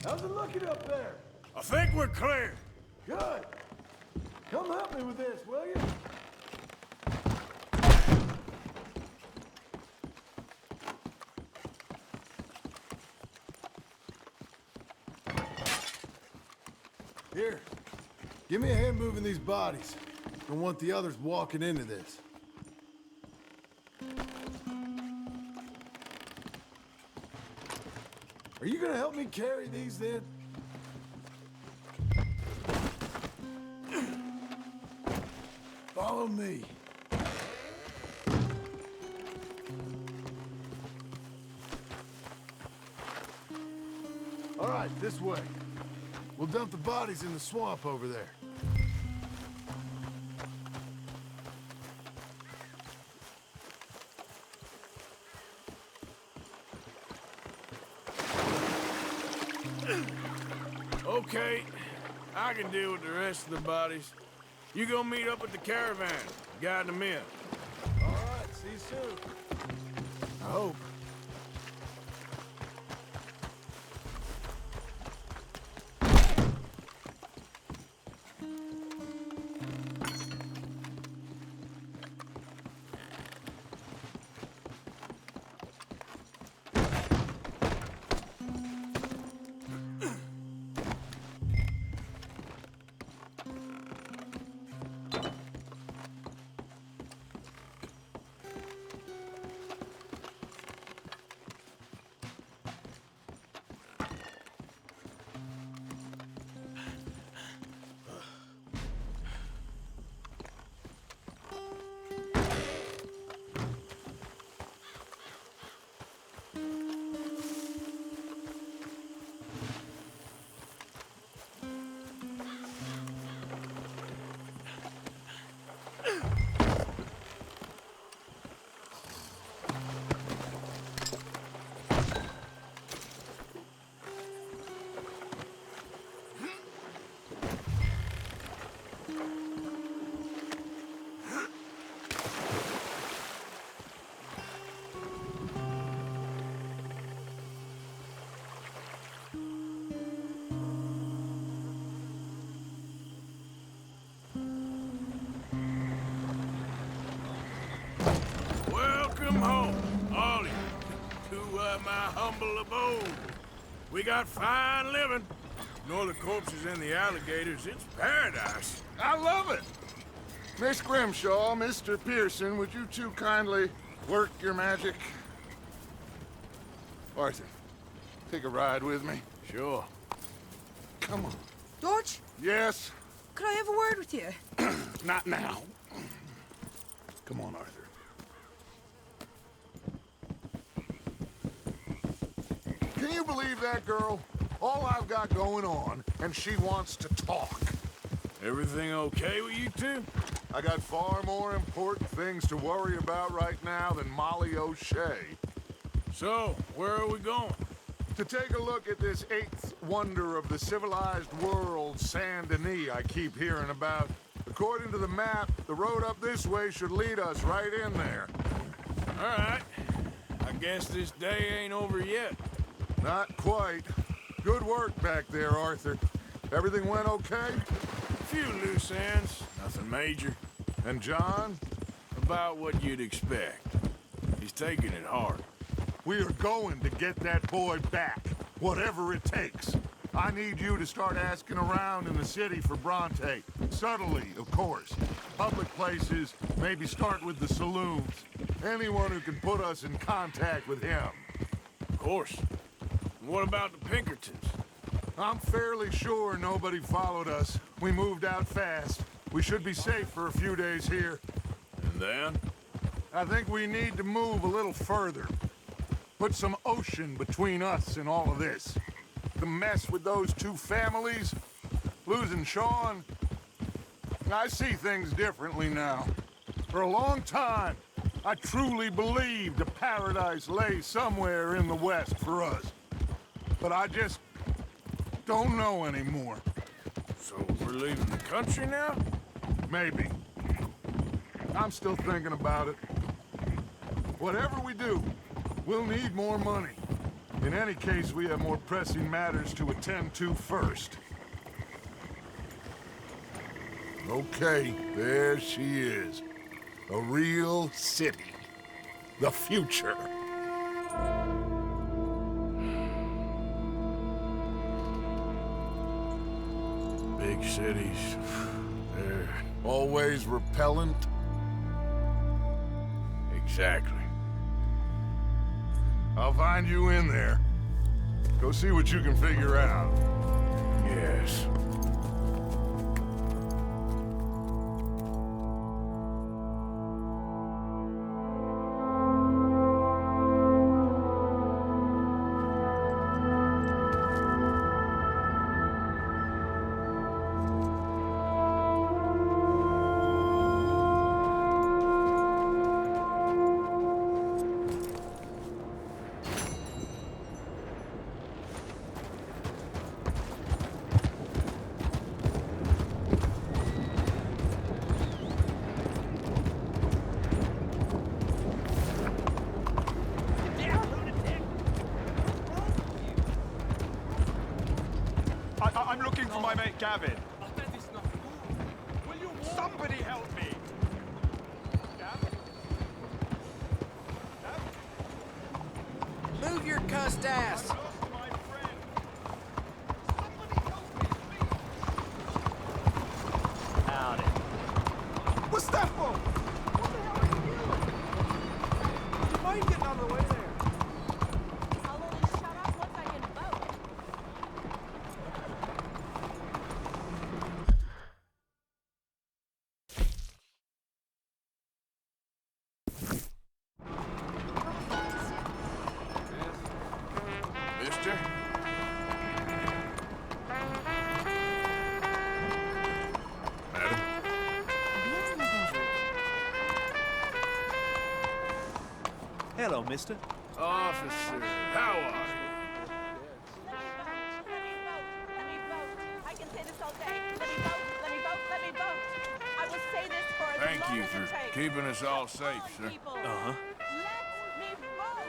How's it looking up there? I think we're clear. Good. Come help me with this, will you? Here. Give me a hand moving these bodies. Don't want the others walking into this. Are you gonna help me carry these then? Follow me. All right, this way. We'll dump the bodies in the swamp over there. Okay, I can deal with the rest of the bodies. You go meet up with the caravan, guide them in. All right, see you soon. I hope. Welcome home, all of you, to my humble abode. We got fine living. Ignore the corpses and the alligators. It's paradise. I love it. Miss Grimshaw, Mr. Pearson, would you two kindly work your magic? Arthur, take a ride with me. Sure. Come on. George, Yes? could I have a word with you? Not now. Come on, Arthur. Can you believe that girl? All I've got going on, and she wants to talk. Everything okay with you two? I got far more important things to worry about right now than Molly O'Shea. So, where are we going? To take a look at this eighth wonder of the civilized world, Saint Denis, I keep hearing about. According to the map, the road up this way should lead us right in there. All right. I guess this day ain't over yet. Not quite. Good work back there, Arthur. Everything went okay? A few loose ends, nothing major. And John? About what you'd expect. He's taking it hard. We are going to get that boy back, whatever it takes. I need you to start asking around in the city for Bronte. Subtly, of course. Public places, maybe start with the saloons. Anyone who can put us in contact with him. Of course. What about the Pinkertons? I'm fairly sure nobody followed us. We moved out fast. We should be safe for a few days here. And then? I think we need to move a little further. Put some ocean between us and all of this. The mess with those two families, losing Sean. I see things differently now. For a long time, I truly believed a paradise lay somewhere in the West for us. But I just don't know anymore. So we're leaving the country now? Maybe. I'm still thinking about it. Whatever we do, we'll need more money. In any case, we have more pressing matters to attend to first. Okay, there she is. A real city. The future. Big cities. They're always repellent. Exactly. I'll find you in there. Go see what you can figure out. Yes. I'm looking for my mate Gavin. Will you somebody help me? Move your cussed ass. Howdy. What's that for? What the hell are you doing? Would you mind getting out of the way there? Mister? Madam? Hello, mister. Officer, how are you? I can say this all day. Let me vote, let me vote, let me vote. I will say this for as Thank long you as for it takes. keeping us all safe, sir. People, Uh-huh. let me vote.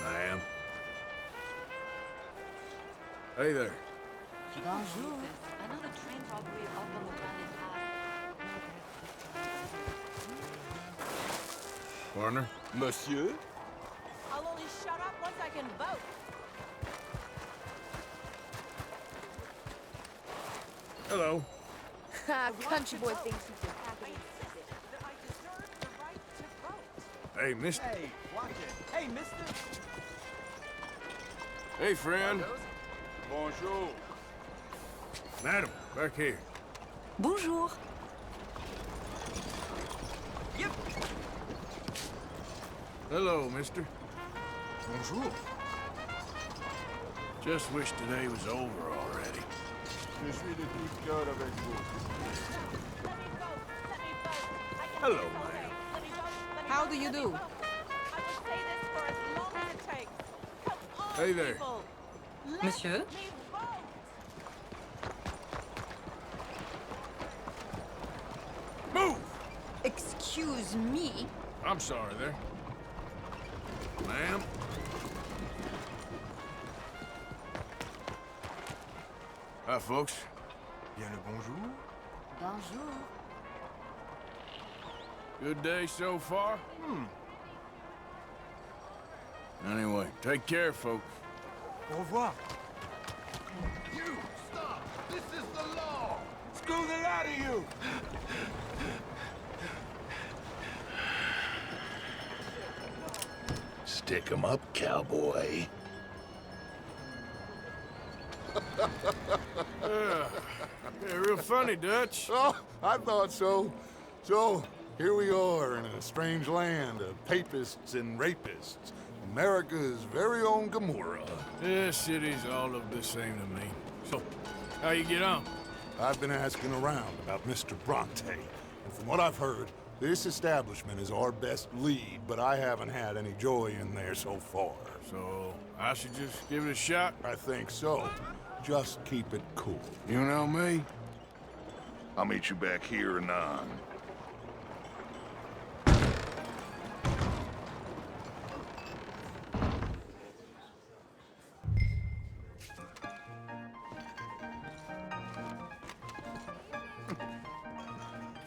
Ma'am. Hey there. Bonjour. Another train robbery up on the planet Partner? Monsieur? I'll only shut up once I can vote. Hello. Country boy thinks he's a happy. Hey, mister. Hey, watch it. Hey, mister. Hey, friend. Bonjour. Madam, back here. Bonjour. Yep. Hello, mister. Bonjour. Just wish today was over already. Je suis de tout cœur avec vous. Hello, ma'am. How do you do? Hey there. Monsieur? Move! Excuse me? I'm sorry there. Ma'am? Hi, folks. Bien le bonjour. Bonjour. Good day so far? Anyway, take care, folks. Au revoir. You, stop! This is the law! Screw the lot of you! Stick 'em up, cowboy. Yeah, real funny, Dutch. Oh, I thought so. So, here we are in a strange land of papists and rapists. America's very own Gomorrah. Yeah, cities all look the same to me. So, how you get on? I've been asking around about Mr. Bronte, and from what I've heard, this establishment is our best lead, but I haven't had any joy in there so far. So, I should just give it a shot? I think so. Just keep it cool. You know me? I'll meet you back here anon.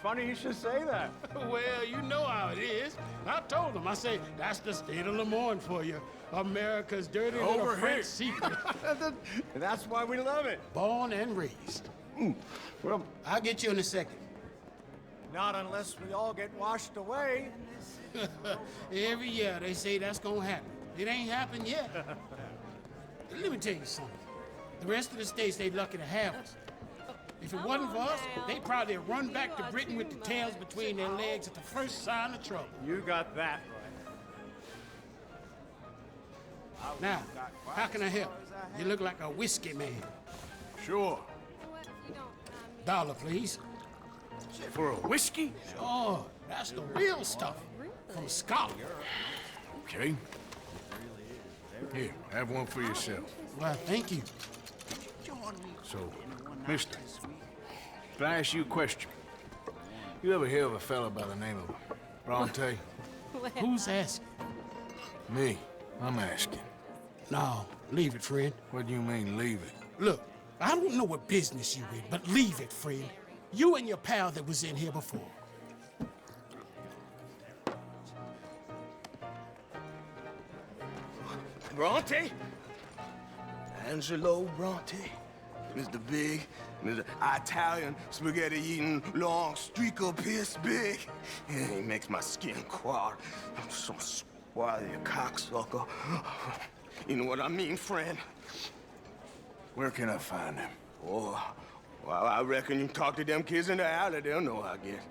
Funny you should say that. Well, you know how it is. I told him. I say, that's the state of Lemoyne for you. America's dirty little Over French here. secret. That's why we love it. Born and raised. Well, I'll get you in a second. Not unless we all get washed away. Every year they say that's gonna happen. It ain't happened yet. Let me tell you something. The rest of the states, they lucky to have us. If it wasn't for us, they'd probably run back to Britain with the tails between their legs at the first sign of trouble. You got that right. Now, how can I help? You look like a whiskey man. Sure. $1, please. For a whiskey? Sure, that's the real stuff. From Scotland. Okay. Here, have one for yourself. Well, thank you. So, mister, can I ask you a question? You ever hear of a fella by the name of Bronte? Who's asking? Me. I'm asking. No, leave it, friend. What do you mean, leave it? Look, I don't know what business you in, but leave it, friend. You and your pal that was in here before. Bronte? Angelo Bronte? Mr. Big, Mr. Italian, spaghetti-eating, long streaker piss big. And he makes my skin crawl. I'm so swarthy, you cocksucker. You know what I mean, friend? Where can I find him? Oh, well, I reckon you talk to them kids in the alley, they'll know, I guess.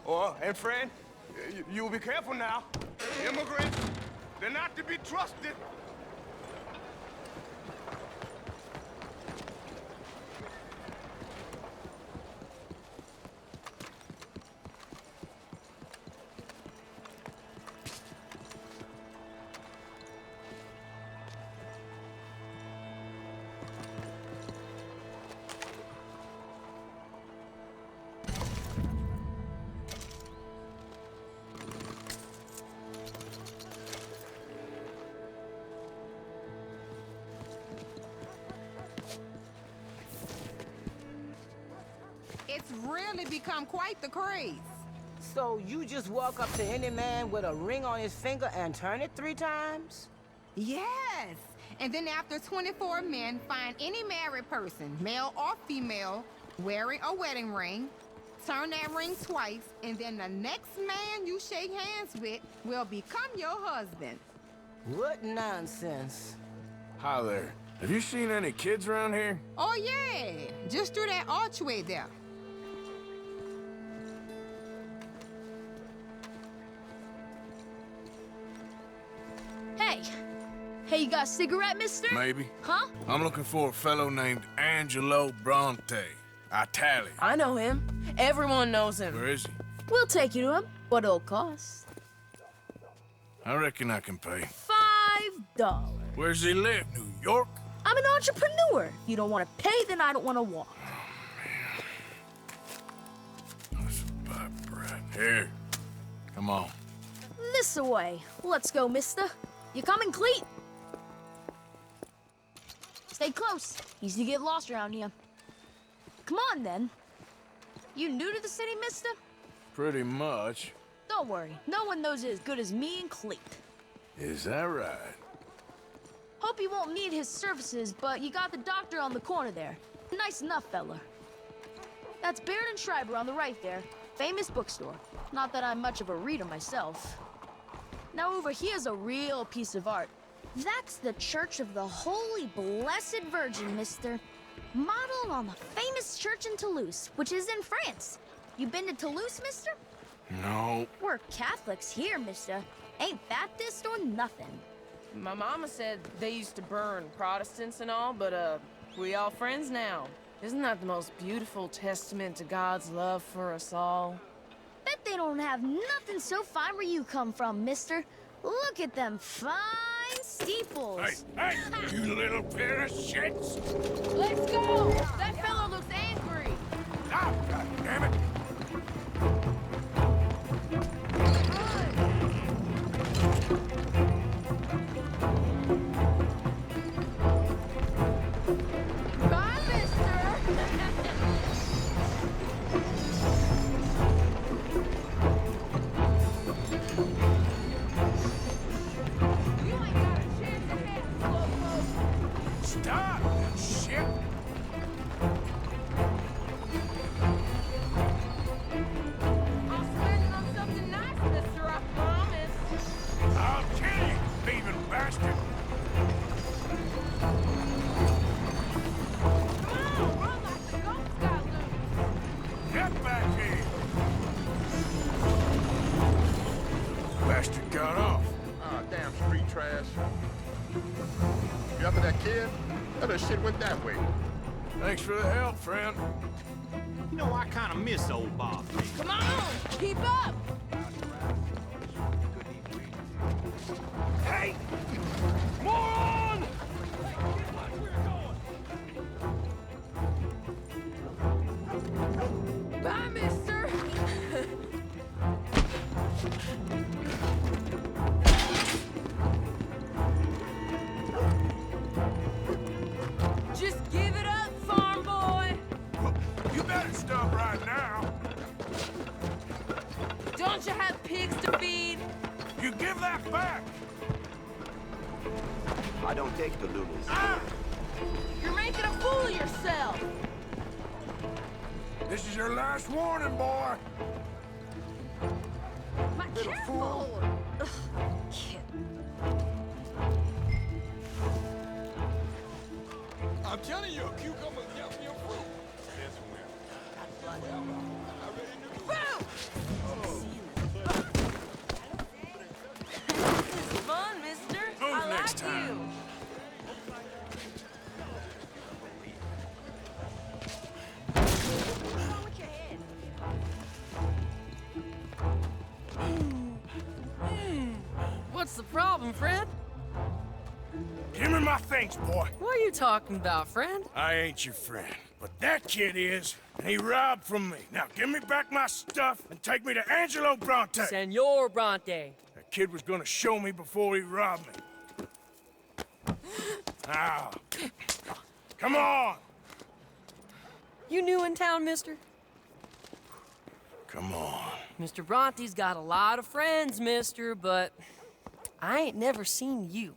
Oh, and friend, you'll be careful now. Immigrants, they're not to be trusted. It's really become quite the craze. So you just walk up to any man with a ring on his finger and turn it 3 times? Yes. And then after 24 men find any married person, male or female, wearing a wedding ring, turn that ring twice, and then the next man you shake hands with will become your husband. What nonsense. Hi there. Have you seen any kids around here? Oh, yeah. Just through that archway there. Hey. Hey, you got a cigarette, mister? Maybe. Huh? I'm looking for a fellow named Angelo Bronte. Italian. I know him. Everyone knows him. Where is he? We'll take you to him, but it'll cost I reckon I can pay. $5. Where's he live? New York? I'm an entrepreneur. If you don't want to pay, then I don't want to walk. Here. Come on. This away. Let's go, mister. You coming, Cleet? Stay close. Easy to get lost around here. Come on, then. You new to the city, mister? Pretty much. Don't Don't worry, no one knows it as good as me and Cleet. Is that right? Hope you won't need his services, but you got the doctor on the corner there. Nice enough fella. That's Baird and Schreiber on the right there. Famous bookstore. Not that I'm much of a reader myself. Now over here's a real piece of art. That's the Church of the Holy Blessed Virgin, mister. Modeled on the famous church in Toulouse, which is in France. You been to Toulouse, mister? No. We're Catholics here, mister. Ain't Baptist or nothing. My mama said they used to burn Protestants and all, but, we all friends now. Isn't that the most beautiful testament to God's love for us all? Bet they don't have nothing so fine where you come from, mister. Look at them fine steeples. Hey, you little pair of shits! Let's go! That fellow looks angry! Ah, God damn it! Bye, mister! Stop, shit! I'll spend it on something nice, mister, I promise. I'll kill you, thieving bastard! Come on, run like the ghost got loose. Get back here! Bastard got off. Ah, damn street trash. You after that kid? That shit went that way. Thanks for the help, friend. You know, I kind of miss old Bob. Come on, keep up! Hey! Moron! Bye, mister! Just give it up, farm boy! You better stop right now. Don't you have pigs to feed? You give that back! I don't take the loonies. Ah! You're making a fool of yourself! This is your last warning, boy! My careful! Ugh, kid. I'm telling you, a cucumber gives me a fruit. This is fun, mister. I next like time. you. What's the problem, friend? Give me my things, boy. What are you talking about, friend? I ain't your friend, but that kid is, and he robbed from me. Now give me back my stuff and take me to Angelo Bronte. Senor Bronte. That kid was gonna show me before he robbed me. Now, come on. You new in town, mister? Come on. Mr. Bronte's got a lot of friends, mister, but I ain't never seen you.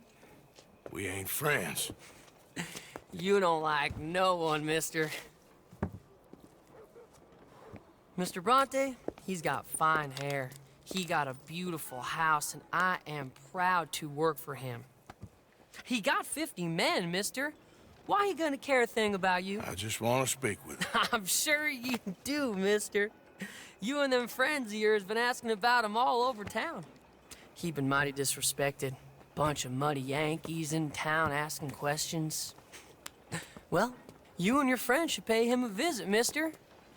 We ain't friends. You don't like no one, mister. Mr. Bronte, he's got fine hair. He got a beautiful house, and I am proud to work for him. He got 50 men, mister. Why he gonna care a thing about you? I just want to speak with him. I'm sure you do, mister. You and them friends of yours been asking about him all over town. He been mighty disrespected. Bunch of muddy Yankees in town asking questions. Well, you and your friend should pay him a visit, mister.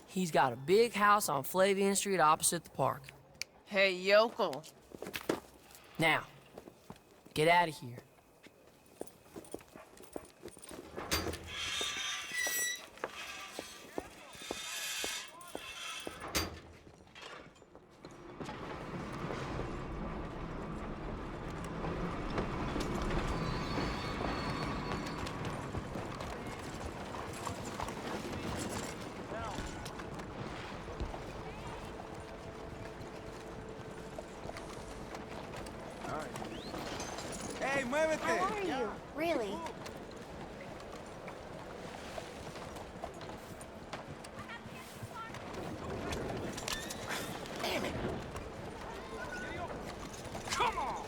He's got a big house on Flavian Street opposite the park. Hey, yokel. Now, get out of here. muévete. How are you? Really? Come on!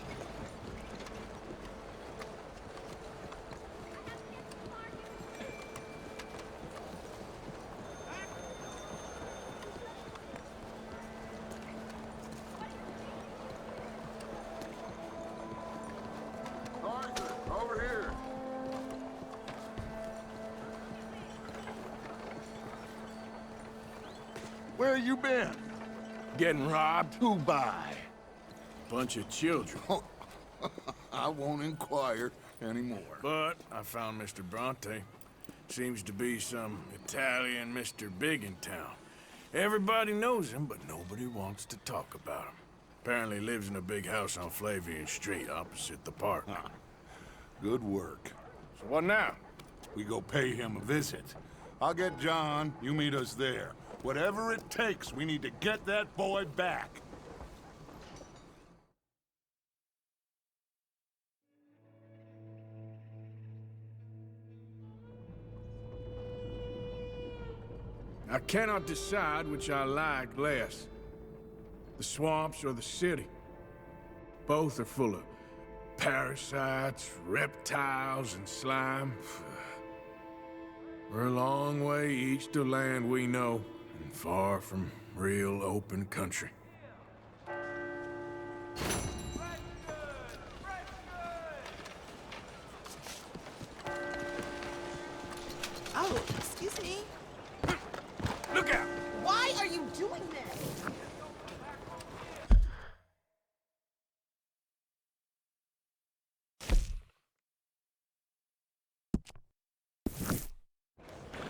Arthur, over here. Where you been? Getting robbed? Who by? Bunch of children. I won't inquire anymore. But I found Mr. Bronte. Seems to be some Italian Mr. Big in town. Everybody knows him, but nobody wants to talk about him. Apparently lives in a big house on Flavian Street, opposite the park. Good work. So what now? We go pay him a visit. I'll get John, you meet us there. Whatever it takes, we need to get that boy back. I cannot decide which I like less. The swamps or the city. Both are full of parasites, reptiles, and slime. We're a long way east of land we know, and far from real open country. Oh, excuse me. Look out! Why are you doing this?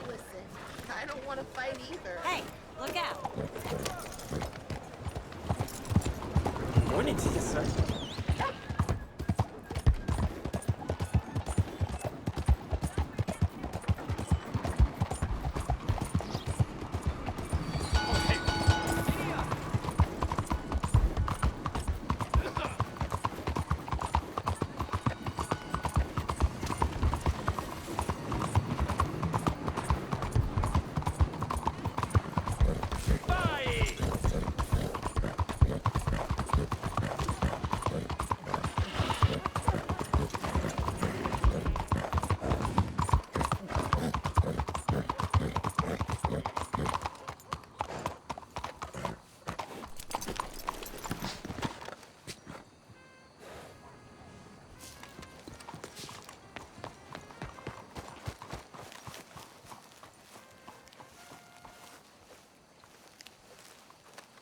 Listen, I don't want to fight either. Hey, look out. Morning to you, sir.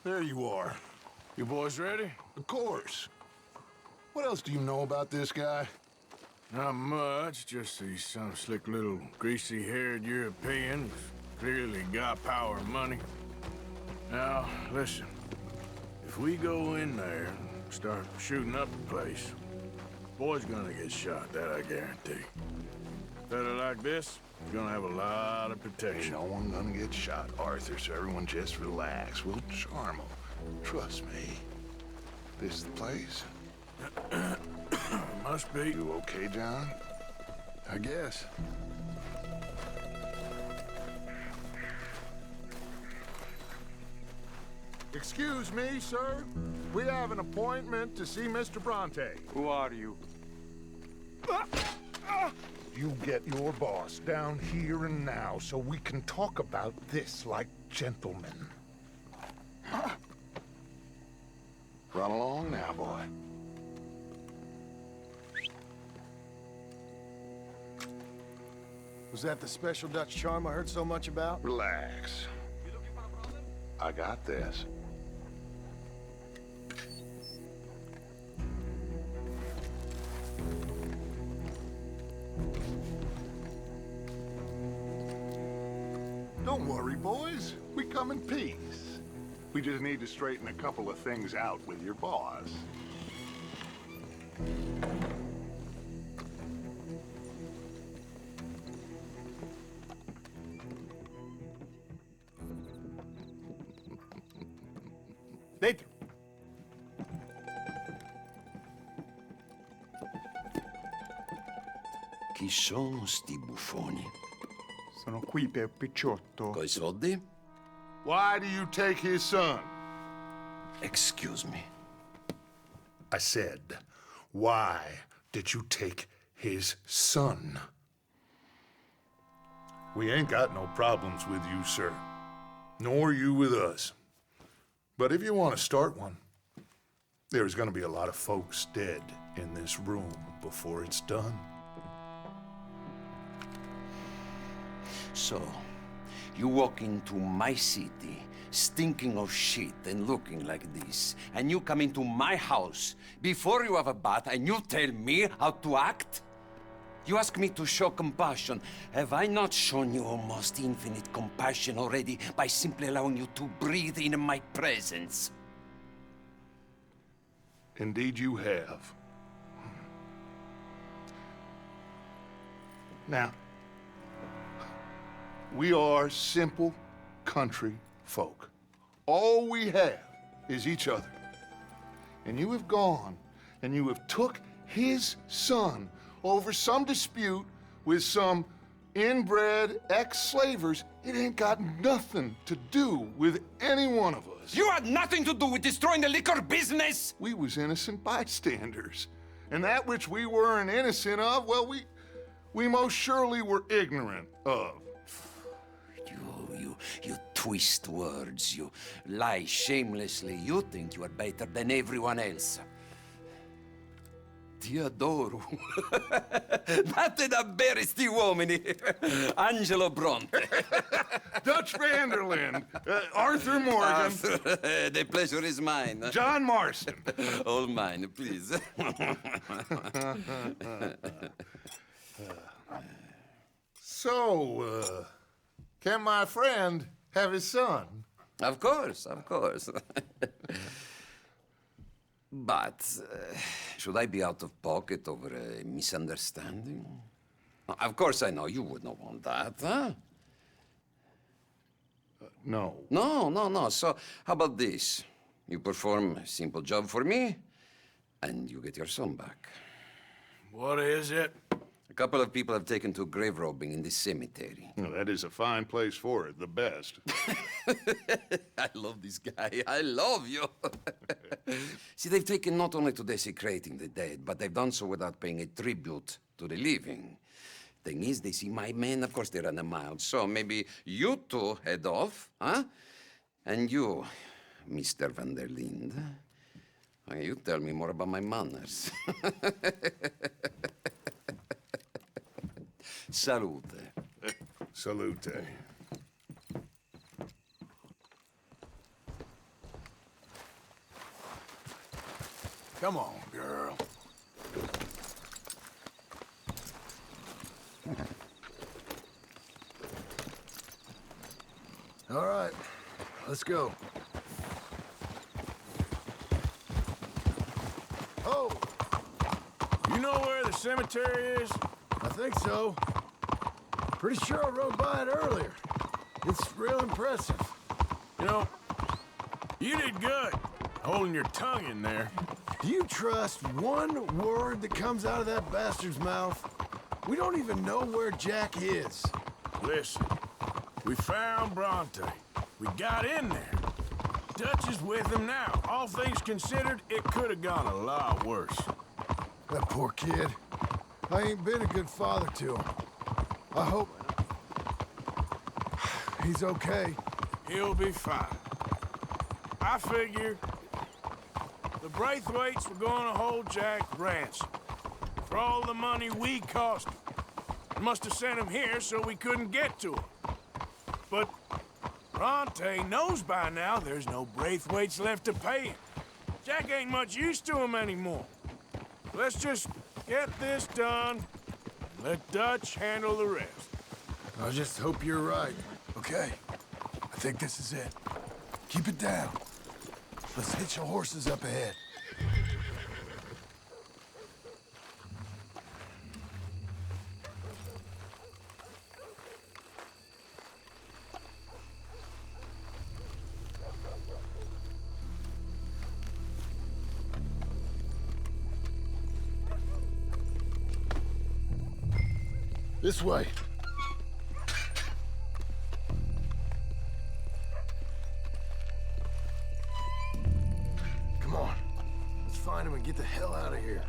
There you are. You boys ready? Of course. What else do you know about this guy? Not much, just he's some slick little greasy-haired European who's clearly got power and money. Now, listen. If we go in there and start shooting up the place, boy's gonna get shot, that I guarantee. Fella like this, he's gonna have a lot of protection. Ain't no one gonna get shot, Arthur, so everyone just relax. We'll charm them. Trust me. This is the place? Must be. You okay, John? I guess. Excuse me, sir. We have an appointment to see Mr. Bronte. Who are you? You get your boss down here and now so we can talk about this like gentlemen. Run along now, boy. Was that the special Dutch charm I heard so much about? Relax. I got this. Don't worry, boys. We come in peace. We just need to straighten a couple of things out with your boss. Dentro. Chi sono sti buffoni? Sono qui per Picciotto. Coi soldi? Why do you take his son? Excuse me. I said, why did you take his son? We ain't got no problems with you, sir. Nor you with us. But if you want to start one, there's gonna be a lot of folks dead in this room before it's done. So, you walk into my city, stinking of shit and looking like this, and you come into my house before you have a bath and you tell me how to act? You ask me to show compassion. Have I not shown you almost infinite compassion already by simply allowing you to breathe in my presence? Indeed you have. Now, we are simple country folk. All we have is each other. And you have gone and you have took his son over some dispute with some inbred ex-slavers. It ain't got nothing to do with any one of us. You had nothing to do with destroying the liquor business! We was innocent bystanders. And that which we weren't innocent of, well, we most surely were ignorant of. You twist words, you lie shamelessly. You think you are better than everyone else. Ti adoro. Date davvero sti uomini. Angelo Bronte. Dutch Vanderland. Arthur Morgan. Arthur, the pleasure is mine. John Marston. All mine, please. So, can my friend have his son? Of course, of course. But should I be out of pocket over a misunderstanding? Of course I know you would not want that, huh? No. No. So how about this? You perform a simple job for me, and you get your son back. What is it? A couple of people have taken to grave robbing in this cemetery. Well, that is a fine place for it, the best. I love this guy. I love you. See, they've taken not only to desecrating the dead, but they've done so without paying a tribute to the living. Thing is, they see my men, of course they run a mile. So maybe you two head off, huh? And you, Mr. Van der Linde, you tell me more about my manners. Salute. Salute. Come on, girl. All right, let's go. Oh! You know where the cemetery is? I think so. Pretty sure I rode by it earlier. It's real impressive. You know, you did good holding your tongue in there. Do you trust one word that comes out of that bastard's mouth? We don't even know where Jack is. Listen, we found Bronte. We got in there. Dutch is with him now. All things considered, it could have gone a lot worse. That poor kid. I ain't been a good father to him. I hope he's okay. He'll be fine. I figure the Braithwaits were going to hold Jack ransom for all the money we cost him. Must have sent him here so we couldn't get to him. But Bronte knows by now there's no Braithwaits left to pay him. Jack ain't much use to him anymore. Let's just get this done. Let Dutch handle the rest. I just hope you're right. Okay, I think this is it. Keep it down. Let's hitch your horses up ahead. This way. Come on. Let's find him and get the hell out of here.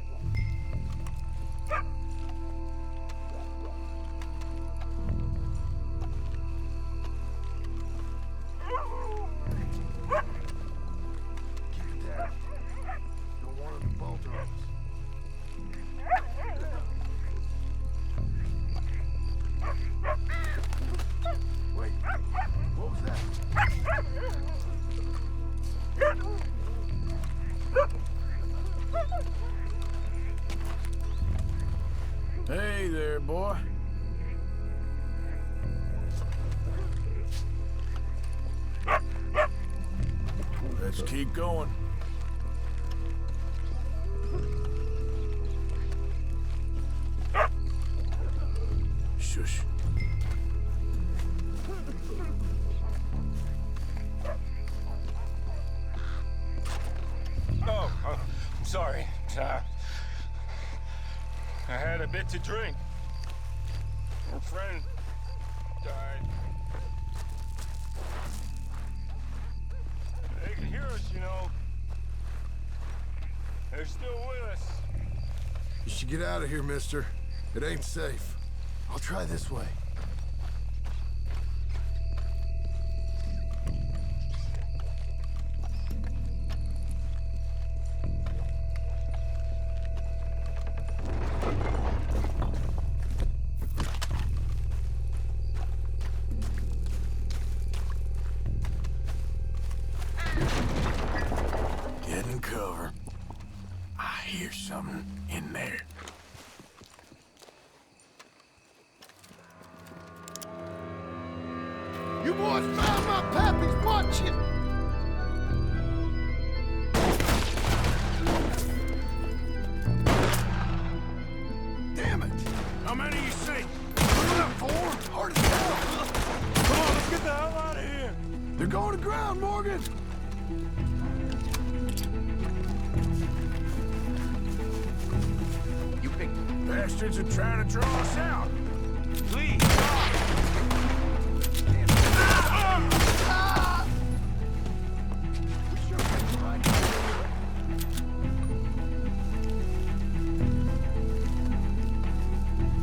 Keep it down. Don't want him to bolt on us. Wait, what was that? Hey there, boy. Let's keep going. Shush. Oh, I'm sorry. I had a bit to drink. A friend died. They can hear us, you know. They're still with us. You should get out of here, mister. It ain't safe. I'll try this way. Get in cover. I hear something in there. You boys found my pappy's watching! Damn it! How many you see? Look up, four! Hard as hell! Come on, let's get the hell out of here! They're going to ground, Morgan! You pick. Bastards are trying to draw us out. Please.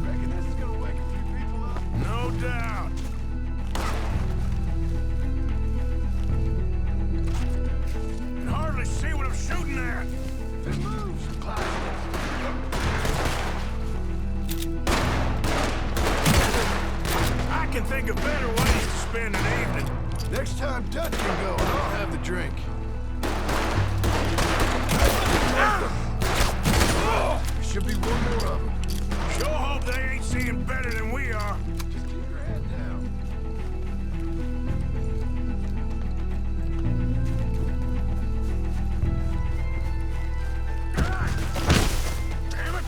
Reckon this is gonna wake a few people up? No doubt. Can hardly see what I'm shooting at. If it moves, plastic. I can think of better ways to spend an evening. Next time Dutch can go, I'll have the drink. There should be one more of them. Sure hope they ain't seeing better than we are. Just keep your head down. Damn it!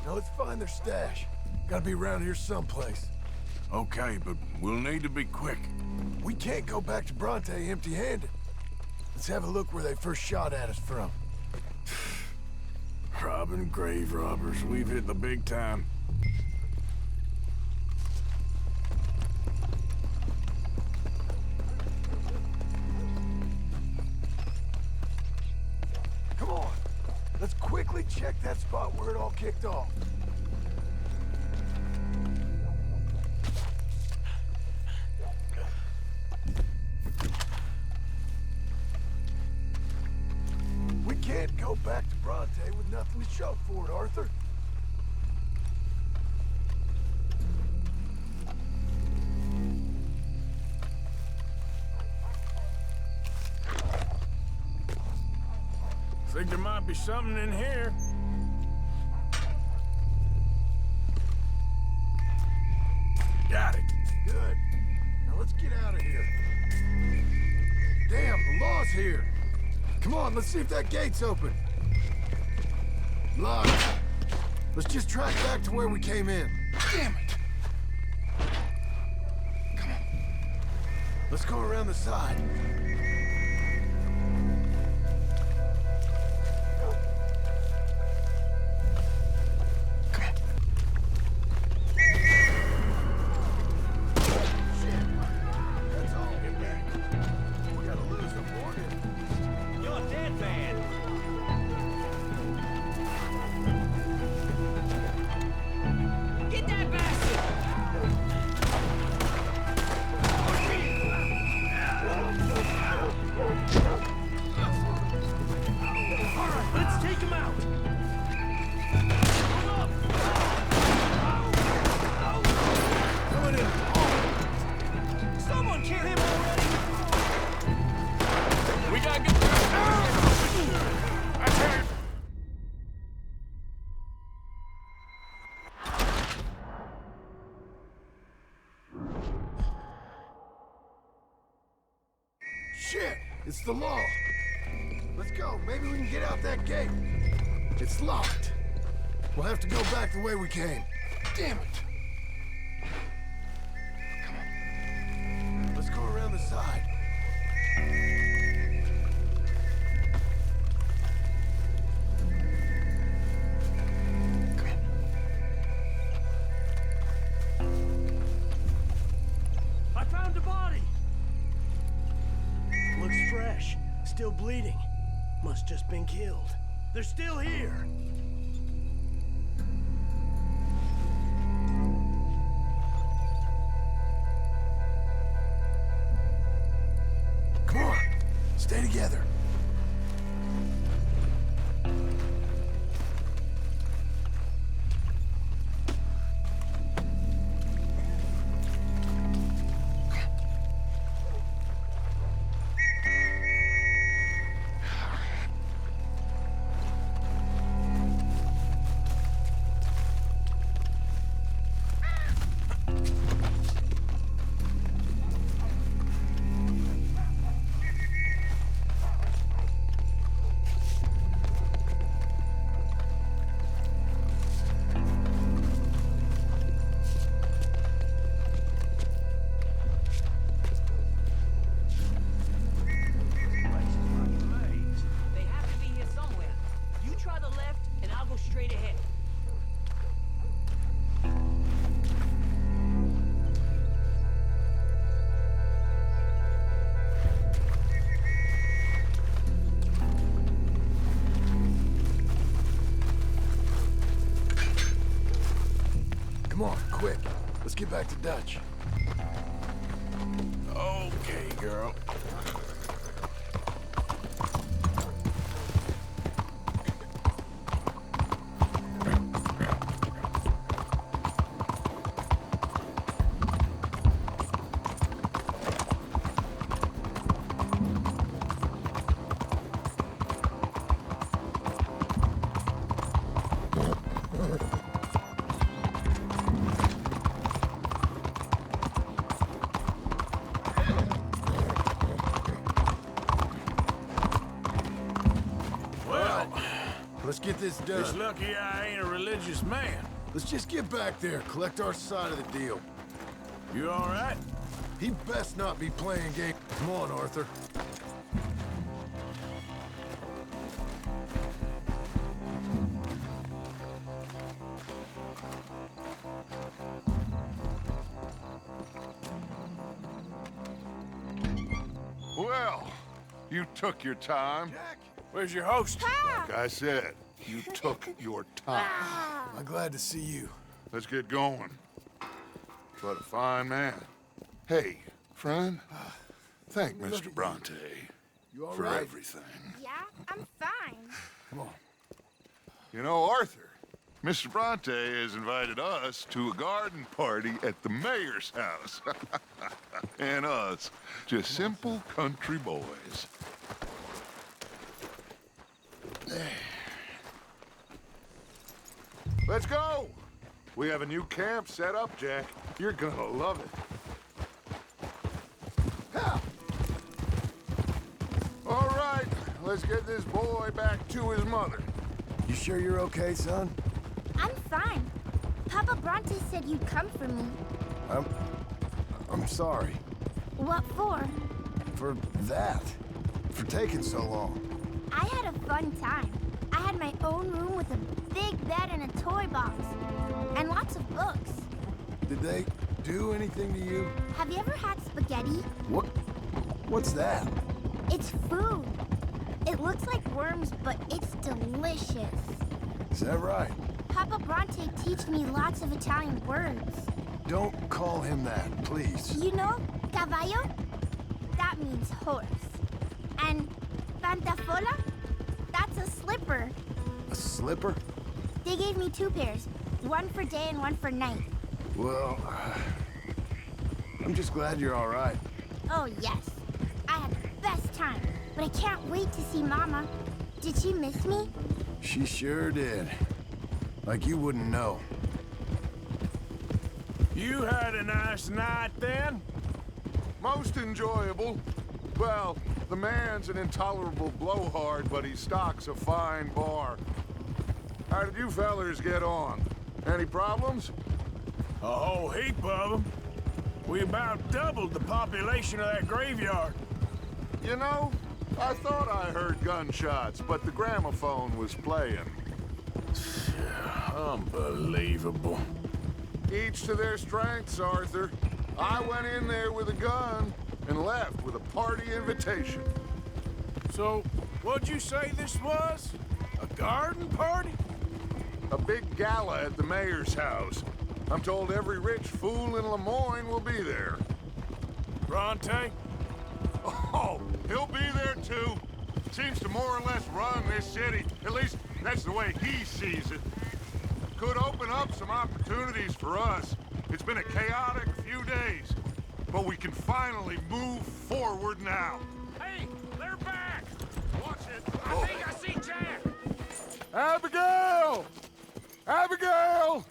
Let's find their stash. Gotta be around here someplace. Okay, but we'll need to be quick. We can't go back to Bronte empty-handed. Let's have a look where they first shot at us from. Robbing grave robbers. We've hit the big time. Come on. Let's quickly check that spot where it all kicked off. We can't go back to Bronte with nothing to show for it, Arthur. Think there might be something in here. Got it. Good. Now let's get out of here. Damn, the law's here. Come on, let's see if that gate's open. Locked. Let's just track back to where we came in. Damn it! Let's go around the side. Shit! It's the law! Let's go. Maybe we can get out that gate. It's locked. We'll have to go back the way we came. Damn it! Come on. Let's go around the side. I found the body! Looks fresh. Still bleeding. Must just been killed. They're still here. Come on. Stay together. Come on, quick. Let's get back to Dutch. Okay, girl. Let's get this done. It's lucky I ain't a religious man. Let's just get back there, collect our side of the deal. You all right? He best not be playing games. Come on, Arthur. Well, you took your time. Jack, where's your host? Like I said, you took your time. I'm glad to see you. Let's get going. What a fine man. Hey, friend, thank Mr. Bronte You all for right? everything. Yeah, I'm fine. Come on. You know, Arthur, Mr. Bronte has invited us to a garden party at the mayor's house. And us, just simple country boys. Let's go! We have a new camp set up, Jack. You're gonna love it. Ha! All right, let's get this boy back to his mother. You sure you're okay, son? I'm fine. Papa Bronte said you'd come for me. I'm sorry. What for? For that. For taking so long. I had a fun time. I had my own room with a big bed and a toy box. And lots of books. Did they do anything to you? Have you ever had spaghetti? What's that? It's food. It looks like worms, but it's delicious. Is that right? Papa Bronte teach me lots of Italian words. Don't call him that, please. You know, cavallo? That means horse. And pantafola? That's a slipper. A slipper? They gave me 2 pairs. One for day and one for night. Well, I'm just glad you're all right. Oh, yes. I had the best time. But I can't wait to see Mama. Did she miss me? She sure did. Like you wouldn't know. You had a nice night then? Most enjoyable. Well, the man's an intolerable blowhard, but he stocks a fine bar. How did you fellers get on? Any problems? A whole heap of them. We about doubled the population of that graveyard. You know, I thought I heard gunshots, but the gramophone was playing. Unbelievable. Each to their strengths, Arthur. I went in there with a gun and left with a party invitation. So, what'd you say this was? A garden party? A big gala at the mayor's house. I'm told every rich fool in Lemoyne will be there. Bronte? Oh, he'll be there too. Seems to more or less run this city. At least, that's the way he sees it. Could open up some opportunities for us. It's been a chaotic few days, but we can finally move forward now. Hey, they're back! Watch it. I think I see Jack. Abigail! Abigail!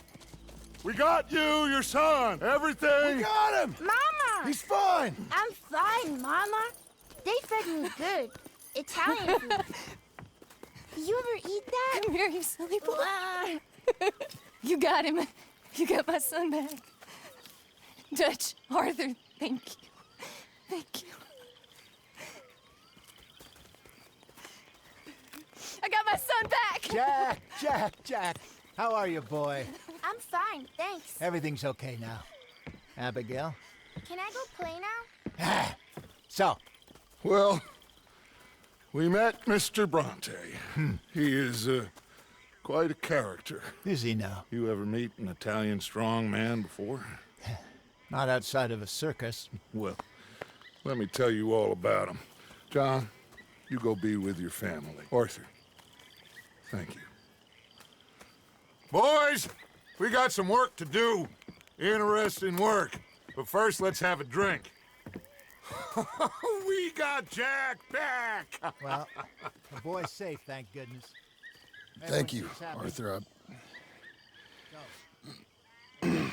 We got you, your son, everything. We got him! Mama! He's fine! I'm fine, Mama. They fed me good. Italian food. Did you ever eat that? Come here, you silly boy. You got him. You got my son back. Dutch, Arthur, thank you. Thank you. I got my son back! Jack. How are you, boy? I'm fine, thanks. Everything's okay now. Abigail? Can I go play now? So? Well, we met Mr. Bronte. He is quite a character. Is he now? You ever meet an Italian strong man before? Not outside of a circus. Well, let me tell you all about him. John, you go be with your family. Arthur, thank you. Boys, we got some work to do. Interesting work. But first, let's have a drink. We got Jack back! Well, the boy's safe, thank goodness. Thank you, Arthur. I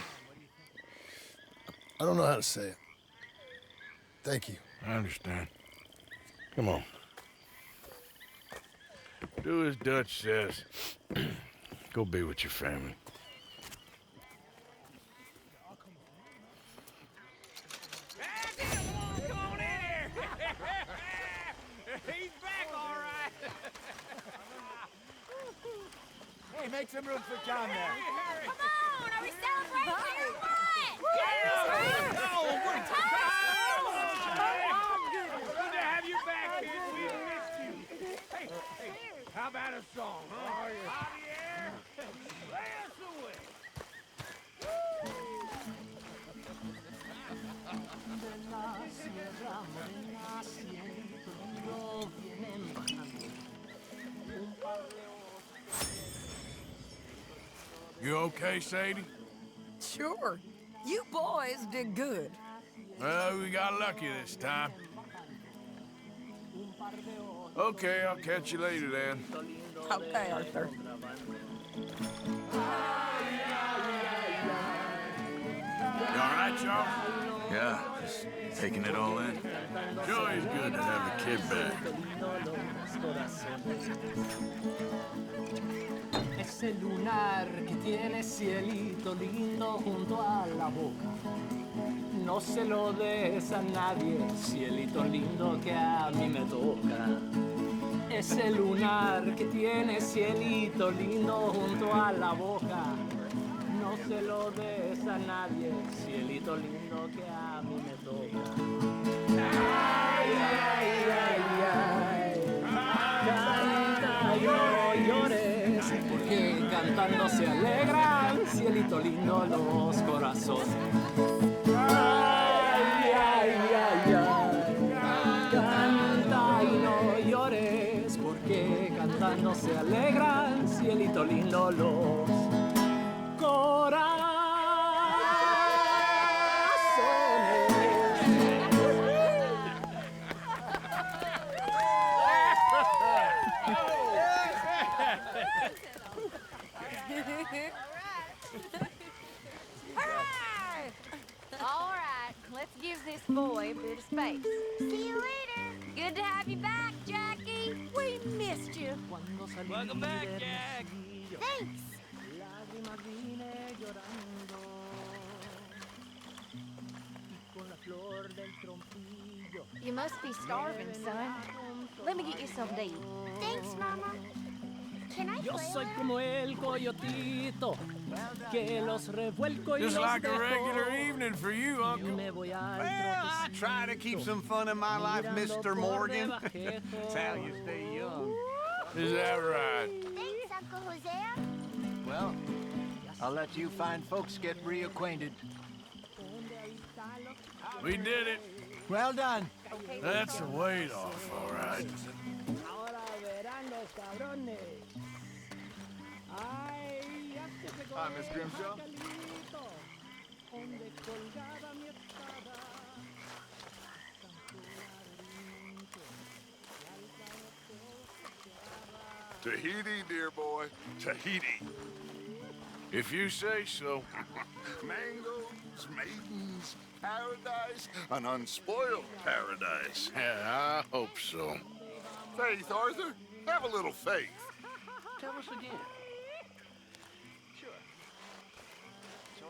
don't know how to say it. Thank you. I understand. Come on. Do as Dutch says. Go be with your family. Come on in here! He's back, all right! Hey, make some room for John there. Come on, are we celebrating here or what? Good to have you back, kid. We missed you. Hey, how about a song, huh? Javier, play us away. You okay, Sadie? Sure. You boys did good. Well, we got lucky this time. Okay, I'll catch you later then. Okay, Arthur. You all right, Charles? Yeah, just taking it all in. It's always good to have a kid back. Ese lunar que tiene cielito lindo junto a la boca. No se lo des a nadie, cielito lindo que a mí me toca. Ese lunar que tiene cielito lindo junto a la boca. No se lo des a nadie, cielito lindo que a mí me toca. Ay, ay, ay, ay. Canta y no llores, porque cantando se alegran, cielito lindo, los corazones. Ay, ay, ay, ay. Canta y no llores, porque cantando se alegran, cielito lindo, los corazones. All right, let's give this boy a bit of space. See you later. Good to have you back, Jackie. We missed you. Welcome back, Jack. Thanks. You must be starving, son. Let me get you something to eat. Thanks, Mama. Can I Yo play soy with como el coyotito que los revuelco y Just los like a dejo. regular evening for you, Uncle. Well, I try to keep some fun in my life, Mr. Morgan. That's how you stay young. Is that right? Thanks, Uncle Hosea. Well, I'll let you fine folks get reacquainted. We did it. Well done. That's the weight off, all right. Hi, Miss Grimshaw. Tahiti, dear boy. Tahiti. If you say so. Mangoes, maidens, paradise, an unspoiled paradise. Yeah, I hope so. Faith, Arthur. Have a little faith. Tell us again.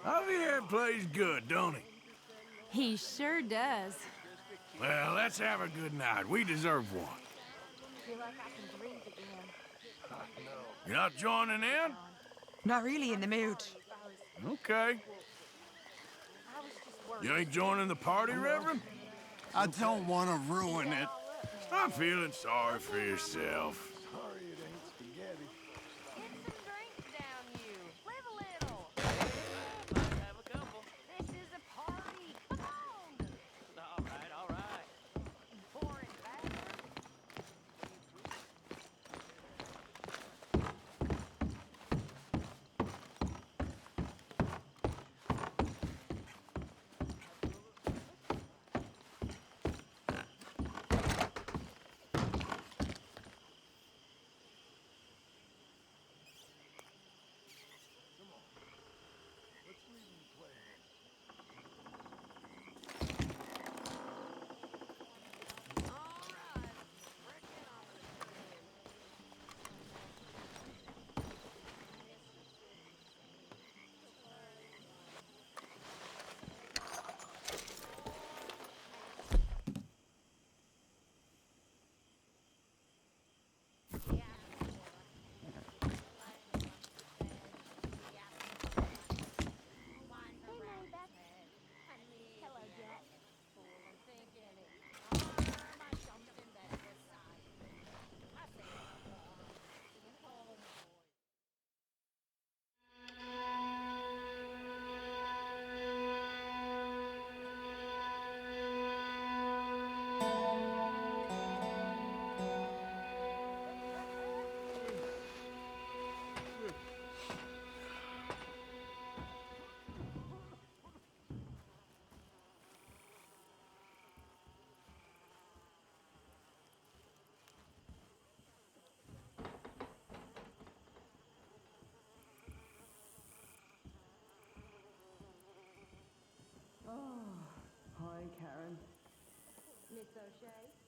Javier plays good, don't he? He sure does. Well, let's have a good night. We deserve one. Feel like I can breathe again. You not joining in? Not really in the mood. Okay. You ain't joining the party, Reverend? I don't want to ruin it. Stop feeling sorry for yourself. Karen. Miss O'Shea?